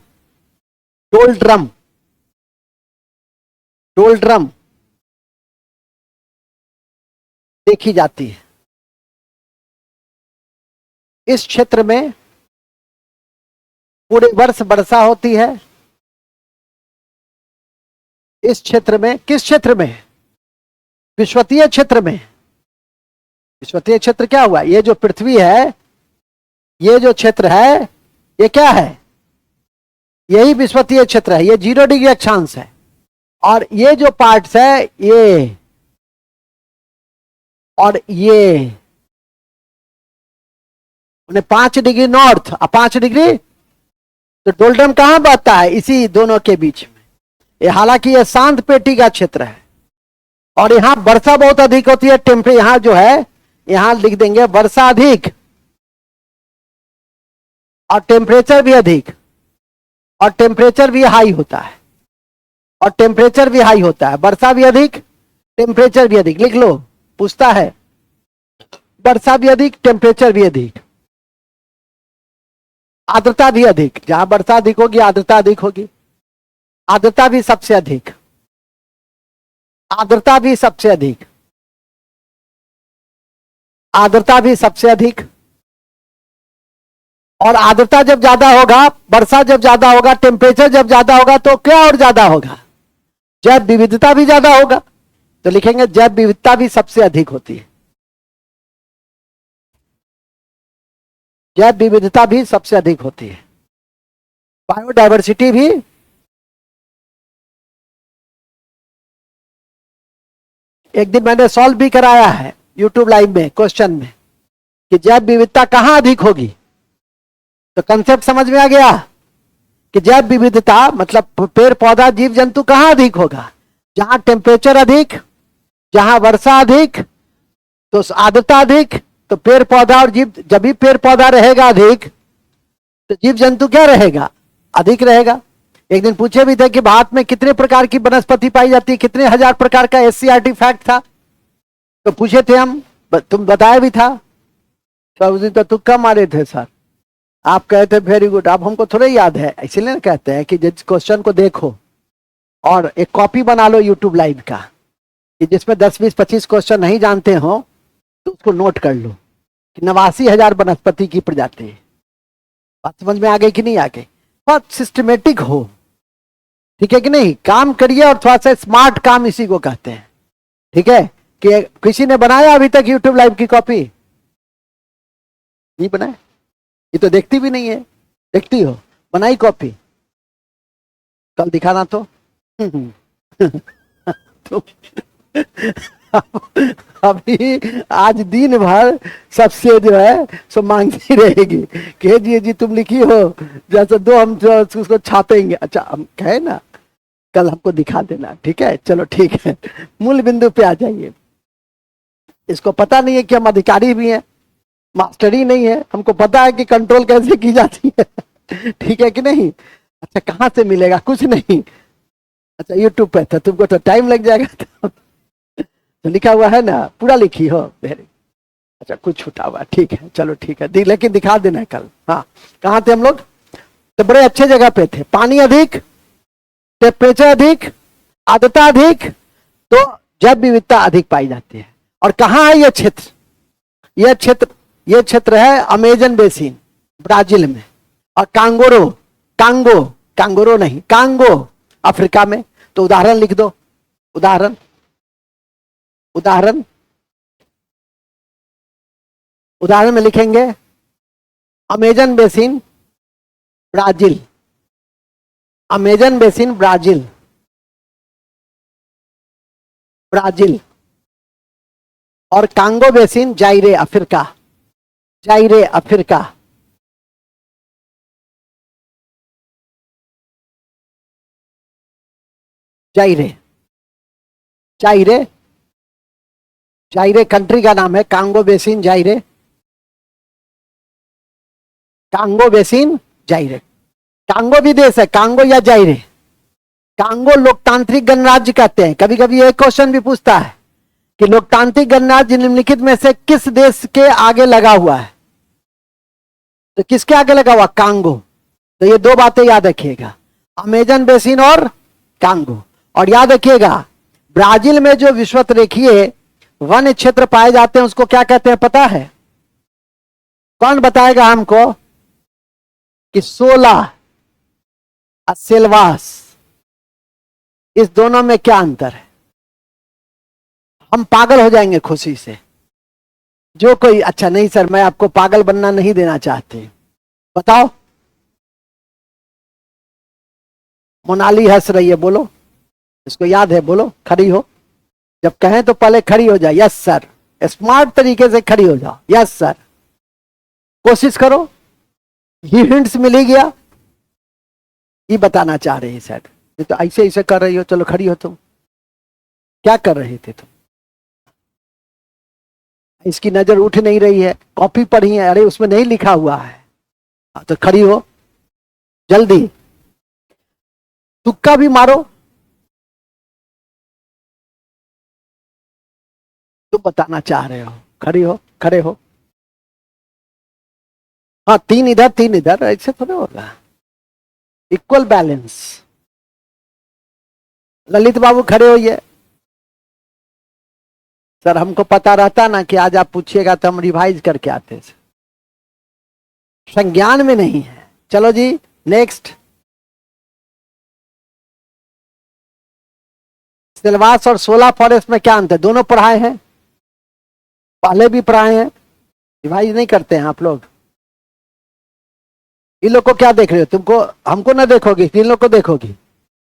डोलड्रम डोलड्रम देखी जाती है। इस क्षेत्र में पूरे वर्ष वर्षा होती है। इस क्षेत्र में, किस क्षेत्र में? विषुवतीय क्षेत्र में। विषुवतीय क्षेत्र क्या हुआ? ये जो पृथ्वी है, ये जो क्षेत्र है, ये क्या है? यही विषुवतीय क्षेत्र है। ये 0 डिग्री अक्षांश है। और ये जो पार्ट्स है, ये और ये, उन्हें 5 डिग्री नॉर्थ और 5 डिग्री, तो डोलड्रम कहां बहता है? इसी दोनों के बीच में। ये हालांकि ये शांत पेटी का क्षेत्र है और यहां वर्षा बहुत अधिक होती है। टेम्परेचर यहां जो है, यहां लिख देंगे वर्षा अधिक और टेम्परेचर भी अधिक, और टेम्परेचर भी हाई होता है, और टेम्परेचर भी हाई होता है। वर्षा भी अधिक, टेम्परेचर भी अधिक। लिख लो, पूछता है वर्षा भी अधिक, टेम्परेचर भी अधिक, आर्द्रता भी अधिक। जहां वर्षा अधिक होगी आर्द्रता अधिक होगी। आर्द्रता भी सबसे अधिक, आर्द्रता भी सबसे अधिक, आर्द्रता भी सबसे अधिक। और आर्द्रता जब ज्यादा होगा, वर्षा जब ज्यादा होगा, टेम्परेचर जब ज्यादा होगा, तो क्या और ज्यादा होगा? जैव विविधता भी ज्यादा होगा। तो लिखेंगे जैव विविधता भी सबसे अधिक होती है। जैव विविधता भी सबसे अधिक होती है। बायोडायवर्सिटी भी एक दिन मैंने सॉल्व भी कराया है यूट्यूब लाइव में, क्वेश्चन में, कि जैव विविधता कहां अधिक होगी। तो कंसेप्ट समझ में आ गया कि जैव विविधता मतलब पेड़ पौधा जीव जंतु कहां अधिक होगा? जहां टेम्परेचर अधिक, जहां वर्षा अधिक, तो आर्द्रता अधिक, तो पेड़ पौधा और जीव, जब भी पेड़ पौधा रहेगा अधिक, तो जीव जंतु क्या रहेगा? अधिक रहेगा। एक दिन पूछे भी थे कि भारत में कितने प्रकार की वनस्पति पाई जाती है, कितने हजार प्रकार का SCRT फैक्ट था। तो पूछे थे हम, तुम बताया भी था। तो उस दिन तो तुक्का मारे थे सर, आप कहे थे वेरी गुड। अब हमको थोड़ा याद है, इसलिए कहते हैं कि जिस क्वेश्चन को देखो और एक कॉपी बना लो यूट्यूब लाइव का, कि जिसमें 10, 20, 25 क्वेश्चन नहीं जानते हो तो उसको नोट कर लो कि 89,000 वनस्पति की प्रजाति है। बात समझ में आ गई कि नहीं आ गई? बहुत सिस्टमेटिक हो, ठीक है कि नहीं, काम करिए और थोड़ा सा स्मार्ट काम इसी को कहते हैं, ठीक है। कि किसी ने बनाया अभी तक यूट्यूब लाइव की कॉपी? नहीं बनाया, ये तो देखती भी नहीं है। देखती हो? बनाई कॉपी? कल दिखाना तो। तो अभी आज दिन भर सबसे जो है सो मांगती रहेगी कि जी तुम लिखी हो, जैसे दो हम उसको छापेंगे। अच्छा हम कहे ना कल हमको दिखा देना, ठीक है, चलो ठीक है, मूल बिंदु पे आ जाइए। इसको पता नहीं है कि हम अधिकारी भी हैं, मास्टर ही नहीं है, हमको पता है कि कंट्रोल कैसे की जाती है। ठीक है कि नहीं? अच्छा कहाँ से मिलेगा? कुछ नहीं। अच्छा यूट्यूब पे था, तुमको तो टाइम लग जाएगा। तो लिखा हुआ है ना, पूरा लिखी हो? वेरी अच्छा, कुछ छूटा हुआ, ठीक है, चलो ठीक है, लेकिन दिखा देना कल। हाँ, कहाँ थे हम लोग? तो बड़े अच्छे जगह पे थे। पानी अधिक, टेम्परेचर अधिक, आर्द्रता अधिक, तो जैव विविधता अधिक पाई जाती है। और कहाँ है ये क्षेत्र? ये क्षेत्र है अमेजन बेसिन, ब्राजील में। और कांगो अफ्रीका में। तो उदाहरण लिख दो, उदाहरण में लिखेंगे Amazon basin Brazil, Amazon basin Brazil, और Congo basin Zaire Africa, Zaire country का नाम है, कांगो बेसिन जायरे, कांगो भी देश है, कांगो या जायरे। कांगो लोकतांत्रिक गणराज्य कहते हैं। कभी कभी एक क्वेश्चन भी पूछता है कि लोकतांत्रिक गणराज्य निम्नलिखित में से किस देश के आगे लगा हुआ है? तो किसके आगे लगा हुआ? कांगो। तो ये दो बातें याद रखिएगा, अमेजन बेसिन और कांगो। और याद रखिएगा ब्राजील में जो विषुवत रेखीय वन क्षेत्र पाए जाते हैं उसको क्या कहते हैं पता है? कौन बताएगा हमको? कि 16 सेल्वास, इस दोनों में क्या अंतर है? हम पागल हो जाएंगे खुशी से। जो कोई अच्छा नहीं सर, मैं आपको पागल बनना नहीं देना चाहते, बताओ। मोनाली हंस रही है, बोलो, इसको याद है, बोलो, खड़ी हो। जब कहें तो पहले खड़ी हो जाए, यस सर, स्मार्ट तरीके से खड़ी हो जाओ, यस सर। कोशिश करो, ये हिंट्स मिल ही गया, ये बताना चाह रही है सर। ये तो ऐसे ऐसे कर रही हो, चलो खड़ी हो। तुम क्या कर रहे थे? तुम, इसकी नजर उठ नहीं रही है, कॉपी पढ़ी है, अरे उसमें नहीं लिखा हुआ है। तो खड़ी हो जल्दी, तुक्का भी मारो। तुम बताना चाह रहे हो, खड़ी हो, खड़े हो। हाँ, 3 इधर 3 इधर, ऐसे थोड़ा होगा, इक्वल बैलेंस। ललित बाबू खड़े होइए। सर हमको पता रहता ना कि आज आप पूछिएगा तो हम रिवाइज करके आते हैं, संज्ञान में नहीं है। चलो जी नेक्स्ट। सिलवास और 16 फॉरेस्ट में क्या अंतर? दोनों पढ़ाए हैं, पहले भी पढ़ाए हैं, रिवाइज नहीं करते हैं आप लोग। इन लोग को क्या देख रहे हो? तुमको, हमको ना देखोगी, इन लोग को देखोगी।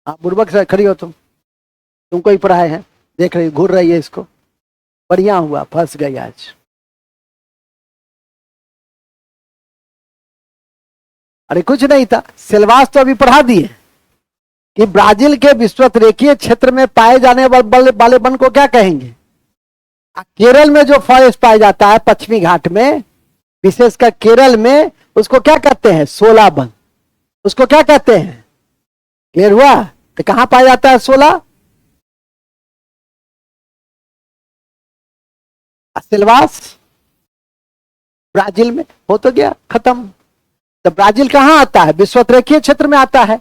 आप बुर्बक से खड़ी हो, तुमको ही पढ़ाए हैं, देख रही, घूर रही है इसको। बढ़िया हुआ, फंस गई आज। अरे कुछ नहीं था, सिलवास तो अभी पढ़ा दिए कि ब्राजील के विषुवत रेखीय क्षेत्र में पाए जाने वाले वन को क्या कहेंगे? केरल में जो फॉरेस्ट पाया जाता है पश्चिमी घाट में, विशेषकर केरल में, उसको क्या कहते हैं? 16 वन। उसको क्या कहते हैं? क्लियर हुआ? तो कहां पाया जाता है 16? सिलवास ब्राजील में। हो तो गया, खत्म। तो ब्राजील कहां आता है? विषुवत रेखीय क्षेत्र में आता है।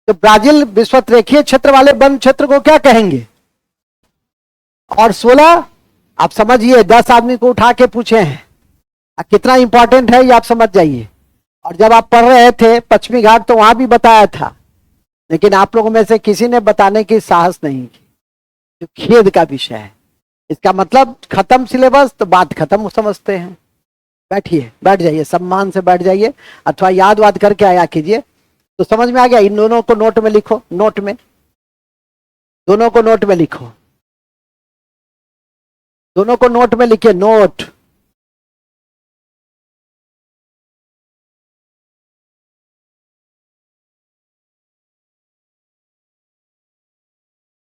तो ब्राजील विषुवत रेखीय क्षेत्र वाले वन क्षेत्र को क्या कहेंगे? और 16 आप समझिए, 10 आदमी को उठा के पूछे हैं, कितना इंपॉर्टेंट है ये आप समझ जाइए। और जब आप पढ़ रहे थे पश्चिमी घाट तो वहां भी बताया था, लेकिन आप लोगों में से किसी ने बताने की साहस नहीं की, जो खेद का विषय है। इसका मतलब खत्म सिलेबस तो बात खत्म समझते हैं। बैठिए, बैठ जाइए, सम्मान से बैठ जाइए, अथवा याद वाद करके आया कीजिए। तो समझ में आ गया? इन दोनों को नोट में लिखो, नोट में, दोनों को नोट में लिखो, दोनों को नोट में लिखिए, नोट।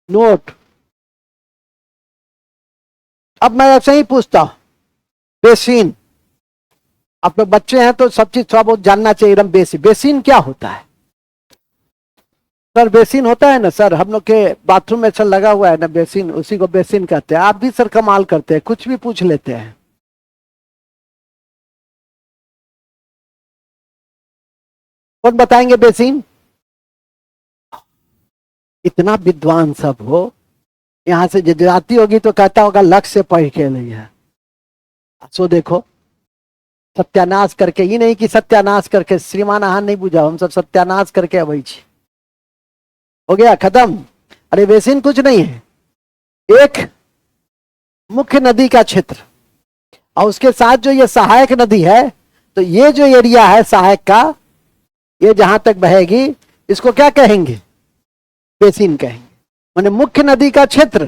नोट। अब मैं ऐसे ही पूछता हूं, बेसिन, आप लोग बच्चे हैं तो सब चीज थोड़ा बहुत जानना चाहिए एकदम बेसिक। बेसिन क्या होता है सर? बेसिन होता है ना सर, हम लोग के बाथरूम में सर लगा हुआ है ना बेसिन, उसी को बेसिन कहते हैं। आप भी सर कमाल करते हैं, कुछ भी पूछ लेते हैं। कौन बताएंगे बेसिन? इतना विद्वान सब हो, यहां से जाती होगी तो कहता होगा लक्ष्य से पढ़ के लिया। सो देखो, सत्यानाश करके, ये नहीं कि सत्यानाश करके, श्रीमान आहान नहीं बुझा, हम सब सत्यानाश करके अवई छी। हो गया खत्म। अरे बेसिन कुछ नहीं है, एक मुख्य नदी का क्षेत्र और उसके साथ जो ये सहायक नदी है, तो ये जो एरिया है सहायक का, ये जहां तक बहेगी इसको क्या कहेंगे? बेसिन कहेंगे। माने मुख्य नदी का क्षेत्र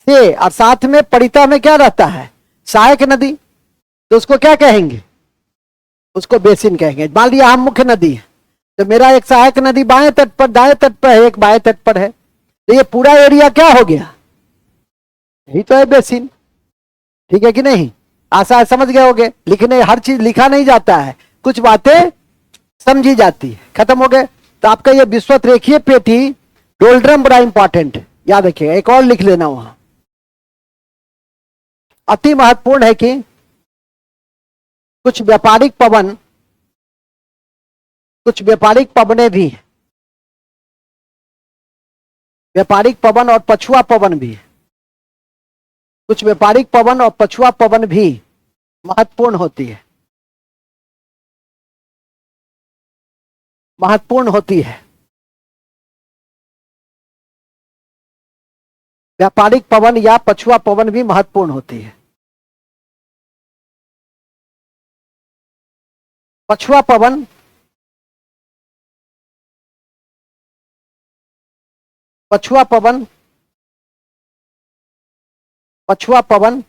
से और साथ में परिता में क्या रहता है? सहायक नदी, तो उसको क्या कहेंगे? उसको बेसिन कहेंगे। मान लिया हम मुख्य नदी है, तो मेरा एक सहायक नदी बाएं तट पर, दाएं तट पर है, एक बाएं तट पर है, तो ये पूरा एरिया क्या हो गया? यही तो है बेसिन। ठीक है कि नहीं? आशा है समझ गए होगे। लिखने हर चीज लिखा नहीं जाता है, कुछ बातें समझी जाती है। खत्म हो गए। तो आपका ये विश्वत रेखीय पेटी डोल्ड्रम बड़ा इंपॉर्टेंट है, याद रखिएगा। एक और लिख लेना वहां, अति महत्वपूर्ण है कि कुछ व्यापारिक पवन, कुछ व्यापारिक पवनें भी, व्यापारिक पवन और पछुआ पवन भी, कुछ व्यापारिक पवन और पछुआ पवन भी महत्वपूर्ण होती है, महत्वपूर्ण होती है। व्यापारिक पवन या पछुआ पवन भी महत्वपूर्ण होती है। पछुआ पवन, पछुआ पवन, पछुआ पवन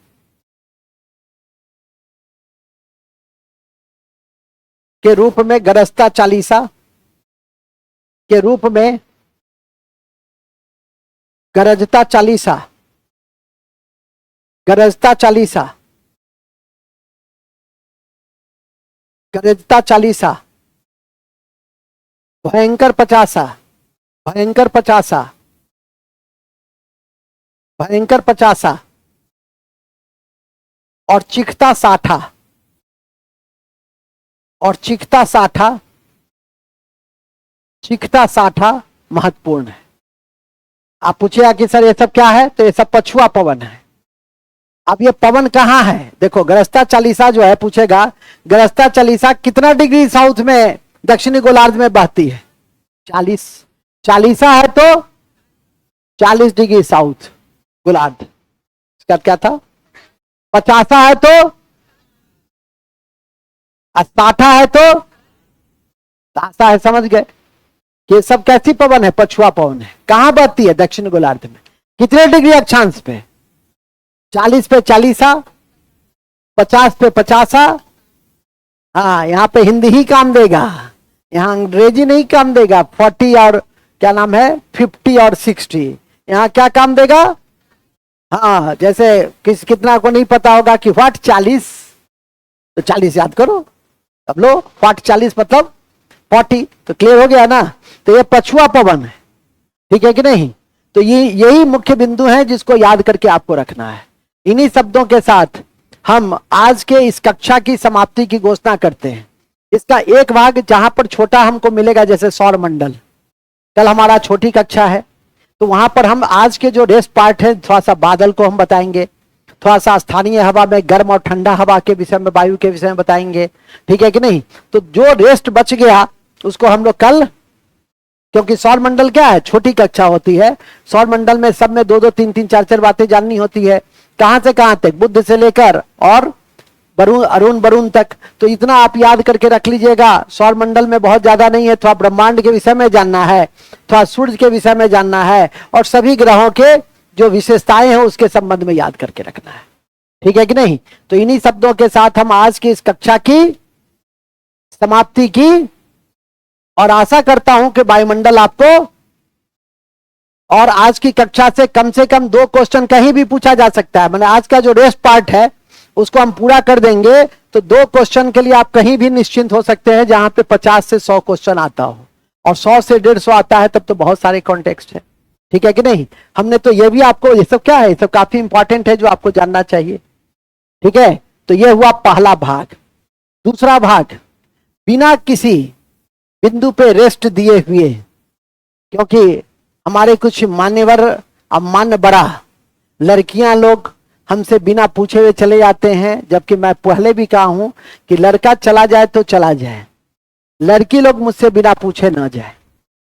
के रूप में गरजता चालीसा, के रूप में गरजता चालीसा, गरजता चालीसा, गरजता चालीसा, भयंकर पचासा, भयंकर पचासा, भयंकर पचासा और चिखता साठा, और चिखता साठा, चिखता साठा महत्वपूर्ण है। आप पूछिएगा कि सर ये सब क्या है, तो ये सब पछुआ पवन है। अब ये पवन कहाँ है? देखो गरजता चालीसा जो है, पूछेगा गरजता चालीसा कितना डिग्री साउथ में दक्षिणी गोलार्ध में बहती है? 40। चालीसा है तो 40 डिग्री साउथ गोलार्ध। इसका क्या था? 50 है तो, 60 है तो, तासा है। समझ गए? ये सब कैसी पवन है? पछुआ पवन है। कहां बहती है? दक्षिण गोलार्ध में। कितने डिग्री अक्षांश पे? 40 पे चालीसा, 50 पे पचासा। हाँ, यहां पे हिंदी ही काम देगा, यहां अंग्रेजी नहीं काम देगा। 40 और क्या नाम है 50 और 60, यहां क्या काम देगा? हाँ, जैसे कितना को नहीं पता होगा कि व्हाट 40, तो 40 याद करो। अब लो व्हाट 40 मतलब 40, तो क्लियर हो गया ना? तो ये पछुआ पवन है। ठीक है कि नहीं? तो ये यही मुख्य बिंदु है जिसको याद करके आपको रखना है। इन्हीं शब्दों के साथ हम आज के इस कक्षा की समाप्ति की घोषणा करते हैं। इसका एक भाग जहां पर छोटा हमको मिलेगा, जैसे सौर मंडल, कल हमारा छोटी कक्षा है, तो वहां पर हम आज के जो रेस्ट पार्ट है, थोड़ा सा बादल को हम बताएंगे, थोड़ा सा स्थानीय हवा में गर्म और ठंडा हवा के विषय में, वायु के विषय में बताएंगे, ठीक है कि नहीं। तो जो रेस्ट बच गया उसको हम लोग कल, क्योंकि सौर मंडल क्या है, छोटी कक्षा होती है, सौर मंडल में सब में 2-2 3-3 4-4 बातें जाननी होती है, कहां से कहां तक, बुध से लेकर और अरुण तक। तो इतना आप याद करके रख लीजिएगा। सौर मंडल में बहुत ज्यादा नहीं है, थोड़ा ब्रह्मांड के विषय में जानना है, थोड़ा सूर्य के विषय में जानना है, और सभी ग्रहों के जो विशेषताएं हैं उसके संबंध में याद करके रखना है, ठीक है कि नहीं। तो इन्हीं शब्दों के साथ हम आज की इस कक्षा की समाप्ति की, और आशा करता हूं कि वायुमंडल आपको, और आज की कक्षा से कम 2 क्वेश्चन कहीं भी पूछा जा सकता है। मैंने आज का जो रेस्ट पार्ट है उसको हम पूरा कर देंगे तो 2 क्वेश्चन के लिए आप कहीं भी निश्चिंत हो सकते हैं, जहां पे 50 से 100 क्वेश्चन आता हो, और 100 से 150 आता है तब तो बहुत सारे कॉन्टेक्स्ट है, ठीक है कि नहीं। हमने तो ये भी आपको, ये सब क्या है, ये सब काफी इंपॉर्टेंट है जो आपको जानना चाहिए, ठीक है। तो ये हुआ पहला भाग। दूसरा भाग, बिना किसी बिंदु पे रेस्ट दिए हुए, क्योंकि हमारे कुछ मान्यवर, अब मान्य बड़ा लड़कियां लोग हमसे बिना पूछे हुए चले जाते हैं, जबकि मैं पहले भी कहा हूं कि लड़का चला जाए तो चला जाए, लड़की लोग मुझसे बिना पूछे ना जाए,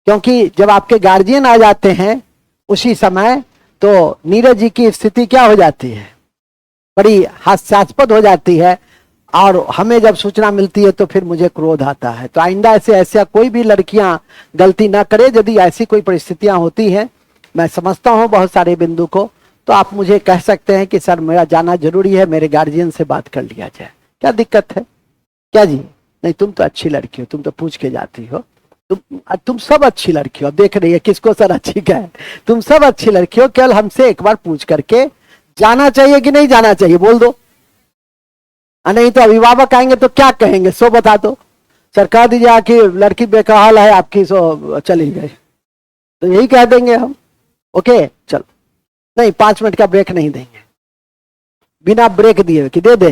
क्योंकि जब आपके गार्जियन आ जाते हैं उसी समय तो नीरज जी की स्थिति क्या हो जाती है, बड़ी हास्यास्पद हो जाती है, और हमें जब सूचना मिलती है तो फिर मुझे क्रोध आता है। तो आइंदा ऐसा कोई भी लड़कियां गलती ना करे। यदि ऐसी कोई परिस्थितियां होती हैं, मैं समझता हूं बहुत सारे बिंदु को, तो आप मुझे कह सकते हैं कि सर मेरा जाना जरूरी है, मेरे गार्जियन से बात कर लिया जाए, क्या दिक्कत है, क्या जी। नहीं, तुम तो अच्छी लड़की हो, तुम तो पूछ के जाती हो, तुम सब अच्छी लड़की हो। देख रही है किसको सर अच्छी कहे, तुम सब अच्छी लड़की हो, केवल हमसे एक बार पूछ करके जाना चाहिए कि नहीं जाना चाहिए, बोल दो। नहीं तो अभिभावक आएंगे तो क्या कहेंगे, सो बता दो, सर कह दीजिए कि लड़की बेकहाल है आपकी, सो चली गई, तो यही कह देंगे हम। ओके चलो, नहीं 5 मिनट का ब्रेक नहीं देंगे, बिना ब्रेक दिए कि दे दे।